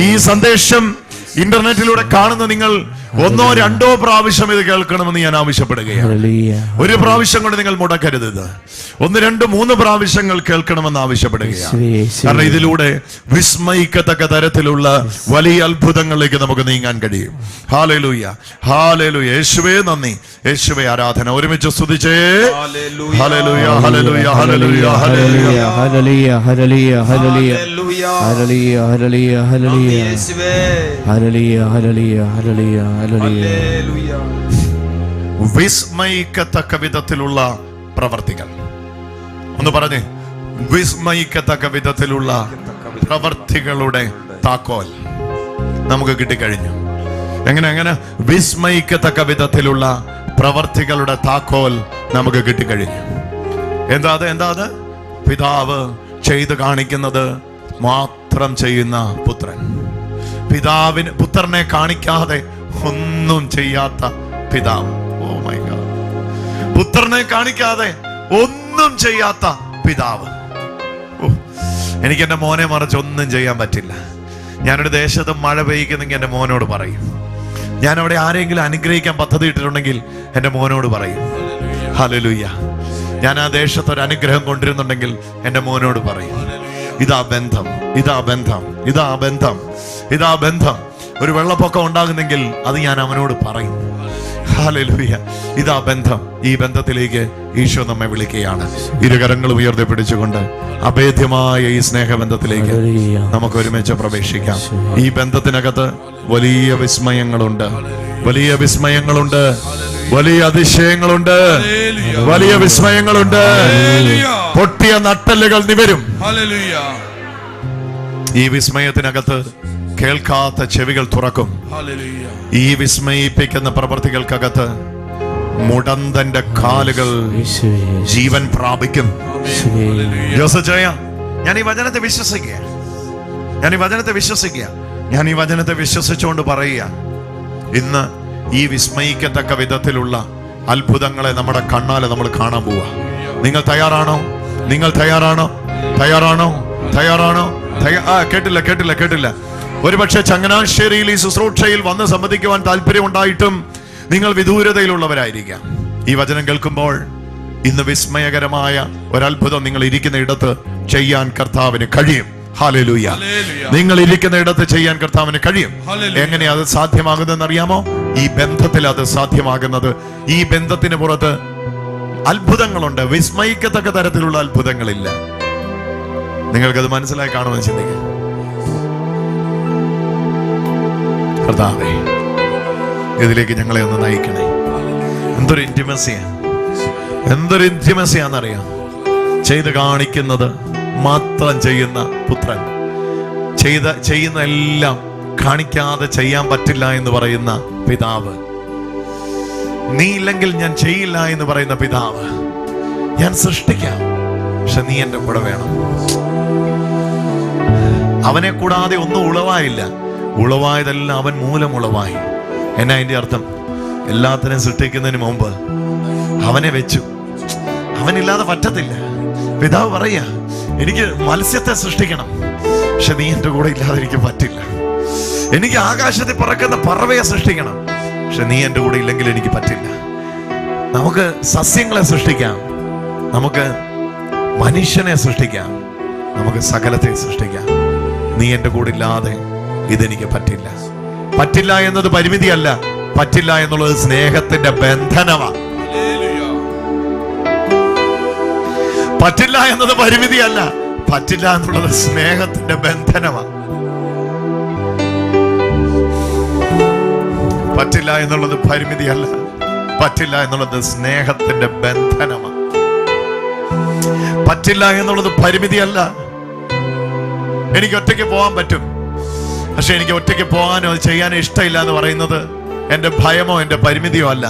ഈ സന്ദേശം ഇന്റർനെറ്റിലൂടെ കാണുന്ന നിങ്ങൾ 1 or 2 പ്രാവശ്യം ഇത് കേൾക്കണമെന്ന് ഞാൻ ആവശ്യപ്പെടുകയാണ്. ഒരു പ്രാവശ്യം കൊണ്ട് നിങ്ങൾ മുടക്കരുത്. ഇത് 1, 2, 3 പ്രാവശ്യങ്ങൾ കേൾക്കണമെന്ന് ആവശ്യപ്പെടുകയാണ്. കാരണം ഇതിലൂടെ വിസ്മയിക്കത്തക്ക തരത്തിലുള്ള വലിയ അത്ഭുതങ്ങളിലേക്ക് നമുക്ക് നീങ്ങാൻ കഴിയും. Hallelujah, hallelujah. യേശുവേ നന്ദി, യേശുവേ ആരാധന. ഒരുമിച്ച് സ്തുതിച്ചേ. Hallelujah, hallelujah, hallelujah, hallelujah, hallelujah, hallelujah, hallelujah, hallelujah, hallelujah, hallelujah, hallelujah, hallelujah hallelujah hallelujah hallelujah. വിസ്മയിക്കത്തക്ക വിധത്തിലുള്ള പ്രവർത്തികൾ. ഒന്ന് പറഞ്ഞേ, വിസ്മയിക്കത്തക്ക വിധത്തിലുള്ള പ്രവർത്തികളുടെ താക്കോൽ നമുക്ക് കിട്ടിക്കഴിഞ്ഞു. എങ്ങനെ വിസ്മയിക്കത്തക്ക വിധത്തിലുള്ള പ്രവർത്തികളുടെ താക്കോൽ നമുക്ക് കിട്ടിക്കഴിഞ്ഞു. എന്താ അത്? പിതാവ് ചെയ്ത് കാണിക്കുന്നത് മാത്രം ചെയ്യുന്ന പുത്രൻ. പുത്രനെ കാണിക്കാതെ ഒന്നും ചെയ്യാത്ത പിതാവ്. ഓ മൈ ഗോഡ്, പുത്രനെ കാണിക്കാതെ ഒന്നും ചെയ്യാത്ത പിതാവ്. എനിക്ക് എന്റെ മോനെ മറിച്ച് ഒന്നും ചെയ്യാൻ പറ്റില്ല. ഞാനൊരു ദേശത്ത് മഴ പെയ്യിക്കുന്നെങ്കിൽ എന്റെ മോനോട് പറയും. ഞാൻ അവിടെ ആരെങ്കിലും അനുഗ്രഹിക്കാൻ പദ്ധതി ഇട്ടിട്ടുണ്ടെങ്കിൽ എന്റെ മോനോട് പറയും ഹല്ലേലൂയ. ഞാൻ ആ ദേശത്ത് ഒരു അനുഗ്രഹം കൊണ്ടിരുന്നുണ്ടെങ്കിൽ എന്റെ മോനോട് പറയും. ഇതാ ബന്ധം, ഇതാ ബന്ധം, ഇതാ ബന്ധം, ഇതാ ബന്ധം. ഒരു വെള്ളപ്പൊക്കം ഉണ്ടാകുന്നെങ്കിൽ അത് ഞാൻ അവനോട് പറയും. ഹല്ലേലൂയ, ഇതാ ബന്ധം. ഈ ബന്ധത്തിലേക്ക് ഈശോ നമ്മെ വിളിക്കുകയാണ്. ഇരുകരങ്ങളും ഉയർത്തിപ്പിടിച്ചുകൊണ്ട് അഭേദ്യമായ ഈ സ്നേഹബന്ധത്തിലേക്ക് നമുക്ക് ഒരുമിച്ച് പ്രവേശിക്കാം. ഈ ബന്ധത്തിനകത്ത് വലിയ വിസ്മയങ്ങളുണ്ട്, വലിയ വിസ്മയങ്ങളുണ്ട്, വലിയ അതിശയങ്ങളുണ്ട്, വലിയ വിസ്മയങ്ങളുണ്ട്. പൊട്ടിയ നട്ടെല്ലുകൾ നിവരും. ഹല്ലേലൂയ. ഈ വിസ്മയത്തിനകത്ത് കേൾക്കാത്ത ചെവികൾ തുറക്കും. ഹല്ലേലൂയ. ഈ വിസ്മയിപ്പിക്കുന്ന പ്രവർത്തികൾക്കകത്ത് മുടന്തന്റെ കാലുകൾ ജീവൻ പ്രാപിക്കും. ജോസജയ, ഞാൻ ഈ വചനത്തെ വിശ്വസിക്കുക, ഞാൻ ഈ വചനത്തെ വിശ്വസിക്കുക, ഞാൻ ഈ വചനത്തെ വിശ്വസിച്ചുകൊണ്ട് പറയുക, ഇന്ന് ഈ വിസ്മയിക്കത്തക്ക വിധത്തിലുള്ള അത്ഭുതങ്ങളെ നമ്മുടെ കണ്ണാലെ നമ്മൾ കാണാൻ പോവാ. നിങ്ങൾ തയ്യാറാണോ? നിങ്ങൾ തയ്യാറാണോ? തയ്യാറാണോ? തയ്യാറാണോ? കേട്ടില്ല. ഒരുപക്ഷെ ചങ്ങനാശ്ശേരിയിൽ ഈ ശുശ്രൂഷയിൽ വന്ന് സംബന്ധിക്കുവാൻ താല്പര്യം ഉണ്ടായിട്ടും നിങ്ങൾ വിദൂരതയിലുള്ളവരായിരിക്കാം. ഈ വചനം കേൾക്കുമ്പോൾ ഇന്ന് വിസ്മയകരമായ ഒരത്ഭുതം നിങ്ങൾ ഇരിക്കുന്ന ഇടത്ത് ചെയ്യാൻ കർത്താവിന് കഴിയും. ഹല്ലേലൂയ. നിങ്ങൾ ഇരിക്കുന്ന ഇടത്ത് ചെയ്യാൻ കർത്താവിന് കഴിയും. എങ്ങനെയാ അത് സാധ്യമാകുന്നതെന്ന് അറിയാമോ? ഈ ബന്ധത്തിൽ അത് സാധ്യമാകുന്നത്. ഈ ബന്ധത്തിന് പുറത്ത് അത്ഭുതങ്ങളുണ്ട്, വിസ്മയിക്കത്തക്ക തരത്തിലുള്ള അത്ഭുതങ്ങളില്ല. നിങ്ങൾക്കത് മനസ്സിലായി കാണുമെന്ന് ചിന്തിക്കുക. കർത്താവേ, ഇതിലേക്ക് ഞങ്ങളെ ഒന്ന് നയിക്കണേ. എന്തൊരു ഇന്റിമസിയാന്നറിയാം. ചെയ്ത് കാണിക്കുന്നത് മാത്രം ചെയ്യുന്ന പുത്രൻ, ചെയ്യുന്ന എല്ലാം കാണിക്കാതെ ചെയ്യാൻ പറ്റില്ല എന്ന് പറയുന്ന പിതാവ്, നീ ഇല്ലെങ്കിൽ ഞാൻ ചെയ്യില്ല എന്ന് പറയുന്ന പിതാവ്. ഞാൻ സൃഷ്ടിക്കാം, പക്ഷെ നീ എന്റെ കൂടെ വേണം. അവനെ കൂടാതെ ഒന്നും ഉളവായില്ല. ഉളവായതെല്ലാം അവൻ മൂലം ഉളവായി. എന്നാ അതിന്റെ അർത്ഥം? എല്ലാത്തിനെയും സൃഷ്ടിക്കുന്നതിന് മുമ്പ് അവനെ വെച്ചു. അവനില്ലാതെ പറ്റത്തില്ല. പിതാവ് പറയാ, എനിക്ക് മത്സ്യത്തെ സൃഷ്ടിക്കണം, പക്ഷെ നീ എന്റെ കൂടെ ഇല്ലാതെ എനിക്ക് പറ്റില്ല. എനിക്ക് ആകാശത്തിൽ പറക്കുന്ന പറവയെ സൃഷ്ടിക്കണം, പക്ഷെ നീ എന്റെ കൂടെ ഇല്ലെങ്കിൽ എനിക്ക് പറ്റില്ല. നമുക്ക് സസ്യങ്ങളെ സൃഷ്ടിക്കാം, നമുക്ക് മനുഷ്യനെ സൃഷ്ടിക്കാം, നമുക്ക് സകലത്തെ സൃഷ്ടിക്കാം. നീ എന്റെ കൂടെ ഇല്ലാതെ ഇതെനിക്ക് പറ്റില്ല. പറ്റില്ല എന്നത് പരിമിതിയല്ല, പറ്റില്ല എന്നുള്ളത് സ്നേഹത്തിന്റെ ബന്ധനമാണ്. പറ്റില്ല എന്നത് പരിമിതിയല്ല, പറ്റില്ല എന്നുള്ളത് സ്നേഹത്തിന്റെ ബന്ധനമാണ്. പറ്റില്ല എന്നുള്ളത് പരിമിതിയല്ല, പറ്റില്ല എന്നുള്ളത് സ്നേഹത്തിന്റെ ബന്ധനമാണ്. പറ്റില്ല എന്നുള്ളത് പരിമിതിയല്ല. എനിക്ക് ഒറ്റയ്ക്ക് പോകാൻ പറ്റും, പക്ഷെ എനിക്ക് ഒറ്റയ്ക്ക് പോകാനോ ചെയ്യാനോ ഇഷ്ടമില്ല എന്ന് പറയുന്നത് എന്റെ ഭയമോ എന്റെ പരിമിതിയോ അല്ല.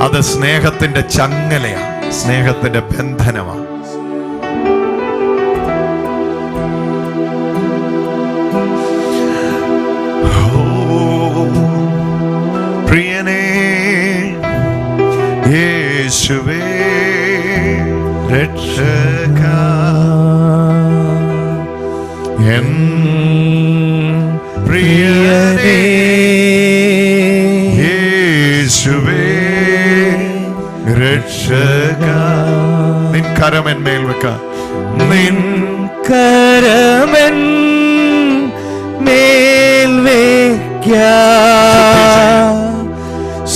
അത് സ്നേഹത്തിന്റെ ചങ്ങലയാണ്, സ്നേഹത്തിന്റെ ബന്ധനമാണ്. പ്രിയനേ യേശുവേ രക്ഷക, എൻ പ്രിയനേ യേശുവേ രക്ഷക. നിൻ കരമെന്മേൽ വെക്ക, നിൻ കരമൻ മേൽ വെക്ക,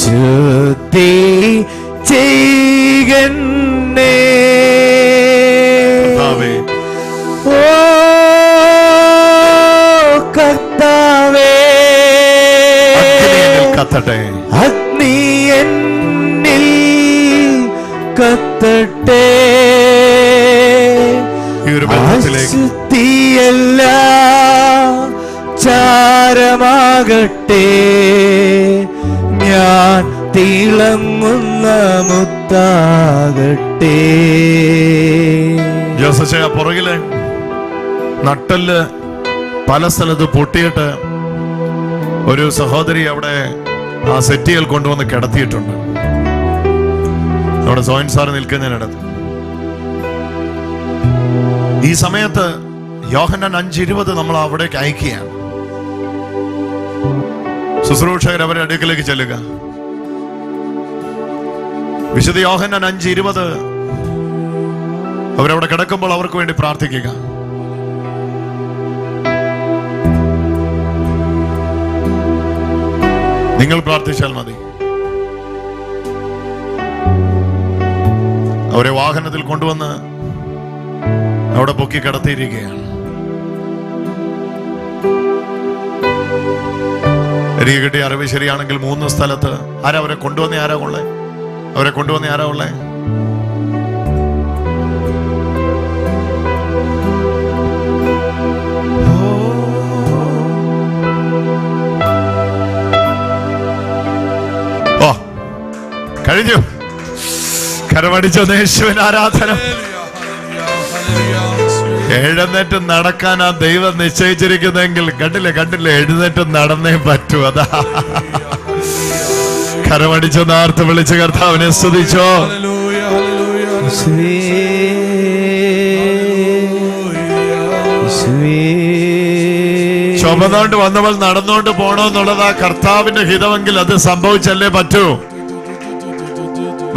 ശുദ്ധി ചെയ്യണേ. ഓ കർത്താവേ, കത്തട്ടെ. അഗ്നി എന്നിൽ കത്തട്ടെ, ഈ ഒരു ബന്ധത്തിലേക്ക് തീയെല്ലാം ചാരമാകട്ടെ, ഞാൻ തിളങ്ങുന്ന മുത്താകട്ടെ. ജോസച്ച പുറകില് നട്ടല് പല സ്ഥലത്ത് പൊട്ടിയിട്ട് ഒരു സഹോദരി അവിടെ ആ സെറ്റികൾ കൊണ്ടുവന്ന് കിടത്തിയിട്ടുണ്ട്. അവിടെ സോയൻ സാർ നിൽക്കുന്നതിനടുത്ത് ഈ സമയത്ത് യോഹന്നാൻ 5:20 നമ്മൾ അവിടേക്ക് അയക്കുകയാണ്. ശുശ്രൂഷകർ അവരുടെ അടുക്കലേക്ക് ചെല്ലുക. വിശുദ്ധ യോഹന്നാൻ 5:20 അവരവിടെ കിടക്കുമ്പോൾ അവർക്ക് വേണ്ടി പ്രാർത്ഥിക്കുക. നിങ്ങൾ പ്രാർത്ഥിച്ചാൽ മതി. അവരെ വാഹനത്തിൽ കൊണ്ടുവന്ന് അവിടെ പൊക്കി കിടത്തിയിരിക്കുകയാണ്. എനിക്ക് കിട്ടിയ അറിവ് ശരിയാണെങ്കിൽ 3 സ്ഥലത്ത് ആരാ അവരെ കൊണ്ടുവന്ന ആരാ ഉള്ളേ? അവരെ കൊണ്ടുവന്ന ആരാ ഉള്ളേ? ഓ കഴിഞ്ഞു. കരമടിച്ച യേശുവിന് ആരാധന. എഴുന്നേറ്റ് നടക്കാൻ ആ ദൈവം നിശ്ചയിച്ചിരിക്കുന്നെങ്കിൽ കണ്ടില്ലേ എഴുന്നേറ്റ് നടന്നേ പറ്റൂ. അതാ കരമടിച്ച നാർത്ത് വിളിച്ച് കർത്താവിനെ സ്തുതിച്ചോ. ചുമന്നുകൊണ്ട് വന്നവൾ നടന്നുകൊണ്ട് പോണോന്നുള്ളതാ കർത്താവിന്റെ ഹിതമെങ്കിൽ അത് സംഭവിച്ചല്ലേ പറ്റൂ.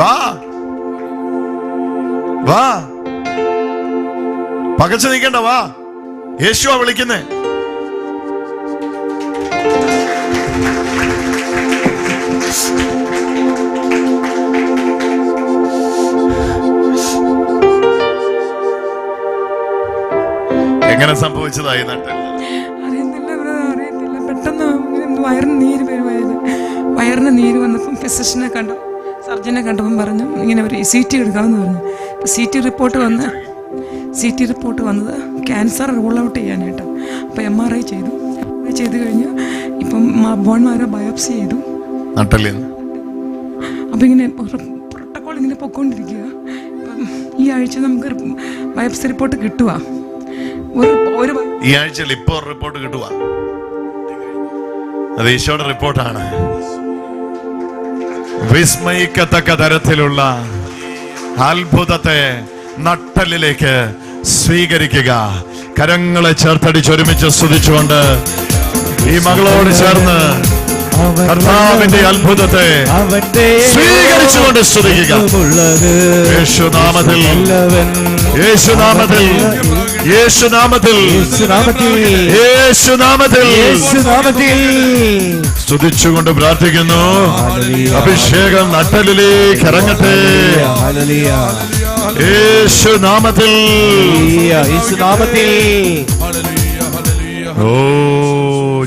വാ വാ, പകച്ചു നിൽക്കണ്ട, വാ. യേശുവാ വിളിക്കുന്നേ. എങ്ങനെ സംഭവിച്ചതായി നട്ടൽ? അറിയത്തില്ല. പെട്ടെന്ന് വയറിന് നീര് വരുമായത്. വയറിന് നീര് വന്നപ്പം ഫിസിഷ്യനെ കണ്ടു, സർജനെ കണ്ടപ്പം പറഞ്ഞു ഇങ്ങനെ ഒരു CT എടുക്കാമെന്ന് പറഞ്ഞു. CT റിപ്പോർട്ട് വന്നത് ക്യാൻസർ റൂൾ ഔട്ട് ചെയ്യാനായിട്ട്. അപ്പോൾ MRI ചെയ്തു കഴിഞ്ഞ് ഇപ്പം ബോൺ മാരോ ബയോപ്സി ചെയ്തു. അപ്പം ഇങ്ങനെ പ്രോട്ടോക്കോൾ ഇങ്ങനെ പൊയ്ക്കൊണ്ടിരിക്കുക. ഇപ്പം ഈ ആഴ്ച നമുക്ക് ബയോപ്സി റിപ്പോർട്ട് കിട്ടുക. ഈ ആഴ്ചയിൽ ഇപ്പോൾ റിപ്പോർട്ട് കിട്ടുക. അത് ഈശോയുടെ റിപ്പോർട്ടാണ്. വിസ്മയിക്കത്തക്ക തരത്തിലുള്ള അത്ഭുതത്തെ നട്ടലിലേക്ക് സ്വീകരിക്കുക. കരങ്ങളെ ചേർത്തടിച്ചൊരുമിച്ച് സ്തുതിച്ചുകൊണ്ട് ഈ മകളോട് ചേർന്ന് കർത്താവിന്റെ അത്ഭുതത്തെ സ്വീകരിച്ചുകൊണ്ട് സ്തുതിക്കുക. യേശുനാമത്തിൽ യേശുനാമത്തിൽ യേശുനാമത്തിൽ യേശുനാമത്തിൽ സ്തുതിച്ചുകൊണ്ട് പ്രാർത്ഥിക്കുന്നു. അഭിഷേകം നട്ടലിലേക്ക് ഇറങ്ങട്ടെ. യേശുനാമത്തിൽ ഓ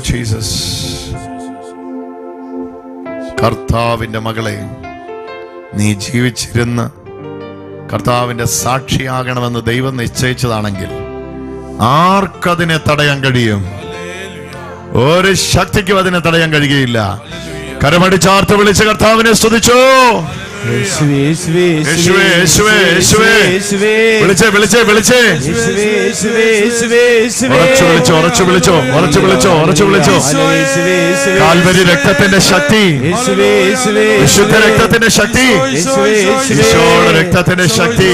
ജീസസ്. കർത്താവിന്റെ മകളെ, നീ ജീവിച്ചിരുന്ന് കർത്താവിന്റെ സാക്ഷിയാകണമെന്ന് ദൈവം നിശ്ചയിച്ചതാണെങ്കിൽ ആർക്കതിനെ തടയാൻ കഴിയും? ഒരു ശക്തിക്കും അതിനെ തടയാൻ കഴിയുകയില്ല. കരമടിച്ചാർത്ത് വിളിച്ച് കർത്താവിനെ സ്തുതിച്ചോ. കാൽവരി രക്തത്തിന്റെ ശക്തി, വിശുദ്ധ രക്തത്തിന്റെ ശക്തി, ഈശോയുടെ രക്തത്തിന്റെ ശക്തി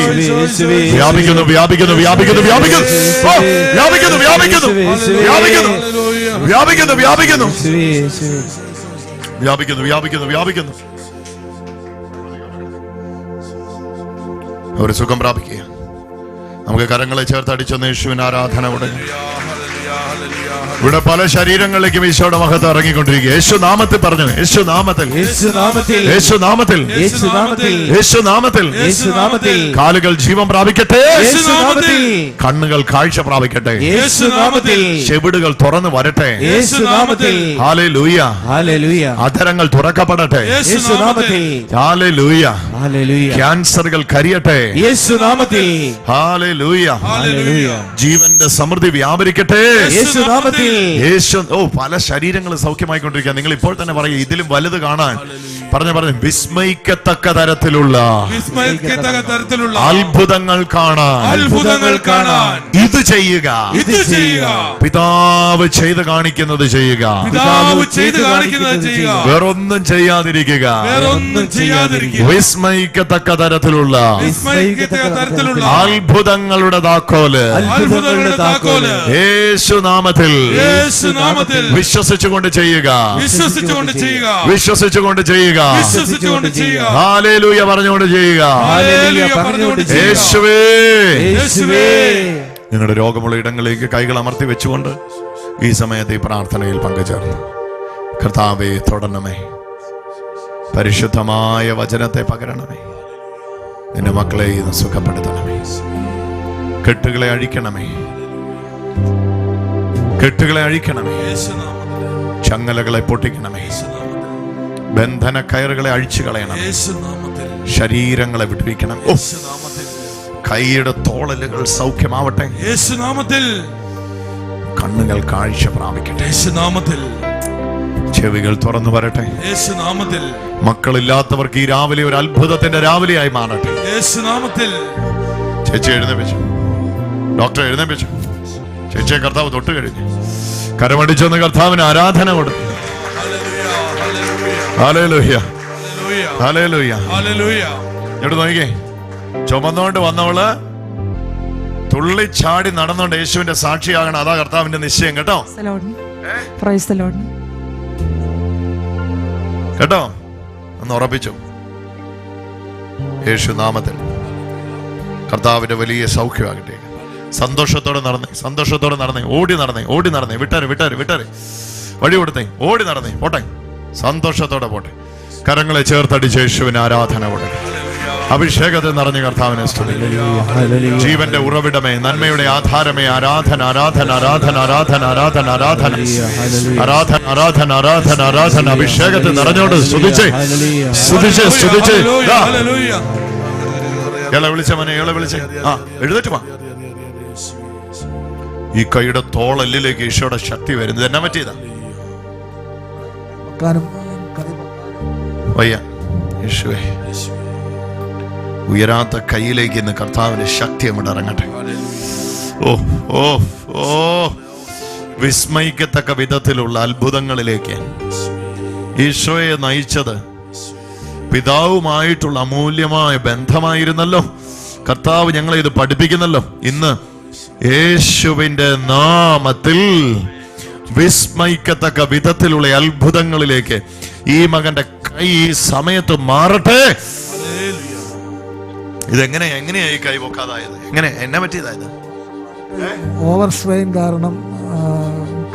വ്യാപിക്കുന്നു വ്യാപിക്കുന്നു വ്യാപിക്കുന്നു വ്യാപിക്കുന്നു വ്യാപിക്കുന്നു വ്യാപിക്കുന്നു വ്യാപിക്കുന്നു വ്യാപിക്കുന്നു വ്യാപിക്കുന്നു വ്യാപിക്കുന്നു വ്യാപിക്കുന്നു വ്യാപിക്കുന്നു. ഒരു സുഖം പ്രാപിക്കുക. നമുക്ക് കരങ്ങളെ ചേർത്ത് അടിച്ചൊന്ന് യേശുവിന് ആരാധന കൊടുക്കും. ഇവിടെ പല ശരീരങ്ങളിലേക്കും ഈശോയുടെ മഹത്വം ഇറങ്ങിക്കൊണ്ടിരിക്കുക. യേശു നാമത്തിൽ പറഞ്ഞു, യേശു നാമത്തിൽ, യേശു നാമത്തിൽ, യേശു നാമത്തിൽ, യേശു നാമത്തിൽ, യേശു നാമത്തിൽ, യേശു നാമത്തിൽ, കാലുകൾ ജീവൻ പ്രാപിക്കട്ടെ, യേശു നാമത്തിൽ, കണ്ണുകൾ കാഴ്ച പ്രാപിക്കട്ടെ, യേശു നാമത്തിൽ, ചെവിടുകൾ തുറന്നു വരട്ടെ, യേശു നാമത്തിൽ, ഹല്ലേലൂയ, ഹല്ലേലൂയ, അധരങ്ങൾ തുറക്കപ്പെടട്ടെ, യേശു നാമത്തിൽ, ഹല്ലേലൂയ, ഹല്ലേലൂയ, ക്യാൻസറുകൾ കരിയട്ടെ, യേശു നാമത്തിൽ, ഹല്ലേലൂയ, ഹല്ലേലൂയ, ജീവന്റെ സമൃദ്ധി വ്യാപരിക്കട്ടെ, യേശു നാമത്തിൽ. യേശു. പല ശരീരങ്ങൾ സൗഖ്യമായിക്കൊണ്ടിരിക്കുക. നിങ്ങൾ ഇപ്പോൾ തന്നെ പറയുക, ഇതിലും വലുത് കാണാൻ പറഞ്ഞു വിസ്മയിക്കത്തക്ക തരത്തിലുള്ള അത്ഭുതങ്ങൾ കാണാൻ ഇത് ചെയ്യുക, പിതാവ് ചെയ്ത് കാണിക്കുന്നത് ചെയ്യുക, വേറൊന്നും ചെയ്യാതിരിക്കുക. വിസ്മയിക്കത്തക്ക തരത്തിലുള്ള അത്ഭുതങ്ങളുടെ താക്കോല് യേശു നാമത്തിൽ വിശ്വസിച്ചുകൊണ്ട് ചെയ്യുക, വിശ്വസിച്ചുകൊണ്ട് ചെയ്യുക, ഹല്ലേലൂയ പറഞ്ഞുകൊണ്ട് ചെയ്യുക. യേശുവേ, നിങ്ങളുടെ രോഗമുള്ള ഇടങ്ങളിലേക്ക് കൈകൾ അമർത്തി വെച്ചുകൊണ്ട് ഈ സമയത്ത് ഈ പ്രാർത്ഥനയിൽ പങ്കുചേർന്നു. കർത്താവേ, തൊടണമേ, പരിശുദ്ധമായ വചനത്തെ പകരണമേ, നിന്റെ മക്കളെ ഇത് സുഖപ്പെടുത്തണമേ, കെട്ടുകളെ അഴിക്കണമേ, കെട്ടുകളെ അഴിക്കണമേ, ചങ്ങലകളെ പൊട്ടിക്കണമേ, ബന്ധന കയറുകളെ അഴിച്ചു കളയണമേ, ശരീരങ്ങളെ വിടുവിക്കണം. കൈയുടെ തോളലുകൾ സൗഖ്യമാവട്ടെ, കണ്ണുകൾ കാഴ്ച പ്രാപിക്കട്ടെ, ചെവികൾ തുറന്നു വരട്ടെ, മക്കളില്ലാത്തവർക്ക് ഈ രാവിലെ ഒരു അത്ഭുതത്തിന്റെ രാവിലെയായി മാറട്ടെ. ചേച്ചി എഴുന്നേപ്പിച്ചു, ഡോക്ടർ എഴുന്നേപ്പിച്ചു, ചേച്ചിയെ കർത്താവ് തൊട്ട് കഴിഞ്ഞു. കരമടിച്ചൊന്ന് കർത്താവിന് ആരാധന കൊടുത്തു. Hallelujah, hallelujah, hallelujah. ഇവിടെ നോക്കിക്കേ, ചുമന്നുകൊണ്ട് വന്നവള് തുള്ളിച്ചാടി നടന്നുകൊണ്ട് യേശുവിന്റെ സാക്ഷിയാകണം. അതാ കർത്താവിന്റെ നിശ്ചയം. കേട്ടോ, കേട്ടോ, ഒന്ന് ഉറപ്പിച്ചു. യേശു നാമത്തിൽ കർത്താവിന്റെ വലിയ സൗഖ്യമാകട്ടെ. സന്തോഷത്തോടെ നടന്നേ, സന്തോഷത്തോടെ നടന്നേ, ഓടി നടന്നേ, ഓടി നടന്നേ, വിട്ടാരെ വിട്ടാരെ വിട്ടാരെ വഴി കൊടുത്തേ, ഓടി നടന്നേ, പോട്ടെ, സന്തോഷത്തോടെ പോട്ടെ. കരങ്ങളെ ചേർത്തടിച്ച് യേശുവിന് ആരാധന കൊടുക്കും. അഭിഷേകത്തിൽ നിറഞ്ഞ കർത്താവിനെ സ്തുതിക്കുന്നു. ജീവന്റെ ഉറവിടമേ, നന്മയുടെ ആധാരമേ, ആരാധന, ആരാധന, ആരാധന, ആരാധന, ആരാധന, ആരാധന, ആരാധന, ആരാധന, ആരാധന, ആരാധന. അഭിഷേകത്തിൽ നിറഞ്ഞോണ്ട് സ്തുതിച്ച് സ്തുതിച്ച് സ്തുതിച്ച്. ഇയാളെ വിളിച്ച മോനെ, ഇയാളെ വിളിച്ച്. ആ, എഴുന്നേറ്റ് വാ. ഈ കൈയുടെ തോളല്ലിലേക്ക് ഈശോയുടെ ശക്തി വരുന്നത് എന്നാ പറ്റിയതാ? വയ്യ. യേശുവേ, ഉയരാത്ത കൈയിലേക്ക് ഇന്ന് കർത്താവിന്റെ ശക്തി അങ്ങോട്ട് ഇറങ്ങട്ടെ. ഓ ഓ ഓ വിസ്മയിക്കത്തക്ക വിധത്തിലുള്ള അത്ഭുതങ്ങളിലേക്ക് ഈശോയെ നയിച്ചത് പിതാവുമായിട്ടുള്ള അമൂല്യമായ ബന്ധമായിരുന്നല്ലോ. കർത്താവ് ഞങ്ങളെ ഇത് പഠിപ്പിക്കുന്നല്ലോ. ഇന്ന് യേശുവിന്റെ നാമത്തിൽ വിസ്മയിക്കത്തക്ക വിധത്തിലുള്ള അത്ഭുതങ്ങളിലേക്ക് ഈ മകന്റെ കൈ ഈ സമയത്ത് മാറട്ടെ. എങ്ങനെയാ ഈ കൈ പൊക്കാതായത്? എന്നെ പറ്റിയതായത്? ഓവർ സ്ട്രെയിൻ കാരണം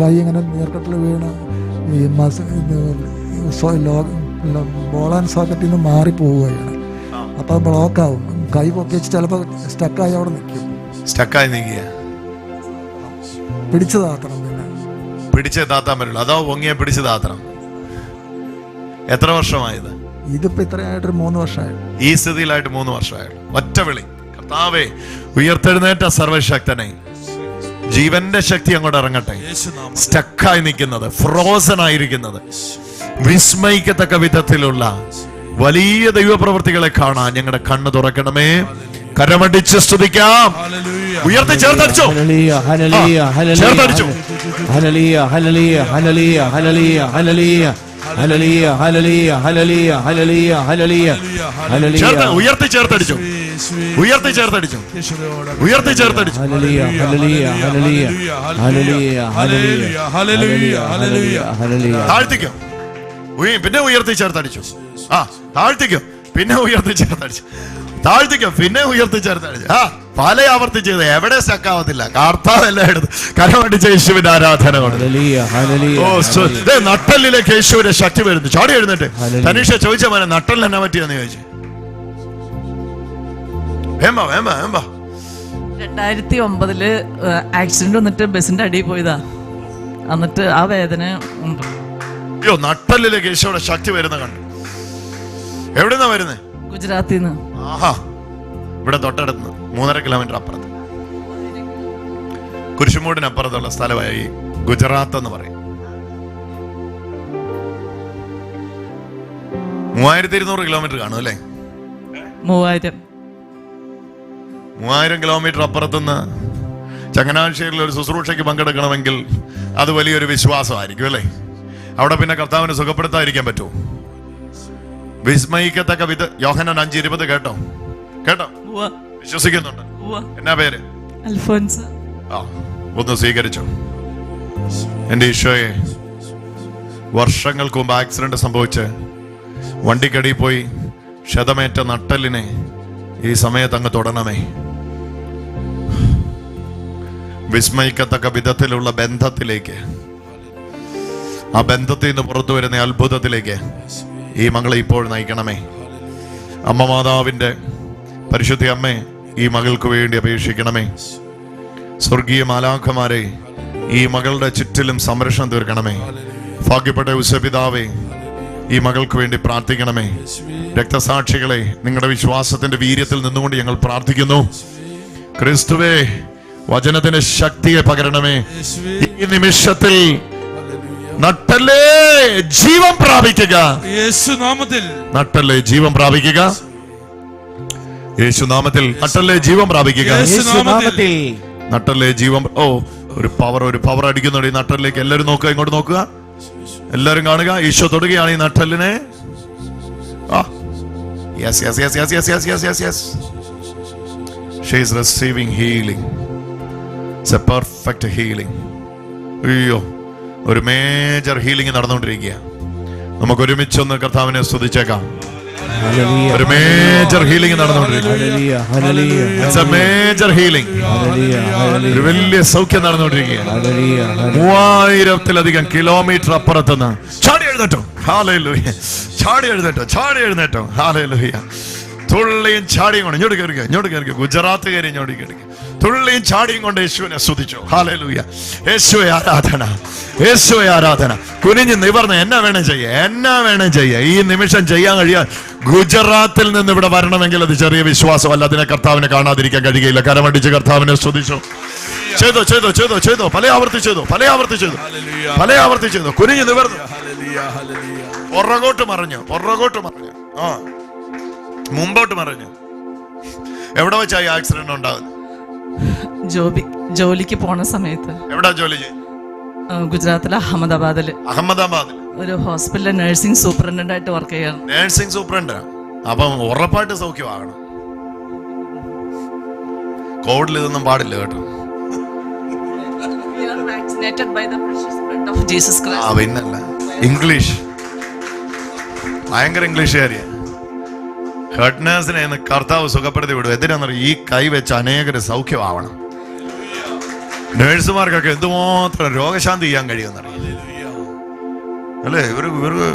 കൈ ഇങ്ങനെ നീർക്കെട്ടിൽ വീണ് ഈ ബോൾ ആൻഡ് സോക്കറ്റിൽ നിന്ന് മാറിപ്പോവുകയാണ്. അപ്പോൾ ബ്ലോക്കാവും. കൈ പൊക്കി വെച്ച് ചിലപ്പോൾ സ്റ്റക്കായി അവിടെ നിൽക്കും. സ്റ്റക്കായി നീങ്ങിയ പിടിച്ചു താത്തണം. പിന്നെ പിടിച്ച് താത്താൻ പറ്റുള്ളൂ. അതോ പൊങ്ങിയെ പിടിച്ച് താത്തണം. എത്ര വർഷമായത്? ഇതിപ്പോ ഇത്രയായിട്ട് 3 വർഷമായി. ഈ സ്ഥിതിയിലായിട്ട് 3 വർഷമായുള്ളൂ. ഒറ്റ വിളി, കർത്താവേ, ഉയർത്തെഴുന്നേറ്റ സർവശക്തനെ, ജീവന്റെ ശക്തി അങ്ങോട്ട് ഇറങ്ങട്ടെ. സ്റ്റക്കായി നിൽക്കുന്നത്, ഫ്രോസൺ ആയിരിക്കുന്നത്, വിസ്മയിക്കത്തക്ക വിധത്തിലുള്ള വലിയ ദൈവപ്രവൃത്തികളെ കാണാൻ ഞങ്ങളുടെ കണ്ണ് തുറക്കണമേ. കരമടിച്ച് സ്തുതിക്കാം. ഉയർത്തി ചേർത്തടിച്ചോ, ചേർത്തടിച്ചു. Hallelujah, hallelujah, hallelujah, hallelujah, hallelujah, hallelujah, hallelujah, hallelujah, hallelujah, hallelujah, hallelujah. ഉയർത്തി ചേർത്തടിച്ചു, ഉയർത്തി ചേർത്തടിച്ചു, ഉയർത്തി ചേർത്തടിച്ചു. Hallelujah, hallelujah, hallelujah, hallelujah, hallelujah, hallelujah, hallelujah, hallelujah. താഴ്ത്തിക്കോ, പിന്നെ ഉയർത്തി ചേർത്തടിച്ചു. ആ, താഴ്ത്തിക്കോ, പിന്നെ ഉയർത്തി ചേർത്തടിച്ചു. താഴ്ത്തിക്കോ, പിന്നെ ഉയർത്തിച്ചേർത്ത്. ആ പല ആവർത്തിച്ചത് എവിടെ സ്റ്റക്കാവത്തില്ല. കർത്താവ് എല്ലാം എടുത്ത് കരമടിച്ച യേശുവിന്റെ ആരാധന കൊണ്ട്. നട്ടലിലേക്ക് യേശുവിന്റെ ശക്തി വരുന്നു. ചാടി എഴുന്നേറ്റ്. തനീഷ ചോദിച്ച പോലെ നട്ടലിന് എന്നാ പറ്റിയെന്ന് ചോദിച്ചു. 2009 ആക്സിഡന്റ് വന്നിട്ട് ബസിന്റെ അടിയിൽ പോയതാ. എന്നിട്ട് ആ വേദന ഉണ്ട്. അയ്യോ, നട്ടലിലേക്ക് യേശുവിടെ ശക്തി വരുന്ന കണ്ടു. എവിടെന്നാ വരുന്നേ? ഗുജറാത്തിൽ നിന്ന്. ആഹാ, ഇവിടെ തൊട്ടടുത്ത് 3.5 കിലോമീറ്റർ അപ്പുറത്ത്, കുരിശുമൂടിനപ്പുറത്തുള്ള സ്ഥലമായി ഗുജറാത്ത് എന്ന് പറയും. 3200 കിലോമീറ്റർ കാണും അല്ലേ? 3000 കിലോമീറ്റർ അപ്പുറത്തുനിന്ന് ചങ്ങനാശ്ശേരിയിൽ ഒരു ശുശ്രൂഷയ്ക്ക് പങ്കെടുക്കണമെങ്കിൽ അത് വലിയൊരു വിശ്വാസമായിരിക്കും അല്ലേ? അവിടെ പിന്നെ കർത്താവിനെ സുഖപ്പെടുത്താതിരിക്കാൻ പറ്റുമോ? വിസ്മയിക്കത്തക്ക യോഹന്നാൻ 5:20 കേട്ടോ? വിശ്വസിക്കുന്നുണ്ട്? എന്നാ പേര്? അൽഫോൻസ്. ആ, ഒന്ന് സ്വീകരിച്ചോ. എന്റെ ഈശോയെ, വർഷങ്ങൾക്ക് മുമ്പ് ആക്സിഡന്റ് സംഭവിച്ച് വണ്ടിക്കടിയിൽ പോയി ക്ഷതമേറ്റ നട്ടലിനെ ഈ സമയത്ത് അങ്ങ് തൊടണമേ. വിസ്മയിക്കത്തക്ക വിധത്തിലുള്ള ബന്ധത്തിലേക്ക്, ആ ബന്ധത്തിൽ നിന്ന് പുറത്തു വരുന്ന അത്ഭുതത്തിലേക്ക് ഈ മകളെ ഇപ്പോൾ നയിക്കണമേ. അമ്മ മാതാവിന്റെ പരിശുദ്ധ അമ്മേ, ഈ മകൾക്ക് വേണ്ടി അപേക്ഷിക്കണമേ. സ്വർഗീയ മാലാഖമാരെ ഈ മകളുടെ ചുറ്റിലും സംരക്ഷണം തീർക്കണമേ. ഭാഗ്യപ്പെട്ട ഉസപിതാവേ, ഈ മകൾക്ക് വേണ്ടി പ്രാർത്ഥിക്കണമേ. രക്തസാക്ഷികളെ, നിങ്ങളുടെ വിശ്വാസത്തിന്റെ വീര്യത്തിൽ നിന്നുകൊണ്ട് ഞങ്ങൾ പ്രാർത്ഥിക്കുന്നു. ക്രിസ്തുവേ, വചനത്തിന്റെ ശക്തിയെ പകരണമേ. ഈ നിമിഷത്തിൽ നട്ടല്ലേ ജീവൻ പ്രാപിക്കുക. യേശുനാമത്തിൽ നട്ടല്ലേ ജീവൻ പ്രാപിക്കുക. യേശുനാമത്തിൽ നട്ടല്ലേ ജീവൻ പ്രാപിക്കുക. യേശുനാമത്തിൽ നട്ടല്ലേ ജീവൻ. ഓ, ഒരു പവർ അടിക്കുന്നുണ്ട് ഈ നട്ടലിലേക്ക്. എല്ലാവരും നോക്കുക, ഇങ്ങോട്ട് നോക്കുക, എല്ലാവരും കാണുക. ഈശോ തൊടുകയാണ് ഈ നട്ടലിനെ. Yes yes yes yes yes yes yes yes yes she is receiving healing. It's a perfect healing. അയ്യോ, ഒരു മേജർ ഹീലിംഗ് നടന്നുകൊണ്ടിരിക്കുക. നമുക്ക് ഒരുമിച്ചൊന്ന് കർത്താവിനെ സ്തുതിച്ചേക്കാം. ഒരു മേജർ ഹീലിംഗ് നടന്നുകൊണ്ടിരിക്കുക. മേജർ ഹീലിംഗ്, ഒരു വലിയ സൗഖ്യം നടന്നുകൊണ്ടിരിക്കുക. 3000-ലധികം കിലോമീറ്റർ അപ്പുറത്തുനിന്ന് ചാടി എഴുന്നേറ്റോ. ഹല്ലേലൂയ. ചാടി എഴുന്നേറ്റോ. ഹല്ലേലൂയ. തുള്ളിയും ചാടിയും കൊണ്ട് ഇങ്ങോട്ട് കയറിക്കുക. ഗുജറാത്ത് കയറി ഇങ്ങോട്ട് കയറിക്കുക. തുള്ളിയും ചാടിയും കൊണ്ട് യേശുവിനെ സ്തുതിച്ചു. ഹല്ലേലൂയ. യേശുവേ ആരാധന. കുനിഞ്ഞ് നിവർന്ന് എന്നാ വേണം ചെയ്യുക. ഈ നിമിഷം ചെയ്യാൻ കഴിയാൻ ഗുജറാത്തിൽ നിന്ന് ഇവിടെ വരണമെങ്കിൽ അത് ചെറിയ വിശ്വാസമല്ല. അതിനെ കർത്താവിനെ കാണാതിരിക്കാൻ കഴിയുകയില്ല. കരമടിച്ച് കർത്താവിനെ സ്തുതിച്ചു. ചെയ്തോ. പല ആവർത്തി ചെയ്തു. കുനിഞ്ഞ് നിവർന്നു. പുറകോട്ട് മറിഞ്ഞു. ആ, മുമ്പോട്ട് മറിഞ്ഞു. എവിടെ വെച്ചായി ആക്സിഡന്റ് ഉണ്ടാകുന്നത്? ജോലിക്ക് പോണ സമയത്ത്. എവിടെ ജോലി ചെയ്യും? ഗുജറാത്തിലെ അഹമ്മദാബാദിൽ ഒരു ഹോസ്പിറ്റലിലെ നഴ്സിംഗ് സൂപ്രണ്ടന്റ് ആയിട്ട് വർക്ക് ചെയ്യാണ്. Nursing superintendent. അപ്പം ഉറപ്പായിട്ട് സൗഖ്യമാകണം. കോവിഡിൽ ഇതൊന്നും പാടില്ല കേട്ടോ. പിന്നല്ല, ഇംഗ്ലീഷ് ഭയങ്കര ഇംഗ്ലീഷുകാരിയാ. ഹെഡ് നേഴ്സിനെ കർത്താവ് സുഖപ്പെടുത്തി വിടും. എന്തിനാണെന്നറിയാം? ഈ കൈ വെച്ച് അനേകര് സൗഖ്യമാവണം. നേഴ്സുമാർക്കൊക്കെ എന്തുമാത്രം രോഗശാന്തി ചെയ്യാൻ കഴിയുമെന്നറിയാം അല്ലേ? ഇവർക്ക്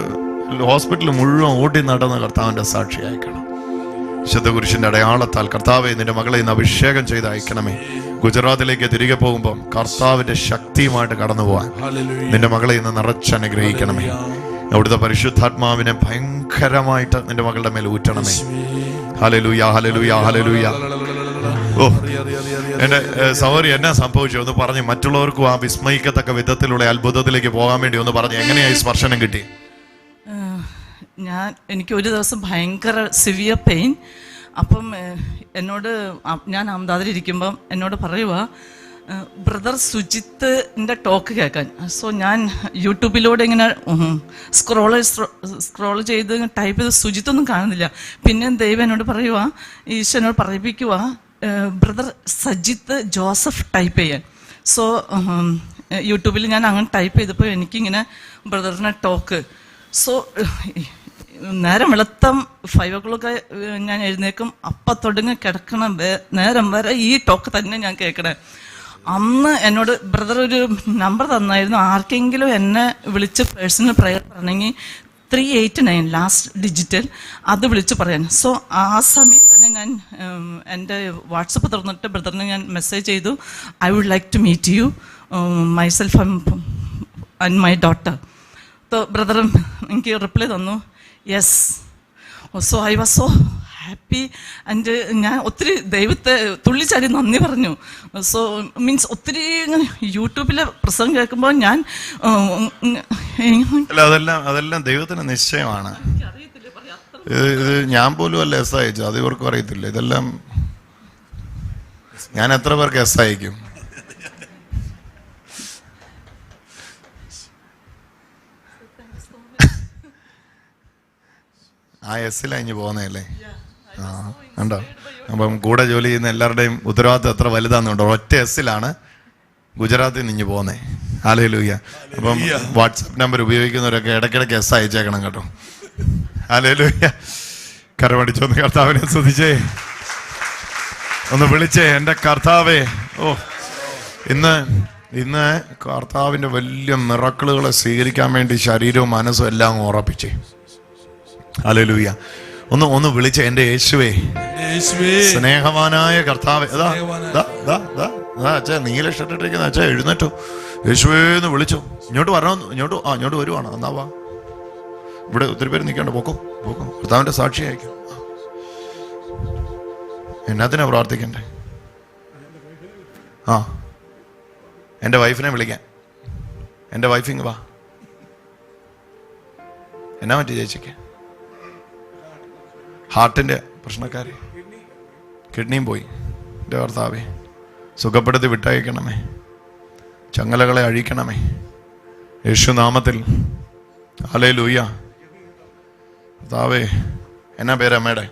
ഹോസ്പിറ്റൽ മുഴുവൻ ഓടി നടന്ന കർത്താവിന്റെ സാക്ഷി അയക്കണം. വിശുദ്ധ കുരിശിന്റെ അടയാളത്താൽ കർത്താവെ, നിന്റെ മകളെ ഇന്ന് അഭിഷേകം ചെയ്ത് അയക്കണമേ. ഗുജറാത്തിലേക്ക് തിരികെ പോകുമ്പോൾ കർത്താവിന്റെ ശക്തിയുമായിട്ട് കടന്നു പോവാൻ നിന്റെ മകളെ ഇന്ന് നിറച്ചനുഗ്രഹിക്കണമേ. അവിടുത്തെ പരിശുദ്ധാത്മാവിനെ ഭയങ്കരമായിട്ട് നിന്റെ മകളുടെ മേൽ ഊറ്റണമേ. ഹല്ലേലൂയ. ഓ, എന്റെ സഹോദരി എന്നാ സംഭവിച്ചു ഒന്ന് പറഞ്ഞ് മറ്റുള്ളവർക്കും ആ വിസ്മയിക്കത്തക്ക വിധത്തിലുള്ള അത്ഭുതത്തിലേക്ക് പോകാൻ വേണ്ടി ഒന്ന് പറഞ്ഞ് എങ്ങനെയായി സ്പർശനം കിട്ടി? എനിക്ക് ഒരു ദിവസം ഭയങ്കര സിവിയർ പെയിൻ. അപ്പം ഞാൻ അഹമ്മദാബാദിലിരിക്കുമ്പം എന്നോട് പറയുക, ബ്രദർ സുജിത്തിന്റെ ടോക്ക് കേൾക്കാൻ. സോ ഞാൻ യൂട്യൂബിലൂടെ ഇങ്ങനെ സ്ക്രോൾ ചെയ്ത് ടൈപ്പ് ചെയ്ത് സുജിത്തൊന്നും കാണുന്നില്ല. പിന്നെ ദൈവം എന്നോട് പറയുക, ഈശ്വരനോട് പറയിപ്പിക്കുക, ബ്രദർ സജിത്ത് ജോസഫ് ടൈപ്പ് ചെയ്യാൻ. സോ യൂട്യൂബിൽ ഞാൻ അങ്ങനെ ടൈപ്പ് ചെയ്തപ്പോൾ എനിക്കിങ്ങനെ ബ്രദറിനെ ടോക്ക്. സോ നേരം വെളുത്തം 5 o'clock ഞാൻ എഴുന്നേക്കും. അപ്പം തുടങ്ങി കിടക്കണ നേരം വരെ ഈ ടോക്ക് തന്നെ ഞാൻ കേൾക്കണേ. അന്ന് എന്നോട് ബ്രദർ ഒരു നമ്പർ തന്നായിരുന്നു, ആർക്കെങ്കിലും എന്നെ വിളിച്ച് പേഴ്സണൽ പ്രയർ പറഞ്ഞെങ്കിൽ 389 ലാസ്റ്റ് ഡിജിറ്റൽ അത് വിളിച്ച് പറയാൻ. സോ ആ സമയം തന്നെ ഞാൻ എൻ്റെ വാട്സപ്പ് തുറന്നിട്ട് ബ്രദറിന് ഞാൻ മെസ്സേജ് ചെയ്തു, I would like to meet you myself and my daughter. Brother എനിക്ക് റിപ്ലൈ തന്നു, yes. So I was so happy and ഞാൻ ഒത്തിരി ദൈവത്തെ തുള്ളിച്ചാടി നന്ദി പറഞ്ഞു. സോ മീൻസ് ഒത്തിരി യൂട്യൂബിലെ പ്രസംഗം കേൾക്കുമ്പോൾ ഞാൻ അതെല്ലാം ദൈവത്തിന് നിശ്ചയമാണ്. ഇത് ഞാൻ പോലും അല്ല എസ് അയച്ചു, അത് ഇവർക്കും അറിയത്തില്ല. ഇതെല്ലാം ഞാൻ എത്ര പേർക്ക് എസ് അയക്കും? ആ എസ്സിലഞ്ഞ് പോകുന്നതല്ലേ? ആ ഉണ്ടോ? അപ്പം കൂടെ ജോലി ചെയ്യുന്ന എല്ലാവരുടെയും ഉത്തരവാദിത്വം എത്ര വലുതാണെന്നുണ്ടോ? ഒറ്റ എസ്സിലാണ് ഗുജറാത്തിൽ നിന്ന് പോകുന്നത്. ഹല്ലേലൂയ. അപ്പം വാട്സാപ്പ് നമ്പർ ഉപയോഗിക്കുന്നവരൊക്കെ ഇടയ്ക്കിടയ്ക്ക് എസ് അയച്ചേക്കണം കേട്ടോ. ഹല്ലേലൂയ. കരമടിച്ചൊന്ന് കർത്താവിനെ സ്തുതിച്ചേ, ഒന്ന് വിളിച്ചേ എൻ്റെ കർത്താവേ. ഓ, ഇന്ന് കർത്താവിൻ്റെ വലിയ മിറക്കിളുകളെ സ്വീകരിക്കാൻ വേണ്ടി ശരീരവും മനസ്സും എല്ലാം ഉറപ്പിച്ചേ. ഹല്ലേലൂയ. ഒന്ന് വിളിച്ച എൻ്റെ യേശുവേ, സ്നേഹവാനായ കർത്താവേ. അച്ഛാ നീല ഷർട്ട് ഇട്ടിരിക്കുന്ന അച്ഛാ എഴുന്നേറ്റോ, യേശുവേന്ന് വിളിച്ചോ. ഇങ്ങോട്ട് വരണോ? ഇങ്ങോട്ട് വരുവാണ്. എന്നാ വാ, ഇവിടെ ഒത്തിരി പേര് നിൽക്കണ്ട, പോക്കോ കർത്താവിൻ്റെ സാക്ഷി അയക്കും. എന്നാത്തിനാ പ്രാർത്ഥിക്കണ്ടേ? ആ, എൻ്റെ വൈഫിനെ വിളിക്കാൻ. എൻ്റെ വൈഫിങ് വാ. എന്നാ പറ്റി ചേച്ചിക്ക്? ഹാർട്ടിൻ്റെ പ്രശ്നക്കാര്, കിഡ്നിയും പോയി. എൻ്റെ കർത്താവേ, സുഖപ്പെടുത്തി വിട്ടയക്കണമേ, ചങ്ങലകളെ അഴിക്കണമേ യേശുനാമത്തിൽ. ഹല്ലേലൂയ. കർത്താവേ, എന്നാ പേര് അമ്മയുടെ?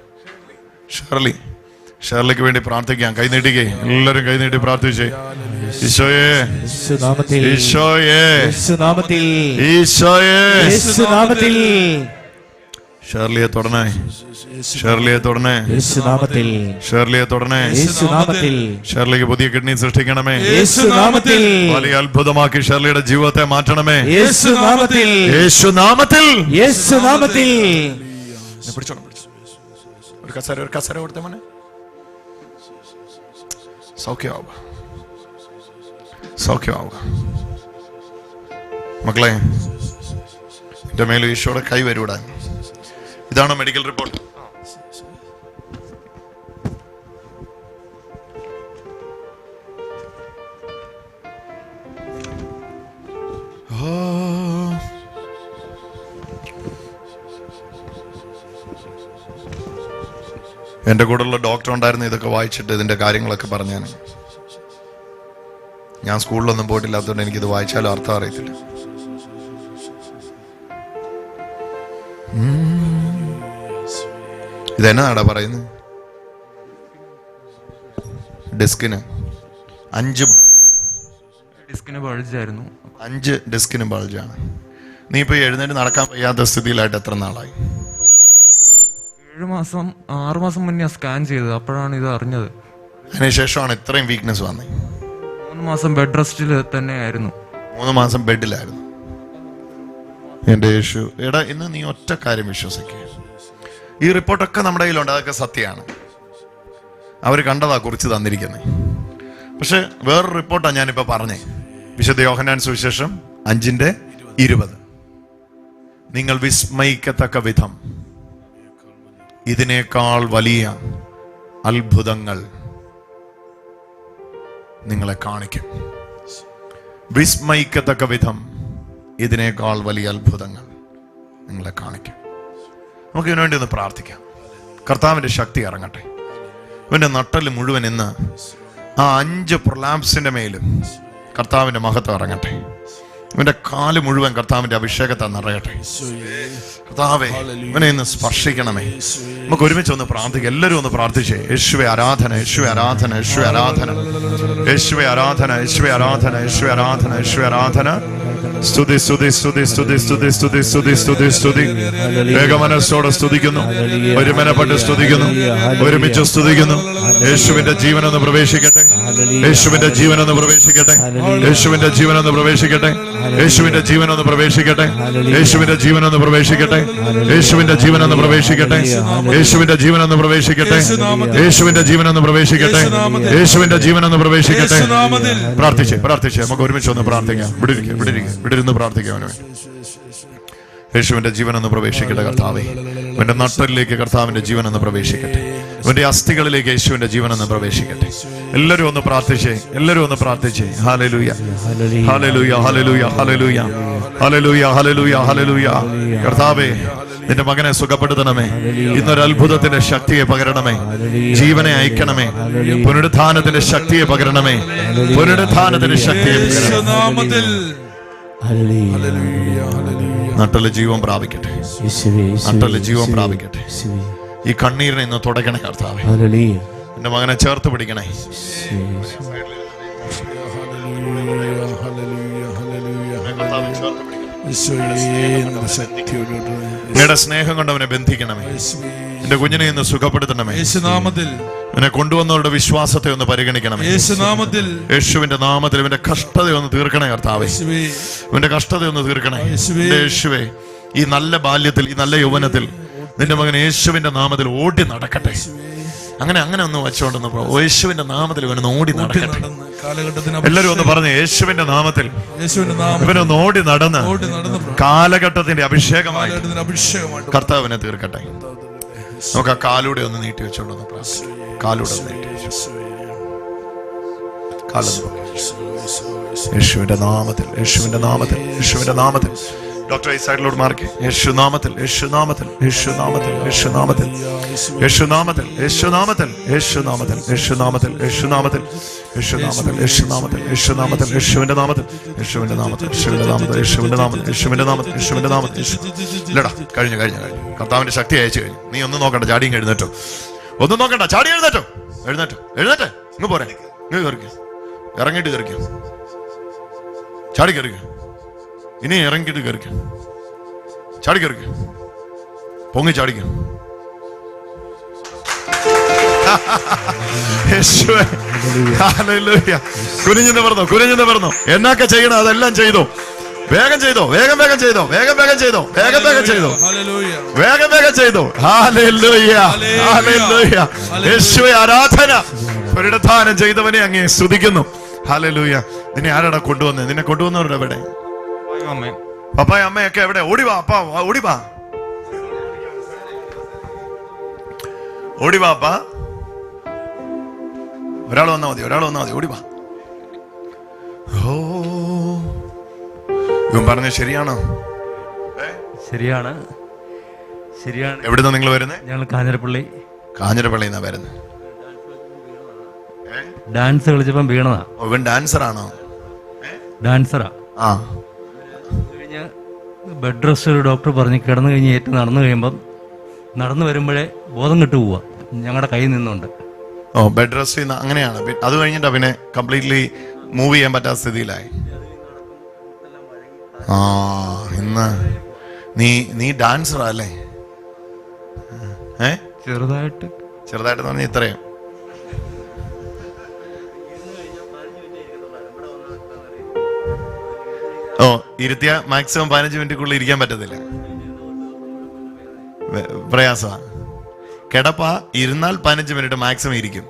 ഷേർലിക്ക് വേണ്ടി പ്രാർത്ഥിക്കാം. കൈനീട്ടിക്കേ, എല്ലാവരും കൈനീട്ടി പ്രാർത്ഥിച്ചേ. ഈശോയേ, ഈശോയേ, ഈശോയേ, ഈശോയേ. ഷേർലിയെ തൊടണേ, ഷേർലിയെ തൊടണേ, ഷേർലിയെ തൊടണേ. ഷേർലിക്ക് പുതിയ കിഡ്നി സൃഷ്ടിക്കണമേ. വലിയ അത്ഭുതമാക്കി ഷേർലിയുടെ ജീവിതത്തെ മാറ്റണമേ യേശുനാമത്തിൽ. ഒരു കസര കൊടുത്തേ മോനെ. സൗഖ്യമാവുക, സൗഖ്യമാവുക. മക്കളെ, എന്റെ മേലെ ഈശോയുടെ കൈ വരൂടാൻ. ഇതാണ് മെഡിക്കൽ റിപ്പോർട്ട്. എൻ്റെ കൂടെയുള്ള ഡോക്ടർ ഉണ്ടായിരുന്നു, ഇതൊക്കെ വായിച്ചിട്ട് ഇതിൻ്റെ കാര്യങ്ങളൊക്കെ പറഞ്ഞാണ്. ഞാൻ സ്കൂളിലൊന്നും പോയിട്ടില്ലാത്തതുകൊണ്ട് എനിക്കിത് വായിച്ചാലും അർത്ഥം അറിയത്തില്ല. ഇതെന്നാടാ പറയുന്നത്? ഡിസ്കിന് 5 ബൾജായിരുന്നു. 5 ഡിസ്കിന് ബൾജാണ്. നീ ഇപ്പൊ എഴുന്നേറ്റ് നടക്കാൻ വയ്യാത്ത സ്ഥിതിയിലായിട്ട് എത്ര നാളായി? 6 മാസം മുന്നേ സ്കാൻ ചെയ്തത്, അപ്പോഴാണ് ഇത് അറിഞ്ഞത്. അതിനുശേഷമാണ് ഇത്രയും വീക്ക്നെസ് വന്നത്. 3 മാസം ബെഡ് റെസ്റ്റിൽ തന്നെ ആയിരുന്നു. 3 മാസം ബെഡിലായിരുന്നു. എൻ്റെ യേശു, എടാ, ഇന്ന് നീ ഒറ്റ കാര്യം വിശ്വസിക്കുക. ഈ റിപ്പോർട്ടൊക്കെ നമ്മുടെ കയ്യിലുണ്ട്, അതൊക്കെ സത്യമാണ്. അവർ കണ്ടതാ കുറിച്ച് തന്നിരിക്കുന്നത്. പക്ഷെ വേറൊരു റിപ്പോർട്ടാണ് ഞാനിപ്പോൾ പറഞ്ഞേ. വിശുദ്ധ യോഹന്നാൻ സുവിശേഷം 5:20. നിങ്ങൾ വിസ്മയിക്കത്തക്ക വിധം ഇതിനേക്കാൾ വലിയ അത്ഭുതങ്ങൾ നിങ്ങളെ കാണിക്കും. വിസ്മയിക്കത്തക്ക വിധം ഇതിനേക്കാൾ വലിയ അത്ഭുതങ്ങൾ നിങ്ങളെ കാണിക്കും. നമുക്ക് ഇതിനു വേണ്ടി ഒന്ന് പ്രാർത്ഥിക്കാം. കർത്താവിൻ്റെ ശക്തി ഇറങ്ങട്ടെ. ഇവൻ്റെ നട്ടല് മുഴുവൻ ഇന്ന് ആ 5 പ്രൊലാപ്സിന്റെ മേലും കർത്താവിൻ്റെ മഹത്വം ഇറങ്ങട്ടെ. ഇവന്റെ കാല് മുഴുവൻ കർത്താവിന്റെ അഭിഷേകത്തെ നിറയട്ടെ. കർത്താവേ, ഇവനെ ഇന്ന് സ്പർശിക്കണമേ. നമുക്ക് ഒരുമിച്ച് ഒന്ന് പ്രാർത്ഥിക്കാം. എല്ലാവരും ഒന്ന് പ്രാർത്ഥിച്ചേ. യേശുവേ ആരാധന, യേശുവേ ആരാധന, യേശുവേ ആരാധന, യേശുവേ ആരാധന, യേശുവേ ആരാധന, യേശുവേ ആരാധന, യേശുവേ ആരാധന. സ്തുതി സ്തുതി സ്തുതി സ്തുതി സ്തുതി സ്തുതി സ്തുതി സ്തുതി സ്തുതി. ഏകമനസ്സോടെ സ്തുതിക്കുന്നു, ഒരുമനപ്പെട്ട് സ്തുതിക്കുന്നു, ഒരുമിച്ച് സ്തുതിക്കുന്നു. യേശുവിന്റെ ജീവനൊന്ന് പ്രവേശിക്കട്ടെ, യേശുവിന്റെ ജീവനൊന്ന് പ്രവേശിക്കട്ടെ, യേശുവിന്റെ ജീവനൊന്ന് പ്രവേശിക്കട്ടെ, യേശുവിന്റെ ജീവനൊന്ന് പ്രവേശിക്കട്ടെ, യേശുവിന്റെ ജീവനൊന്ന് പ്രവേശിക്കട്ടെ, യേശുവിന്റെ ജീവനൊന്ന് പ്രവേശിക്കട്ടെ, യേശുവിന്റെ ജീവനൊന്ന് പ്രവേശിക്കട്ടെ, യേശുവിന്റെ ജീവനൊന്ന് പ്രവേശിക്കട്ടെ, യേശുവിന്റെ ജീവനൊന്ന് പ്രവേശിക്കട്ടെ. പ്രാർത്ഥിച്ചേ പ്രാർത്ഥിച്ചേ, നമുക്ക് ഒരുമിച്ച് ഒന്ന് പ്രാർത്ഥിക്കാം. വിടിരുന്ന് പ്രാർത്ഥിക്കാം. അവന് യേശുവിന്റെ ജീവനൊന്ന് പ്രവേശിക്കട്ടെ കർത്താവേ. അവന്റെ നട്ടലിലേക്ക് കർത്താവിന്റെ ജീവനൊന്ന് പ്രവേശിക്കട്ടെ, അവന്റെ അസ്ഥികളിലേക്ക് യേശുവിന്റെ ജീവനൊന്ന് പ്രവേശിക്കട്ടെ. എല്ലാവരും ഒന്ന് പ്രാർത്ഥിച്ചേ, എല്ലാവരും ഒന്ന് പ്രാർത്ഥിച്ചേ. Hallelujah hallelujah hallelujah hallelujah hallelujah hallelujah hallelujah. കർത്താവേ, നിന്റെ മകനെ സുഖപ്പെടുത്തണമേ, ഇന്നൊരു അത്ഭുതത്തിന്റെ ശക്തിയെ പകരണമേ, ജീവനെ അയക്കണമേ, പുനരുത്ഥാനത്തിന്റെ ശക്തിയെ പകരണമേ, പുനരുത്ഥാനത്തിന്റെ ശക്തിയെ പകരണമേ. നട്ടല് ജീവൻ പ്രാപിക്കട്ടെ, നട്ടല് ജീവൻ പ്രാപിക്കട്ടെ. ഈ കണ്ണീരിനെ ഇന്ന് തുടയ്ക്കണേ കർത്താവേ. എന്റെ മകനെ ചേർത്ത് പിടിക്കണേ. നിങ്ങളുടെ സ്നേഹം കൊണ്ട് അവനെ ബന്ധിക്കണമേ. എന്റെ കുഞ്ഞിനെ ഇന്ന് സുഖപ്പെടുത്തണമേ. അവനെ കൊണ്ടുവന്നവരുടെ വിശ്വാസത്തെ ഒന്ന് പരിഗണിക്കണമേ. യേശുവിന്റെ നാമത്തിൽ ഇവന്റെ കഷ്ടത ഒന്ന് തീർക്കണേ കർത്താവേ. ഇവന്റെ കഷ്ടത ഒന്ന് തീർക്കണേ യേശുവേ. ഈ നല്ല ബാല്യത്തിൽ, ഈ നല്ല യൗവനത്തിൽ നിന്റെ മകൻ യേശുവിന്റെ നാമത്തിൽ ഓടി നടക്കട്ടെ. അങ്ങനെ ഒന്ന് വെച്ചോണ്ടെന്ന് യേശുവിന്റെ നാമത്തിൽ ഇവനൊന്ന് ഓടി നടക്കട്ടെ. എല്ലാവരും ഒന്ന് പറഞ്ഞു, യേശുവിന്റെ നാമത്തിൽ ഇവനൊന്ന് ഓടി നടന്ന് കാലഘട്ടത്തിന്റെ അഭിഷേകമായി കർത്താവിനെ തീർക്കട്ടെ. നമുക്ക് ആ കാലൂടെ ഒന്ന് നീട്ടി വെച്ചോണ്ടെന്ന് പ്രാർത്ഥിക്കാം. കാലൂടെ ഒന്ന് നീട്ടി വെച്ചു. യേശുവിന്റെ നാമത്തിൽ, യേശുവിന്റെ നാമത്തിൽ, യേശുവിന്റെ നാമത്തിൽ. ഡോക്ടർ ഈ സൈഡിലോട്ട് മാർക്ക്. യേശുനാമത്തിൽ, യേശുനാമത്തിൽ, യേശുനാമത്തിൽ, യേശുനാമത്തിൽ, യേശുനാമത്തിൽ, യേശുനാമത്തിൽ, യേശുനാമത്തിൽ, യേശുനാമത്തിൽ, യേശുനാമത്തിൽ, യേശുനാമത്തിൽ, യേശുനാമത്തിൽ, യേശുനാമത്തിൽ, യേശുവിന്റെ നാമത്തിൽ, യേശുവിന്റെ നാമത്തിൽ, യേശുവിന്റെ നാമത്തിൽ, യേശുവിന്റെ നാമത്തിൽ, യേശുവിന്റെ നാമത്തിൽ, യേശുവിന്റെ നാമത്തിൽ. ഇല്ലടാ, കഴിഞ്ഞു. കർത്താവിന്റെ ശക്തി അയച്ചു കഴിഞ്ഞു. നീ ഒന്നും നോക്കണ്ട, ചാടിയും എഴുന്നേറ്റോ. ഒന്നും നോക്കണ്ട, ചാടി എഴുന്നേറ്റോ. എഴുന്നേറ്റ് ഇങ്ങ് പോരെ. ഇങ്ങ് കയറിക്കും, ഇറങ്ങിയിട്ട് കയറിക്കും, ചാടി കയറിക്കും. ഇനി ഇറങ്ങിയിട്ട് കയറിക്കും, ചാടി കയറിക്കും, പൊങ്ങി ചാടിക്കും. കുനിഞ്ഞെന്ന് പറഞ്ഞോ. എന്നൊക്കെ ചെയ്യണം അതെല്ലാം ചെയ്തോ. വേഗം ചെയ്തോ. യേശുവേ ആരാധന. പുനരുത്ഥാനം ചെയ്തവനെ അങ്ങേ സ്തുതിക്കുന്നു. ഹല്ലേലൂയ. നിന്നെ ആരാടാ കൊണ്ടുവന്നത്? നിന്നെ കൊണ്ടുവന്നവരുടെ എവിടെ? പപ്പായ അമ്മയൊക്കെ എവിടെ? ഓടിവാ അപ്പാ, ഓടിവാ അപ്പാ. ഒരാൾ വന്നാ മതി, ഓടിവാ. ഓ, ഇവൻ പറഞ്ഞ ശരിയാണോ? ശരിയാണ്. എവിടുന്നാ നിങ്ങൾ വരുന്നത്? ഞങ്ങൾ കാഞ്ഞിരപ്പള്ളിന്നാ വരുന്നത്. ഡാൻസ് കളിച്ചപ്പം വീണതാ. ഇവൻ ഡാൻസറാണോ? ഡാൻസറാ. ആ, കഴിഞ്ഞ് ബെഡ് റെസ്റ്റ് ഒരു ഡോക്ടർ പറഞ്ഞ് കിടന്നു കഴിഞ്ഞ് ഏറ്റവും നടന്നു കഴിയുമ്പം നടന്നു വരുമ്പോഴേ ബോധം കെട്ടു പോവാ ഞങ്ങളുടെ കയ്യിൽ നിന്നുണ്ട്. ഓ, ബെഡ് റെസ്റ്റ് അങ്ങനെയാണ്. അത് കഴിഞ്ഞിട്ടാ പിന്നെ കംപ്ലീറ്റ്ലി മൂവ് ചെയ്യാൻ പറ്റാത്ത സ്ഥിതിയിലായി. ആ, ഇന്ന് നീ ഡാൻസറാ അല്ലേ? ചെറുതായിട്ട് പറഞ്ഞ ഇത്രയും. ഓ, ഇരുത്തിയ മാക്സിമം 15 മിനിറ്റുള്ളിൽ ഇരിക്കാൻ പറ്റത്തില്ല. പ്രയാസമാണ്. കിടപ്പ ഇരുന്നാൽ 15 മിനിറ്റ് മാക്സിമം ഇരിക്കും.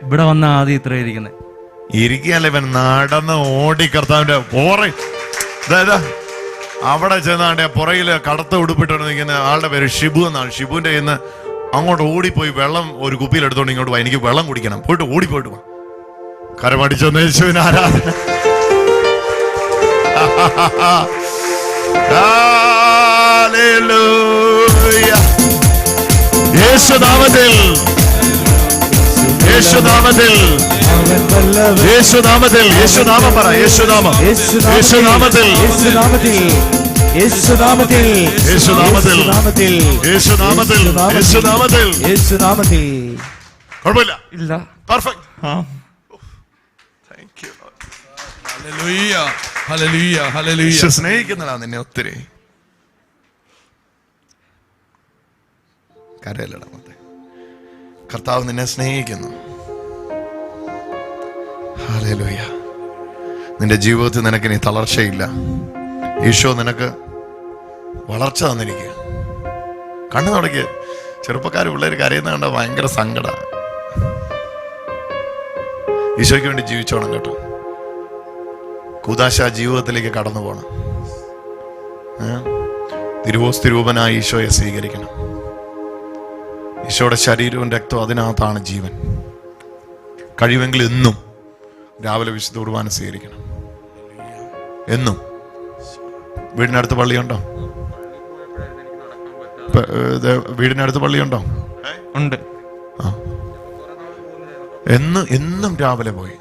ഇവിടെ വന്ന ആദ്യം ഇത്ര ഇരിക്കുന്നത് ഇരിക്കുകയല്ല, ഇവൻ നടന്ന് ഓടി കർത്താവിന്റെ അവിടെ ചെന്നാണ്ട് പുറയില് കടത്ത ഉടുപ്പിട്ട് നിൽക്കുന്ന ആളുടെ പേര് ഷിബു എന്നാണ്. ഷിബുവിന്റെ ഇന്ന് അങ്ങോട്ട് ഓടിപ്പോയി വെള്ളം ഒരു കുപ്പിയിൽ എടുത്തോണ്ട് ഇങ്ങോട്ട് പോയി, എനിക്ക് വെള്ളം കുടിക്കണം. ഓടിപ്പോയിട്ട് പോ. കരമടിച്ചൊന്ന് യേശുവിന് ആരാധന. യേശുനാമത്തിൽ, യേശുനാമത്തിൽ, യേശുനാമത്തിൽ, യേശുനാമം പറ. യേശുനാമം, യേശുനാമത്തിൽ, യേശുനാമത്തിൽ, യേശുനാമത്തിൽ, യേശുനാമത്തിൽ, യേശുനാമത്തിൽ, യേശുനാമത്തിൽ, യേശുനാമത്തിൽ. കുഴപ്പമില്ല, ഇല്ല, പെർഫെക്റ്റ്. Hallelujah, hallelujah, hallelujah. ഈശോ സ്നേഹിക്കുന്നതാ നിന്നെ ഒത്തിരി. കരയിലടാ മത്തെ, കർത്താവ് നിന്നെ സ്നേഹിക്കുന്നു. ഹല്ലേലൂയ. നിന്റെ ജീവിതത്തിൽ നിനക്ക് ഇനി തളർച്ചയില്ല. ഈശോ നിനക്ക് വളർച്ച തന്നിരിക്കുക. കണ്ണു തുടക്കി ചെറുപ്പക്കാർ പിള്ളേർ കരയുന്ന കണ്ട ഭയങ്കര സങ്കട. ഈശോയ്ക്ക് വേണ്ടി ജീവിച്ചോണം കേട്ടോ. കൂദാശ ജീവിതത്തിലേക്ക് കടന്നു പോകണം. തിരുവോസ്തിരൂപനായി ഈശോയെ സ്വീകരിക്കണം. ഈശോയുടെ ശരീരവും രക്തവും അതിനകത്താണ് ജീവൻ. കഴിവെങ്കിൽ എന്നും രാവിലെ വിശുദ്ധ കുർബാന സ്വീകരിക്കണം. എന്നും. വീടിനടുത്ത് പള്ളിയുണ്ടോ? വീടിനടുത്ത് പള്ളിയുണ്ടോ? ഉണ്ട്. എന്നും രാവിലെ പോയി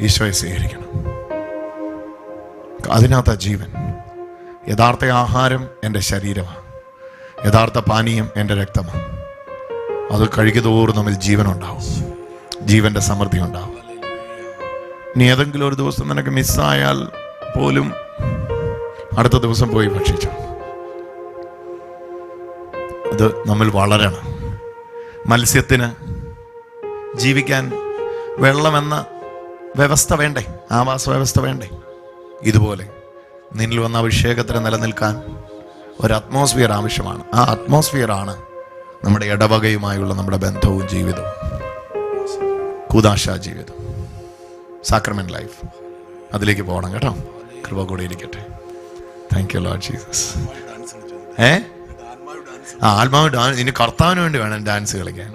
ഈശോയെ സ്വീകരിക്കണം. അതിനകത്താ ജീവൻ. യഥാർത്ഥ ആഹാരം എൻ്റെ ശരീരമാണ്, യഥാർത്ഥ പാനീയം എൻ്റെ രക്തമാണ്. അത് കഴിക്കുതോറും നമ്മൾ ജീവനുണ്ടാവും, ജീവന്റെ സമൃദ്ധി ഉണ്ടാവും. ഇനി ഏതെങ്കിലും ഒരു ദിവസം നിനക്ക് മിസ്സായാൽ പോലും അടുത്ത ദിവസം പോയി ഭക്ഷിച്ചു. ഇത് നമ്മൾ വളരണം. മത്സ്യത്തിന് ജീവിക്കാൻ വെള്ളമെന്ന വ്യവസ്ഥ വേണ്ടേ? ആവാസ വ്യവസ്ഥ വേണ്ടേ? ഇതുപോലെ നിന്നിൽ വന്ന അഭിഷേകത്തിന് നിലനിൽക്കാൻ ഒരു അറ്റ്മോസ്ഫിയർ ആവശ്യമാണ്. ആ അറ്റ്മോസ്ഫിയറാണ് നമ്മുടെ ഇടവകയുമായുള്ള നമ്മുടെ ബന്ധവും ജീവിതവും. കൂദാശ ജീവിതം, സാക്രമെന്റ് ലൈഫ്, അതിലേക്ക് പോകണം കേട്ടോ. കൃപ കൂടെ ഇരിക്കട്ടെ. Thank you Lord Jesus. ആത്മാവ് ഡാൻസ്. ഇനി കർത്താവിന് വേണ്ടി വേണം ഡാൻസ് കളിക്കാൻ.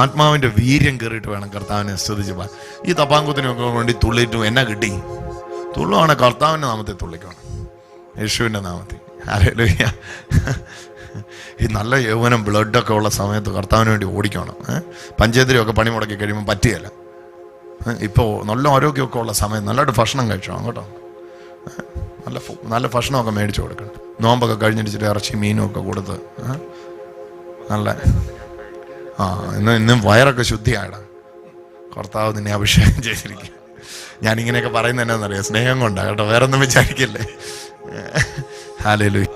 ആത്മാവിന്റെ വീര്യം കയറിയിട്ട് വേണം കർത്താവിനെ സ്തുതിച്ച് പോകാൻ. ഈ തപ്പാങ്കുത്തിനൊക്കെ വേണ്ടി തുള്ളിയിട്ടും എന്നാ കിട്ടി? തുള്ളുവാണ് കർത്താവിന്റെ നാമത്തിൽ തുള്ളിക്കണം, യേശുവിന്റെ നാമത്തിൽ. ഹല്ലേലൂയ. ഈ നല്ല യൗവനം ബ്ലഡൊക്കെ ഉള്ള സമയത്ത് കർത്താവിന് വേണ്ടി ഓടിക്കണം. പഞ്ചേന്ദ്രിയൊക്കെ പണി മുടക്കി കഴിയുമ്പോൾ പറ്റിയല്ല. ഇപ്പോൾ നല്ല ആരോഗ്യമൊക്കെ ഉള്ള സമയം നല്ലതായിട്ട് ഭക്ഷണം കഴിച്ചോ കേട്ടോ. നല്ല ഭക്ഷണമൊക്കെ മേടിച്ചു കൊടുക്കണം. നോമ്പൊക്കെ കഴിഞ്ഞിട്ട് ഇറച്ചി മീനും ഒക്കെ കൊടുത്ത് നല്ല ഇന്നും വയറൊക്കെ ശുദ്ധിയായിടാ. കർത്താവ് നിന്നെ അഭിഷേകം ചെയ്തിരിക്കുക. ഞാനിങ്ങനെയൊക്കെ പറയുന്നത് എന്നാന്നറിയാം, സ്നേഹം കൊണ്ടാ കേട്ടോ, വേറെ ഒന്നും വിചാരിക്കല്ലേ. Hallelujah,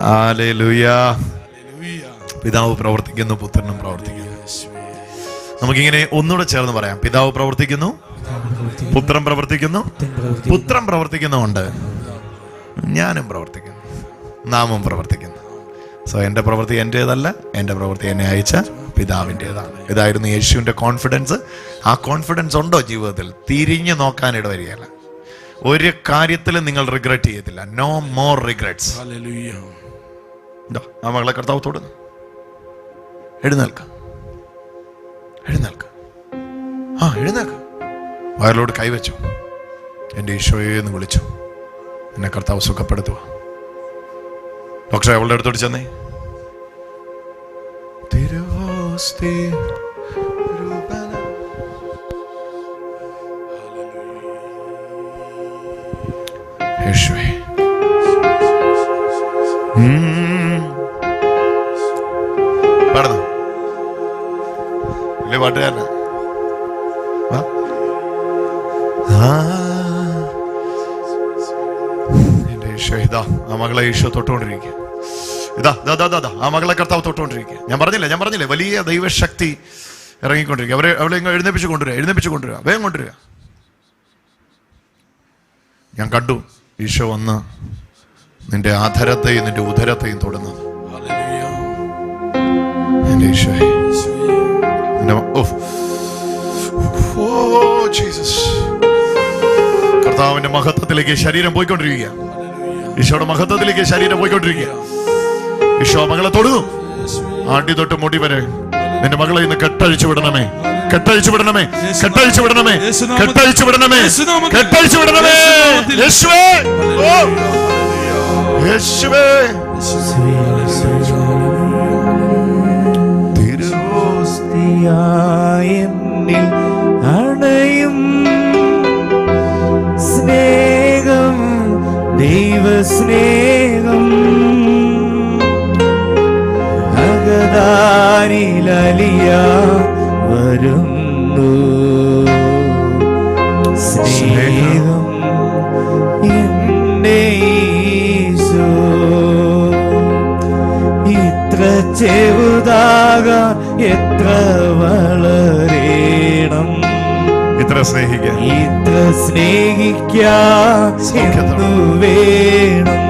hallelujah. പിതാവ് പ്രവർത്തിക്കുന്നു, പുത്രനും പ്രവർത്തിക്കുന്നു. നമുക്കിങ്ങനെ ഒന്നുകൂടെ ചേർന്ന് പറയാം. പിതാവ് പ്രവർത്തിക്കുന്നു, പുത്രൻ പ്രവർത്തിക്കുന്നു, പുത്രൻ പ്രവർത്തിക്കുന്നുണ്ട്, ഞാനും പ്രവർത്തിക്കുന്നു, നാമും പ്രവർത്തിക്കുന്നു. സോ എൻ്റെ പ്രവൃത്തി എൻ്റേതല്ല, എൻ്റെ പ്രവൃത്തി എന്നെ അയച്ച പിതാവിൻ്റെതാണ്. ഇതായിരുന്നു യേശുവിൻ്റെ കോൺഫിഡൻസ്. ആ കോൺഫിഡൻസ് ഉണ്ടോ ജീവിതത്തിൽ? തിരിഞ്ഞു നോക്കാൻ ഇടവരികയല്ല. ഒരു കാര്യത്തിലും നിങ്ങൾ റിഗ്രറ്റ് ചെയ്യത്തില്ല. No more regrets. ആ മകളെ കർത്താവ് തൊടുന്നു. എഴുന്നേൽക്ക, എഴുന്നേൽക്ക, എഴുന്നേൽക്ക. വയറിലോട് കൈവച്ചു. എൻ്റെ ഈശോയെ എന്ന് വിളിച്ചു. എന്നെ കർത്താവ് സുഖപ്പെടുത്തുക. ഡോക്ടറെ അവളുടെ അടുത്തോട്ട് ചെന്നേ. യേശുവേ, പാടുന്നു. വലിയ പാട്ടുകാരനാ. എന്റെ ഈശോ, ഇതാ ആ മകളെ ഈശോ തൊട്ടുകൊണ്ടിരിക്കുക. ഇതാ ആ മകളെ കർത്താവ് തൊട്ടുകൊണ്ടിരിക്കുക. ഞാൻ പറഞ്ഞില്ലേ വലിയ ദൈവശക്തി ഇറങ്ങിക്കൊണ്ടിരിക്കുക. അവളെ എഴുന്നേപ്പിച്ച് കൊണ്ടുവരിക, വേഗം കൊണ്ടുവരിക. ഞാൻ കണ്ടു ഈശോ വന്ന് നിന്റെ ആധരത്തെയും നിന്റെ ഉദരത്തെയും തൊടുന്നത്. എന്റെ ഈശോയെ, കർത്താവിന്റെ മഹത്വത്തിലേക്ക് ശരീരം പോയിക്കൊണ്ടിരിക്കുക. ഈശോയുടെ മഹത്വത്തിലേക്ക് ശരീരം പോയിക്കൊണ്ടിരിക്കുക. ഈശോ മകളെ തൊടുന്നു. ആട്ടി തൊട്ട് മുടി വരെ നിന്റെ മകളെ ഇന്ന് കെട്ടഴിച്ചു വിടണമേ, കെട്ടഴിച്ചു വിടണമേ, കെട്ടഴിച്ചു വിടണമേ, കെട്ടഴിച്ചു വിടണമേ, കെട്ടഴിച്ചു വിടണമേ. യേശുവേ, യേശുവേ, തിരുവോസ്തിയായെന്നിൽ അണയും സ്നേഹം, ദൈവസ്നേഹം അകതാരിലലിയ വരുന്നു. സ്നേഹം സ്നേഹം എന്റെ ഈശോ ഇത്ര ചെറുതാകാൻ എത്ര വളരണം, ഇത്ര സ്നേഹിക്കാൻ ഇത്ര സ്നേഹിക്കാൻ എന്നു വേണം.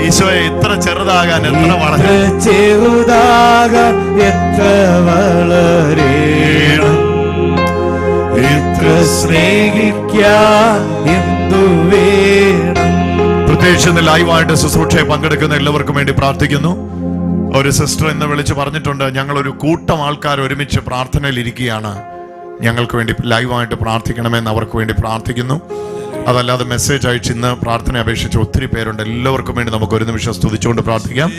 ഈശോയെ ഇത്ര ചെറുതാകാൻ എത്ര ഇത്ര ചെറുതാകാൻ എത്ര വളരണം, ഇത്ര സ്നേഹിക്കാൻ എന്തു വേണം. പ്രത്യേകിച്ച് ലൈവായിട്ട് ശുശ്രൂഷയെ പങ്കെടുക്കുന്ന എല്ലാവർക്കും വേണ്ടി പ്രാർത്ഥിക്കുന്നു. ഒരു സിസ്റ്റർ ഇന്ന് വിളിച്ച് പറഞ്ഞിട്ടുണ്ട്, ഞങ്ങളൊരു കൂട്ടം ആൾക്കാർ ഒരുമിച്ച് പ്രാർത്ഥനയിൽ ഇരിക്കുകയാണ്, ഞങ്ങൾക്ക് വേണ്ടി ലൈവായിട്ട് പ്രാർത്ഥിക്കണമെന്ന് അവർക്ക് വേണ്ടി പ്രാർത്ഥിക്കുന്നു. അതല്ലാതെ മെസ്സേജ് അയച്ച് ഇന്ന് പ്രാർത്ഥന അപേക്ഷിച്ച് ഒത്തിരി പേരുണ്ട്. എല്ലാവർക്കും വേണ്ടി നമുക്ക് ഒരു നിമിഷം സ്തുതിച്ചുകൊണ്ട് പ്രാർത്ഥിക്കാം.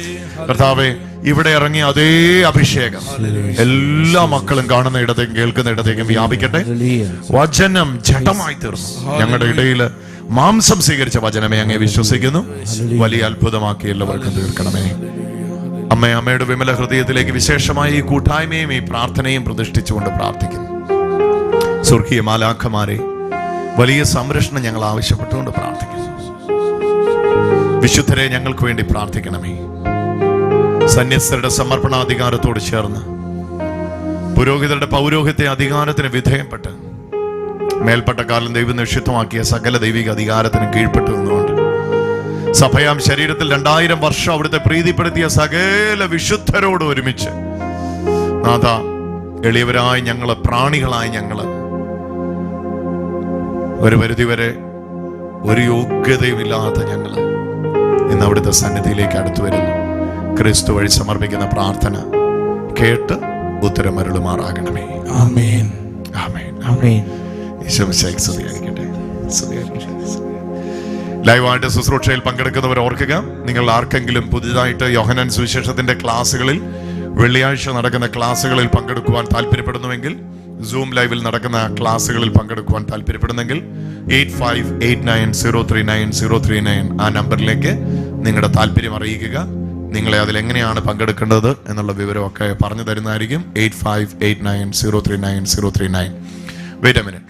കർത്താവേ, ഇവിടെ ഇറങ്ങിയ അതേ അഭിഷേകം എല്ലാ മക്കളും കാണുന്ന ഇടത്തേക്കും കേൾക്കുന്ന ഇടത്തേക്കും വ്യാപിക്കട്ടെ. വചനം ജഡമായി തീർന്നു ഞങ്ങളുടെ ഇടയിൽ മാംസം സ്വീകരിച്ച വചനമേ അങ്ങേ വിശ്വസിക്കുന്നു. വലിയ അത്ഭുതമാക്കി എല്ലാവർക്കും തീർക്കണമേ. അമ്മയുടെ വിമല ഹൃദയത്തിലേക്ക് വിശേഷമായി ഈ കൂട്ടായ്മയും ഈ പ്രാർത്ഥനയും പ്രതിഷ്ഠിച്ചുകൊണ്ട് പ്രാർത്ഥിക്കുന്നു. സ്വർഗീയ മാലാഖമാരെ വലിയ സംരക്ഷണം ഞങ്ങൾ ആവശ്യപ്പെട്ടുകൊണ്ട് പ്രാർത്ഥിക്കുന്നു. വിശുദ്ധരെ ഞങ്ങൾക്ക് വേണ്ടി പ്രാർത്ഥിക്കണമേ. സന്യസ്തരുടെ സമർപ്പണാധികാരത്തോട് ചേർന്ന് പുരോഹിതരുടെ പൗരോഹിത്യ അധികാരത്തിന് വിധേയപ്പെട്ട് മേൽപ്പട്ടക്കാലം ദൈവം നിക്ഷിപ്തമാക്കിയ സകല ദൈവിക അധികാരത്തിന് കീഴ്പ്പെട്ടു നിന്നുകൊണ്ട് സഭയാം ശരീരത്തിൽ 2000 വർഷം അവിടുത്തെ പ്രീതിപ്പെടുത്തിയ സകല വിശുദ്ധരോട് ഒരുമിച്ച് നാഥ, എളിയവരായി ഞങ്ങള്, പ്രാണികളായി ഞങ്ങള്, ഒരു പരിധിവരെ ഒരു യോഗ്യതയുമില്ലാത്ത ഞങ്ങള് ഇന്ന് അവിടുത്തെ സന്നിധിയിലേക്ക് അടുത്തു വരുന്നു. ക്രിസ്തു വഴി സമർപ്പിക്കുന്ന പ്രാർത്ഥന കേട്ട് ഉത്തരമരുളുമാറാകണമേ. ആമേൻ. ആമേൻ. ആമേൻ. ലൈവായിട്ട് ശുശ്രൂഷയിൽ പങ്കെടുക്കുന്നവർ ഓർക്കുക, നിങ്ങൾ ആർക്കെങ്കിലും പുതിയതായിട്ട് യോഹന്നാൻ സുവിശേഷത്തിന്റെ ക്ലാസ്സുകളിൽ വെള്ളിയാഴ്ച നടക്കുന്ന ക്ലാസ്സുകളിൽ പങ്കെടുക്കുവാൻ താല്പര്യപ്പെടുന്നുവെങ്കിൽ, സൂം ലൈവിൽ നടക്കുന്ന ക്ലാസ്സുകളിൽ പങ്കെടുക്കുവാൻ താല്പര്യപ്പെടുന്നെങ്കിൽ 8589039039 ആ നമ്പറിലേക്ക് നിങ്ങളുടെ താല്പര്യം അറിയിക്കുക. നിങ്ങളെ അതിലെങ്ങനെയാണ് പങ്കെടുക്കേണ്ടത് എന്നുള്ള വിവരമൊക്കെ പറഞ്ഞു തരുന്നതായിരിക്കും. 8589039039. വെയിറ്റ് എ മിനിറ്റ്,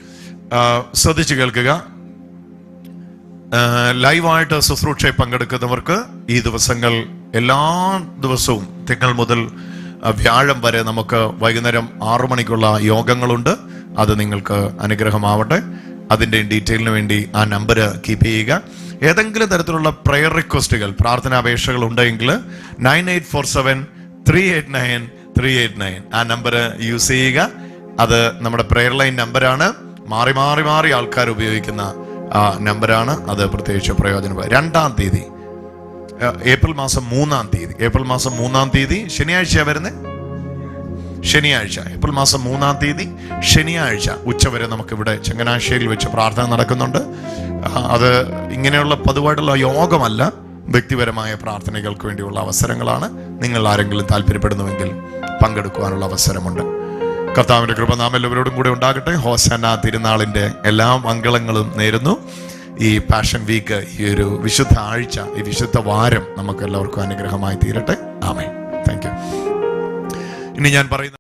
ശ്രദ്ധിച്ചു കേൾക്കുക. ലൈവായിട്ട് ശുശ്രൂഷയിൽ പങ്കെടുക്കുന്നവർക്ക് ഈ ദിവസങ്ങൾ എല്ലാ ദിവസവും തിങ്കൾ മുതൽ വ്യാഴം വരെ നമുക്ക് വൈകുന്നേരം 6 മണിക്കുള്ള യോഗങ്ങളുണ്ട്. അത് നിങ്ങൾക്ക് അനുഗ്രഹമാവട്ടെ. അതിൻ്റെ ഡീറ്റെയിലിന് വേണ്ടി ആ നമ്പർ കീപ്പ് ചെയ്യുക. ഏതെങ്കിലും തരത്തിലുള്ള പ്രയർ റിക്വസ്റ്റുകൾ, പ്രാർത്ഥനാപേക്ഷകൾ ഉണ്ടെങ്കിൽ 9847389389 ആ നമ്പർ യൂസ് ചെയ്യുക. അത് നമ്മുടെ പ്രയർ ലൈൻ നമ്പറാണ്. മാറി മാറി മാറി ആൾക്കാർ ഉപയോഗിക്കുന്ന നമ്പറാണ്. അത് പ്രത്യേകിച്ച് പ്രയോജനമായി. 2-ാം തീയതി ഏപ്രിൽ മാസം 3-ാം തീയതി ശനിയാഴ്ച വരുന്നത്. ശനിയാഴ്ച ഏപ്രിൽ മാസം 3-ാം തീയതി ശനിയാഴ്ച ഉച്ചവരെ നമുക്കിവിടെ ചങ്ങനാശ്ശേരിയിൽ വെച്ച് പ്രാർത്ഥന നടക്കുന്നുണ്ട്. അത് ഇങ്ങനെയുള്ള പതിവായിട്ടുള്ള യോഗമല്ല, വ്യക്തിപരമായ പ്രാർത്ഥനകൾക്ക് വേണ്ടിയുള്ള അവസരങ്ങളാണ്. നിങ്ങൾ ആരെങ്കിലും താല്പര്യപ്പെടുന്നുവെങ്കിൽ പങ്കെടുക്കുവാനുള്ള അവസരമുണ്ട്. കർത്താവിന്റെ കൃപ നാം എല്ലാവരോടും കൂടെ ഉണ്ടാകട്ടെ. ഹോസന്ന തിരുനാളിന്റെ എല്ലാ മംഗളങ്ങളും നേരുന്നു. ഈ പാഷൻ വീക്ക്, ഈ ഒരു വിശുദ്ധ ആഴ്ച, ഈ വിശുദ്ധ വാരം നമുക്ക് എല്ലാവർക്കും അനുഗ്രഹമായി തീരട്ടെ. ആമേൻ. Thank you. ഇനി ഞാൻ പറയുന്നത്